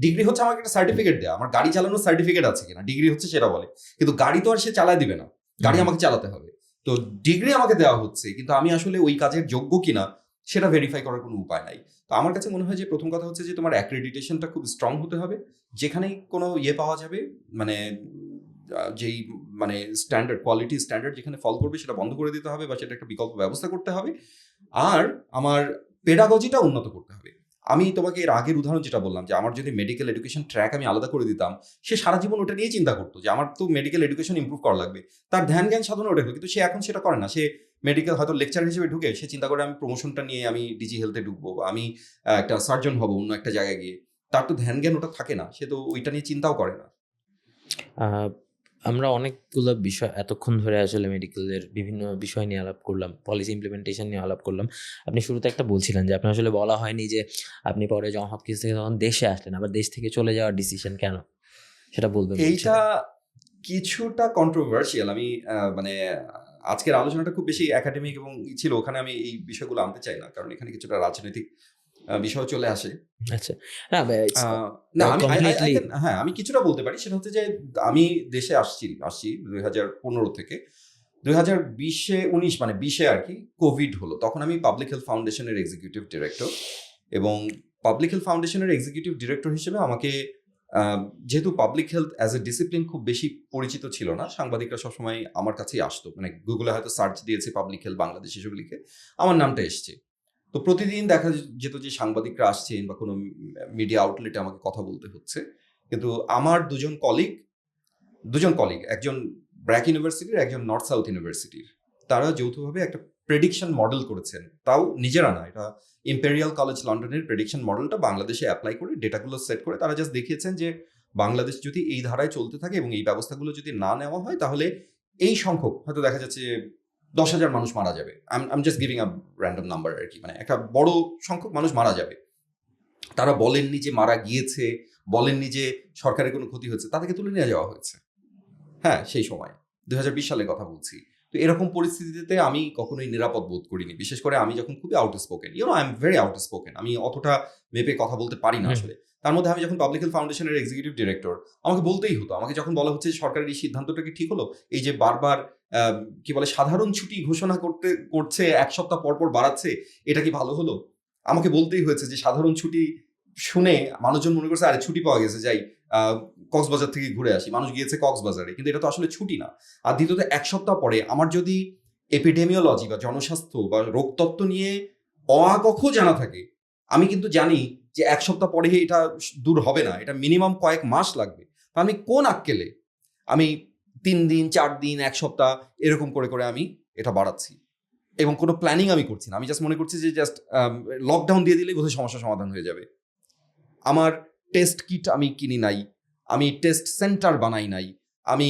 ডিগ্রি হচ্ছে আমাকে একটা সার্টিফিকেট দেয়া, আমার গাড়ি চালানোর সার্টিফিকেট আছে কিনা ডিগ্রি হচ্ছে সেটা বলে, কিন্তু গাড়ি তো আর সে চালায় দিবে না, গাড়ি আমাকে চালাতে হবে। তো ডিগ্রি আমাকে দেওয়া হচ্ছে, কিন্তু আমি আসলে ওই কাজের যোগ্য কিনা সেটা ভেরিফাই করার কোনো উপায় নাই। তো আমার কাছে মনে হয় যে প্রথম কথা হচ্ছে যে তোমার অ্যাক্রেডিটেশনটা খুব স্ট্রং হতে হবে, যেখানেই কোনো পাওয়া যাবে, মানে যেই মানে স্ট্যান্ডার্ড, কোয়ালিটি স্ট্যান্ডার্ড যেখানে ফলো করবে সেটা বন্ধ করে দিতে হবে বা সেটা একটা বিকল্প ব্যবস্থা করতে হবে। আর আমার পেডাগজিটা উন্নত করতে হবে। আমি তোমাকে এর আগের উদাহরণ যেটা বললাম, যে আমার যদি মেডিকেল এডুকেশন ট্র্যাক আমি আলাদা করে দিতাম, সে সারা জীবন ওটা নিয়ে চিন্তা করতো যে আমার তো মেডিকেল এডুকেশন ইমপ্রুভ করা লাগবে, তার ধ্যান জ্ঞান সাধনা ওটা হলো, কিন্তু সে এখন সেটা করে না। সে মেডিকেল হয়তো লেকচার হিসেবে ঢুকে সে চিন্তা করে আমি প্রমোশনটা নিয়ে আমি ডিজি হেলথে ঢুকবো, বা আমি একটা সার্জন হবো অন্য একটা জায়গায় গিয়ে। তার তো ধ্যান জ্ঞান ওটা থাকে না, সে তো ওইটা নিয়ে চিন্তাও করে না।
আমরা অনেকগুলো বিষয় এতক্ষণ ধরে আসলে মেডিকেলের বিভিন্ন বিষয় নিয়ে আলাপ করলাম, পলিসি ইমপ্লিমেন্টেশন নিয়ে আলাপ করলাম। আপনি শুরুতে একটা বলছিলেন যে আপনার আসলে বলা হয়নি যে আপনি পরে জন হপকিন্স থেকে তখন দেশে আসলেন, আবার দেশ থেকে চলে যাওয়ার ডিসিশন কেন, সেটা বলবেন?
এইটা কিছুটা কন্ট্রোভার্সিয়াল। আমি মানে আজকের আলোচনাটা খুব বেশি একাডেমিক এবং ছিল, ওখানে আমি এই বিষয়গুলো আনতে চাই না, কারণ এখানে কিছুটা রাজনৈতিক বিষয় চলে আসে।
আচ্ছা, না
না আমি কিছুটা বলতে পারি। সেটা হচ্ছে যে আমি দেশে আসছি 2015 থেকে 2019 মানে 20-এ আর কি কোভিড হলো। তখন আমি পাবলিক হেলথ ফাউন্ডেশনের এক্সিকিউটিভ ডিরেক্টর, এবং পাবলিক হেলথ ফাউন্ডেশনের এক্সিকিউটিভ ডিরেক্টর হিসেবে আমাকে যেহেতু public health as a discipline খুব বেশি পরিচিত ছিল না, সাংবাদিকরা সবসময় আমার কাছেই আসতো, মানে গুগলে হয়তো সার্চ দিয়েছে পাবলিক হেলথ বাংলাদেশ হিসেবে লিখে আমার নামটা এসছে। তো প্রতিদিন দেখা যেত যে সাংবাদিকরা আসছেন বা কোনো মিডিয়া আউটলেটে আমাকে কথা বলতে হচ্ছে, কিন্তু আমার দুজন কলিগ, একজন ব্র্যাক ইউনিভার্সিটির, একজন নর্থ সাউথ ইউনিভার্সিটির, তারা যৌথভাবে একটা প্রেডিকশন মডেল করেছেন, তাও নিজেরা না, এটা ইম্পেরিয়াল কলেজ লন্ডনের প্রেডিকশন মডেলটা বাংলাদেশে অ্যাপ্লাই করে ডেটাগুলো সেট করে তারা জাস্ট দেখিয়েছেন যে বাংলাদেশ যদি এই ধারায় চলতে থাকে এবং এই ব্যবস্থাগুলো যদি না নেওয়া হয় তাহলে এই সংখ্যক হয়তো দেখা যাচ্ছে 10,000 মানুষ মারা যাবে। I just giving a random number আর কি, মানে একটা বড় সংখ্যক মানুষ মারা যাবে। তারা বলেননি যে মারা গিয়েছে, বলেননি যে সরকারের কোনো ক্ষতি হয়েছে, তাদেরকে তুলে নিয়ে যাওয়া হয়েছে। হ্যাঁ, সেই সময় 2020 সালের কথা বলছি। তো এরকম পরিস্থিতিতে আমি কখনোই নিরাপদ বোধ করিনি, বিশেষ করে আমি যখন খুবই outspoken, I am very outspoken, আমি অতটা মেপে কথা বলতে পারি না আসলে। তার মধ্যে আমি যখন পাবলিক হেলথ ফাউন্ডেশনের এক্সিকিউটিভ ডিরেক্টর, আমাকে বলতেই হতো, আমাকে যখন বলা হচ্ছে সরকারের এই সিদ্ধান্তটা কি ঠিক হলো, এই যে বারবার কি বলে সাধারণ ছুটি ঘোষণা করছে, এক সপ্তাহ পর পর বাড়াচ্ছে, এটা কি ভালো হলো? আমাকে বলতেই হয়েছে যে সাধারণ ছুটি শুনে মানুষজন মনে করছে আরে ছুটি পাওয়া গেছে, যাই কক্সবাজার থেকে ঘুরে আসি, মানুষ গিয়েছে কক্সবাজারে, কিন্তু এটা তো আসলে ছুটি না। আর দ্বিতীয়ত এক সপ্তাহ পরে আমার যদি এপিডেমিওলজি বা জনস্বাস্থ্য বা রোগতত্ত্ব নিয়ে অআকখ জানা থাকে, আমি কিন্তু জানি যে এক সপ্তাহ পরে এটা দূর হবে না, এটা মিনিমাম কয়েক মাস লাগবে। আমি কোন আক্কেলে আমি 3 দিন 4 দিন 1 সপ্তাহ এরকম করে করে আমি এটা বাড়াচ্ছি এবং কোনো প্ল্যানিং আমি করছি না। আমি জাস্ট মনে করছি যে জাস্ট লকডাউন দিয়ে দিলেই বোধহয় সমস্যার সমাধান হয়ে যাবে। আমার টেস্ট কিট আমি কিনি নাই, আমি টেস্ট সেন্টার বানাই নাই, আমি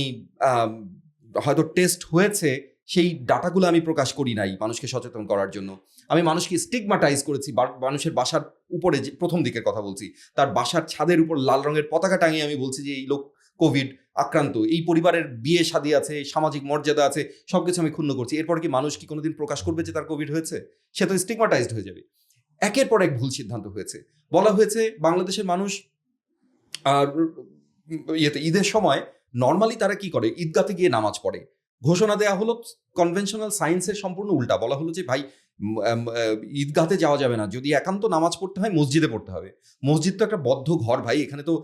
হয়তো টেস্ট হয়েছে সেই ডাটাগুলো আমি প্রকাশ করি নাই মানুষকে সচেতন করার জন্য। আমি মানুষকে স্টিগমাটাইজ করেছি, মানুষের বাসার উপরে, যে প্রথম দিকের কথা বলছি, তার বাসার ছাদের উপর লাল রঙের পতাকা টাঙিয়ে আমি বলছি যে এই লোক কোভিড আক্রান্ত, এই পরিবারের বিয়ে শাদী আছে, সামাজিক মর্যাদা আছে, সবকিছু আমি ক্ষুণ্ণ করছি। এরপর কি মানুষ কি কোনোদিন প্রকাশ করবে যে তার কোভিড হয়েছে? সে তো স্টিগমাটাইজড হয়ে যাবে। একের পর এক ভুল সিদ্ধান্ত হয়েছে। বলা হয়েছে বাংলাদেশের মানুষ ঈদের সময় নর্মালি তারা কি করে, ঈদগাতে গিয়ে নামাজ পড়ে। ঘোষণা দেওয়া হলো কনভেনশনাল সায়েন্সের সম্পূর্ণ উল্টা। বলা হলো যে ভাই ঈদগাতে যাওয়া যাবে না, যদি একান্ত নামাজ পড়তে হয় মসজিদে পড়তে হবে। মসজিদ তো একটা বদ্ধ ঘর ভাই, এখানে তো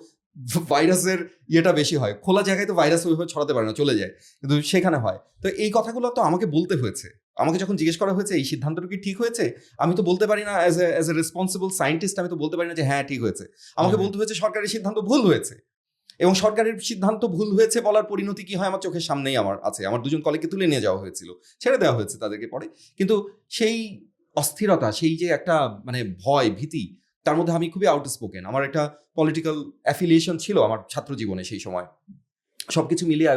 ভাইরাসের ইয়েটা বেশি হয়, খোলা জায়গায় তো ভাইরাস ওইভাবে ছড়াতে পারে না, চলে যায়, কিন্তু সেখানে হয়। তো এই কথাগুলো তো আমাকে বলতে হয়েছে। আমাকে যখন জিজ্ঞেস করা হয়েছে এই সিদ্ধান্তটা কি ঠিক হয়েছে, আমি তো বলতে পারি না অ্যাজ এ রেসপন্সিবল সায়েন্টিস্ট, আমি তো বলতে পারি না যে হ্যাঁ ঠিক হয়েছে। আমাকে বলতে হয়েছে সরকারের সিদ্ধান্ত ভুল হয়েছে। এবং সরকারের সিদ্ধান্ত ভুল হয়েছে বলার পরিণতি কি হয় আমার চোখের সামনেই আমার আছে। আমার 2জন কলিগকে তুলে নিয়ে যাওয়া হয়েছিল, ছেড়ে দেওয়া হয়েছে তাদেরকে পরে। কিন্তু সেই অস্থিরতা, সেই যে একটা মানে ভয় ভীতি, তার মধ্যে আমি খুবই আউটস্পোকেন। আমার একটা পলিটিক্যাল অ্যাফিলিয়েশন ছিল আমার ছাত্র জীবনে। সেই সময় সবকিছু মিলিয়ে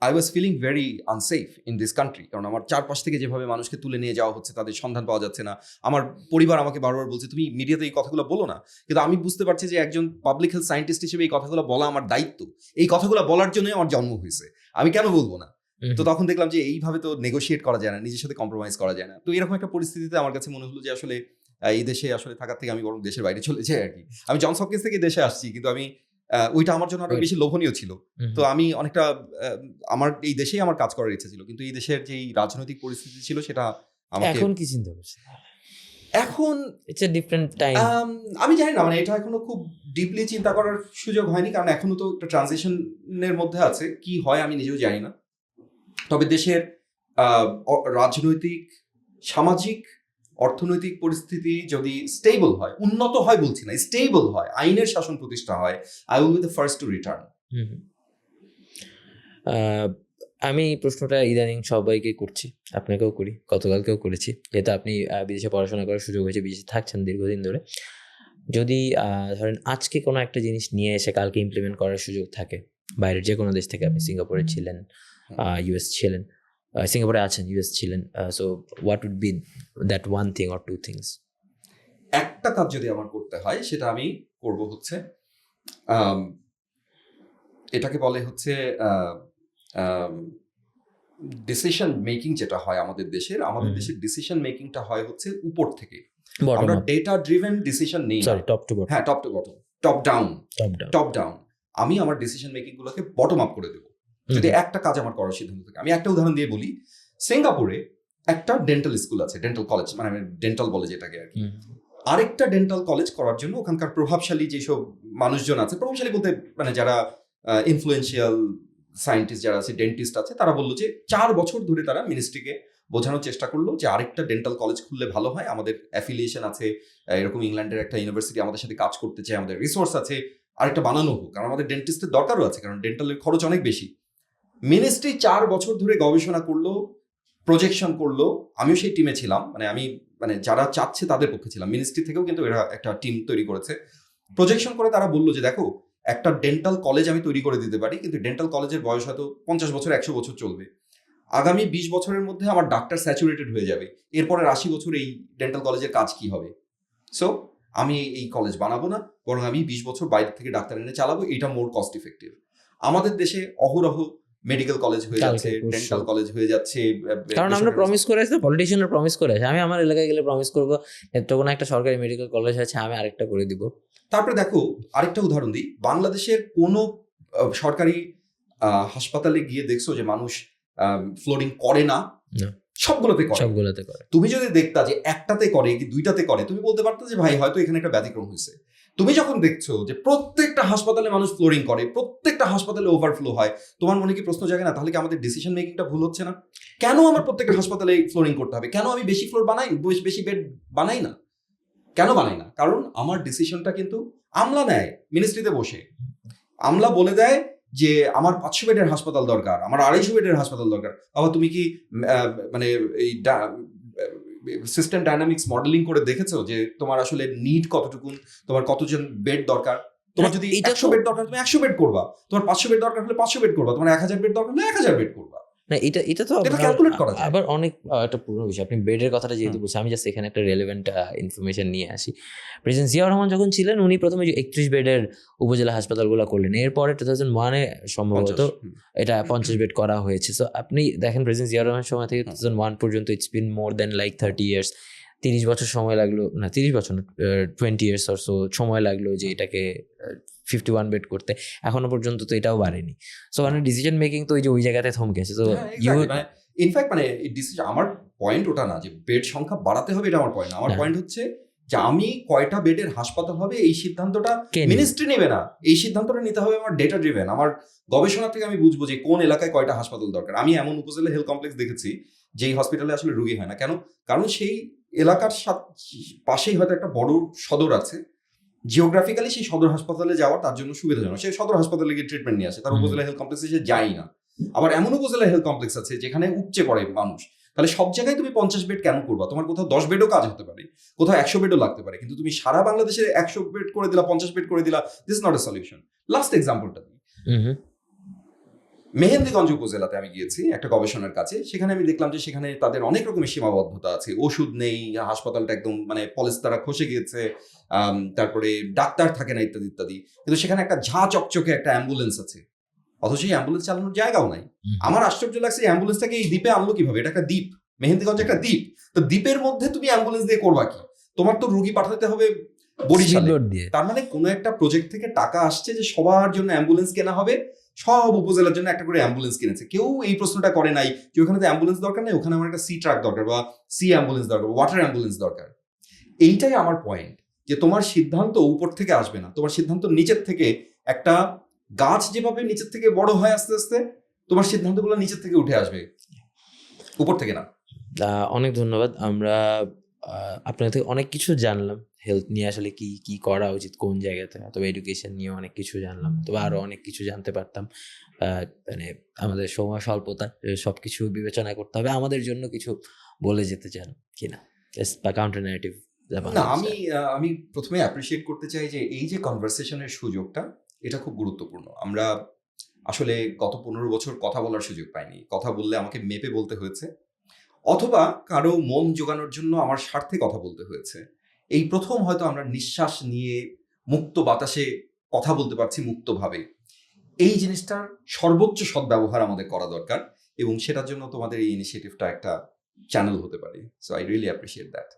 I was feeling very unsafe in this country. কারণ আমার চারপাশ থেকে যেভাবে মানুষকে তুলে নিয়ে যাওয়া হচ্ছে, তাদের সন্ধান পাওয়া যাচ্ছে না। আমার পরিবার আমাকে বারবার বলছে তুমি মিডিয়াতে এই কথাগুলো বলো না, কিন্তু আমি বুঝতে পারছি যে একজন পাবলিক হেলথ সায়েন্টিস্ট হিসেবে এই কথাগুলো বলা আমার দায়িত্ব। এই কথাগুলো বলার জন্যই আমার জন্ম হয়েছে, আমি কেন বলবো না? তো তখন দেখলাম যে এইভাবে তো নেগোশিয়েট করা যায় না, নিজের সাথে কম্প্রোমাইজ করা যায় না। তো এরকম একটা পরিস্থিতিতে আমার কাছে মনে হলো যে আসলে এই দেশে আসলে থাকার থেকে আমি বরং দেশের বাইরে চলে যাই আর কি। আমি জনস হপকিন্স থেকে দেশে আসছি, কিন্তু আমি ওইটা আমার জন্য আরো বেশি লোভনীয় ছিল। তো আমি অনেকটা আমার এই দেশেই আমার কাজ করার ইচ্ছা ছিল, কিন্তু এই দেশের যে রাজনৈতিক পরিস্থিতি ছিল সেটা আমাকে।
এখন কি চিন্তা করছেন?
এখন
ইটস এ ডিফারেন্ট টাইম।
আমি জানি না, মানে এটা এখনো খুব ডিপলি চিন্তা করার সুযোগ হয়নি, কারণ এখনো তো একটা ট্রানজিশনের মধ্যে আছে। কি হয় আমি নিজেও জানি না। তবে দেশের রাজনৈতিক, সামাজিক, অর্থনৈতিক পরিস্থিতি যদি স্টেবল হয়, উন্নত হয় বলছি না, স্টেবল হয়, আইনের শাসন প্রতিষ্ঠা হয়, I will be the first to return.
আমি প্রশ্নটা ইদানিং সবাইকে করছি, আপনাকেও করি, গতকালকেও করেছি, যেহেতু আপনি বিদেশে পড়াশোনা করার সুযোগ হয়েছে, বিদেশে থাকছেন দীর্ঘদিন ধরে। যদি ধরেন আজকে কোনো একটা জিনিস নিয়ে এসে কালকে ইমপ্লিমেন্ট করার সুযোগ থাকে বাইরের যে কোনো দেশ থেকে, আপনি সিঙ্গাপুরে ছিলেন, ইউএস ছিলেন, সিঙ্গাপুরে আছেন, ইউএস ছিলেন, so what would be that one thing or two things?
একটা কাজ যদি আমার করতে হয় সেটা আমি করব হচ্ছে, এটাকে বলে হচ্ছে ডিসিশন মেকিং। যেটা হয় আমাদের দেশের ডিসিশন মেকিংটা হয় হচ্ছে উপর থেকে। আমরা ডেটা ড্রিভেন ডিসিশন নেই,
টপ টু বটম।
হ্যাঁ, top to bottom, top down. আমি আমার ডিসিশন মেকিং গুলোকে বটম আপ করে দেবো যদি একটা কাজ আমার করার সিদ্ধান্ত থাকে। আমি একটা উদাহরণ দিয়ে বলি, সিঙ্গাপুরে একটা ডেন্টাল স্কুল আছে, ডেন্টাল কলেজ, মানে ডেন্টাল বলে যেটাকে আর কি। আরেকটা ডেন্টাল কলেজ করার জন্য ওখানকার প্রভাবশালী যেসব মানুষজন আছে, প্রভাবশালী বলতে মানে যারা ইনফ্লুয়েন্সিয়াল সায়েন্টিস্ট যারা আছে, ডেন্টিস্ট আছে, তারা বললো যে 4 বছর ধরে তারা মিনিস্ট্রিকে বোঝানোর চেষ্টা করলো যে আরেকটা ডেন্টাল কলেজ খুললে ভালো হয়, আমাদের অ্যাফিলিয়েশন আছে, এরকম ইংল্যান্ডের একটা ইউনিভার্সিটি আমাদের সাথে কাজ করতে চায়, আমাদের রিসোর্স আছে, আরেকটা বানানো হোক, কারণ আমাদের ডেন্টিস্টের দরকারও আছে, কারণ ডেন্টালের খরচ অনেক বেশি। মিনিস্ট্রি 4 বছর ধরে গবেষণা করলো, প্রজেকশন করলো, আমিও সেই টিমে ছিলাম, মানে যারা চাচ্ছে তাদের পক্ষে ছিলাম, মিনিস্ট্রি থেকেও কিন্তু এরা একটা টিম তৈরি করেছে। প্রজেকশন করে তারা বললো যে দেখো, একটা ডেন্টাল কলেজ আমি তৈরি করে দিতে পারি, কিন্তু ডেন্টাল কলেজের বয়স হয়তো 50 বছর 100 বছর চলবে। আগামী 20 বছরের মধ্যে আমার ডাক্তার স্যাচুরেটেড হয়ে যাবে, এরপরে 80 বছর এই ডেন্টাল কলেজের কাজ কি হবে? সো আমি এই কলেজ বানাবো না, বরং আমি 20 বছর বাইরে থেকে ডাক্তার এনে চালাবো, এটা মোর কস্ট ইফেক্টিভ। আমাদের দেশে অহরহ মেডিকেল কলেজ হয়ে যাচ্ছে, ডেন্টাল কলেজ হয়ে যাচ্ছে,
কারণ আমরা প্রমিস করে আসি, পলিটিশিয়ানরা প্রমিস করে আসে, আমি আমার এলাকায় গেলে প্রমিস করবো কোনো একটা সরকারি মেডিকেল কলেজ আছে, আমি আরেকটা করে দিব।
তারপরে দেখো আরেকটা উদাহরণ দিই, বাংলাদেশের কোনো সরকারি হাসপাতালে গিয়ে দেখছো যে মানুষ ফ্লোরিং করে না? সবগুলোতে করে। তুমি যদি দেখতা যে একটাতে করে কি দুইটাতে করে, তুমি বলতে পারতো যে ভাই হয়তো এখানে একটা ব্যতিক্রম হয়েছে। তুমি যখন দেখছো যে প্রত্যেকটা হাসপাতালে মানুষ ফ্লোরিং করে, প্রত্যেকটা হাসপাতালে ওভারফ্লো হয়, তোমার মনে কি প্রশ্ন জাগে না তাহলে কি আমাদের ডিসিশন মেকিংটা ভুল হচ্ছে না? কেন আমার প্রত্যেকটা হাসপাতালে ফ্লোরিং করতে হবে? কেন আমি বেশি ফ্লোর বানাই, বেশি বেড বানাই না? কেন বানাই না? কারণ আমার ডিসিশনটা কিন্তু আমলা নেয় মিনিস্ট্রিতে বসে। আমলা বলে দেয় যে আমার 500 বেডের হাসপাতাল দরকার, আমার 250 বেডের হাসপাতাল দরকার। আবার তুমি কি মানে এই সিস্টেম ডাইনামিক্স মডেলিং করে দেখেছো যে তোমার আসলে নিড কতটুকুন, তোমার কতজন বেড দরকার? তোমার যদি 100 বেড দরকার তুমি 100 বেড করবা, তোমার 500 বেড দরকার হলে 500 বেড করবা, তোমার 1000 বেড দরকার হলে 1000 বেড করবা।
না, এটা তো
ক্যালকুলেট করা যায়।
আবার অনেক একটা পুরনো বিষয়। আপনি বেডের কথাটা যেহেতু বলছেন, আমি জাস্ট এখানে একটা রেলেভেন্ট ইনফরমেশন নিয়ে আসি। প্রেসিডেন্ট জিয়াউর রহমান যখন ছিলেন, উনি প্রথমে 31 বেডের উপজেলা হাসপাতালগুলো করলেন। এরপরে 2001-এ সম্ভবত এটা 50 বেড করা হয়েছে। সো আপনি দেখেন প্রেসিডেন্ট জিয়াউর রহমানের সময় থেকে 2001 পর্যন্ত it's been more than like 30 years. 30 বছর সময় লাগলো, না 30 বছর না, 20 ইয়ার্স অর সো সময় লাগলো যে এটাকে 51 বেড করতে। এখনো পর্যন্ত তো এটাও বাড়েনি। সো মানে ডিসিশন মেকিং তো ওই জায়গাতে থমকেছে। তো
ইনফ্যাক্ট মানে ডিসিশন, আমার পয়েন্ট ওটা না যে বেড সংখ্যা বাড়াতে হবে, এটা আমার পয়েন্ট না। আমার পয়েন্ট হচ্ছে যে আমি কয়টা বেডের হাসপাতাল হবে এই সিদ্ধান্তটা মিনিস্ট্রি নেবে না, এই সিদ্ধান্তটা নিতে হবে আমার ডেটা ড্রিভেন। আমার গবেষণা থেকে আমি বুঝবো যে কোন এলাকায় কয়টা হাসপাতাল দরকার। আমি এমন উপজেলা হেলথ কমপ্লেক্স দেখেছি যেই হসপিটালে আসলে রুগী হয় না। কেন? কারণ সেই এলাকার পাশেই হয়তো একটা বড় সদর আছে, জিওগ্রাফিক্যালি সেই সদর হাসপাতালে যাওয়া তার জন্য সুবিধাজনক, সে সদর হাসপাতালে গিয়ে ট্রিটমেন্ট নিয়ে আসে, তার উপজেলা হেলথ কমপ্লেক্সে সে যায় না। আবার এমন উপজেলা হেলথ কমপ্লেক্স আছে যেখানে উপচে পড়ে মানুষ, তাহলে সব জায়গায় তুমি 50 বেড কেন করবা? তোমার কোথাও 10 বেডও কাজ হতে পারে, কোথাও 100 বেডও লাগতে পারে, কিন্তু তুমি সারা বাংলাদেশে 100 বেড করে দিলা, 50 বেড করে দিলা, this not a solution. Last এক্সাম্পলটা দিই, মেহেন্দিগঞ্জ উপজেলাতে আমি গিয়েছি একটা গবেষণার কাছে। সেখানে আমি দেখলাম যে সেখানে তাদের অনেক রকমের সীমাবদ্ধতা আছে, ওষুধ নেই, হাসপাতালটা একদম মানে পলিস্তারা খসে গিয়েছে, তারপরে ডাক্তার থাকে না, ইত্যাদি ইত্যাদি। কিন্তু সেখানে একটা ঝাঁ চকচকে একটা অ্যাম্বুলেন্স আছে, অথচ এই অ্যাম্বুলেন্স চালানোর জায়গাও নাই। আমার আশ্চর্য লাগছে, অ্যাম্বুলেন্সটাকে এই দ্বীপে আনলো কিভাবে? এটা একটা দ্বীপ, মেহেন্দিগঞ্জ একটা দ্বীপ, তো দ্বীপের মধ্যে তুমি অ্যাম্বুলেন্স দিয়ে করবা কি? তোমার তো রুগী পাঠাতে হবে বরিশালে। তার মানে কোনো একটা প্রজেক্ট থেকে টাকা আসছে যে সবার জন্য অ্যাম্বুলেন্স কেনা হবে, সব উপজেলার জন্য একটা করে অ্যাম্বুলেন্স কিনেছে। কেউ এই প্রশ্নটা করে নাই যে ওখানে তো অ্যাম্বুলেন্স দরকার নেই, ওখানে আমার একটা সি ট্রাক দরকার, বা সি অ্যাম্বুলেন্স দরকার, ওয়াটার অ্যাম্বুলেন্স দরকার। এইটাই আমার পয়েন্ট, যে তোমার সিদ্ধান্ত উপর থেকে আসবে না, তোমার সিদ্ধান্ত নিচের থেকে। একটা গাছ যেভাবে নিচের থেকে বড় হয় আস্তে আস্তে, তোমার সিদ্ধান্তগুলো নিচের থেকে উঠে আসবে, উপর থেকে না।
অনেক ধন্যবাদ। আমরা আপনার থেকে অনেক কিছু জানলাম, হেলথ নিয়ে আসলে কি কি করা উচিত কোন জায়গাতে, অথবা এডুকেশন নিয়ে অনেক কিছু জানলাম, তবে আরো অনেক কিছু জানতে পারতাম। মানে আমাদের সময় স্বল্পতা, সবকিছু বিবেচনা করতে হবে। আমাদের জন্য কিছু বলে যেতে চান কিনা, বা কাউন্টার ন্যারেটিভ?
না, আমি প্রথমে অ্যাপ্রিশিয়েট করতে চাই যে এই যে কনভারসেশনের সুযোগটা, এটা খুব গুরুত্বপূর্ণ। আমরা আসলে গত 15 বছর কথা বলার সুযোগ পাইনি। কথা বললে আমাকে মেপে বলতে হয়েছে, অথবা কারো মন জোগানোর জন্য আমার স্বার্থে কথা বলতে হয়েছে। এই প্রথম হয়তো আমরা নিঃশ্বাস নিয়ে মুক্ত বাতাসে কথা বলতে পারছি মুক্তভাবে। এই জিনিসটার সর্বোচ্চ সদ্ব্যবহার আমাদের করা দরকার, এবং সেটার জন্য তোমাদের এই ইনিশিয়েটিভটা একটা চ্যানেল হতে পারে। So I really appreciate that.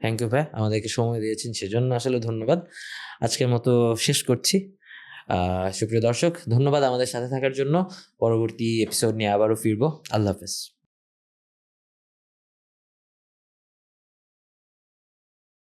Thank you ভাই, আমাদেরকে সময় দিয়েছেন সেজন্য আসলে ধন্যবাদ। আজকের মতো শেষ করছি। সুপ্রিয় দর্শক, ধন্যবাদ আমাদের সাথে থাকার জন্য। পরবর্তী এপিসোড নিয়ে আবারও ফিরবো। আল্লাহ হাফেজ।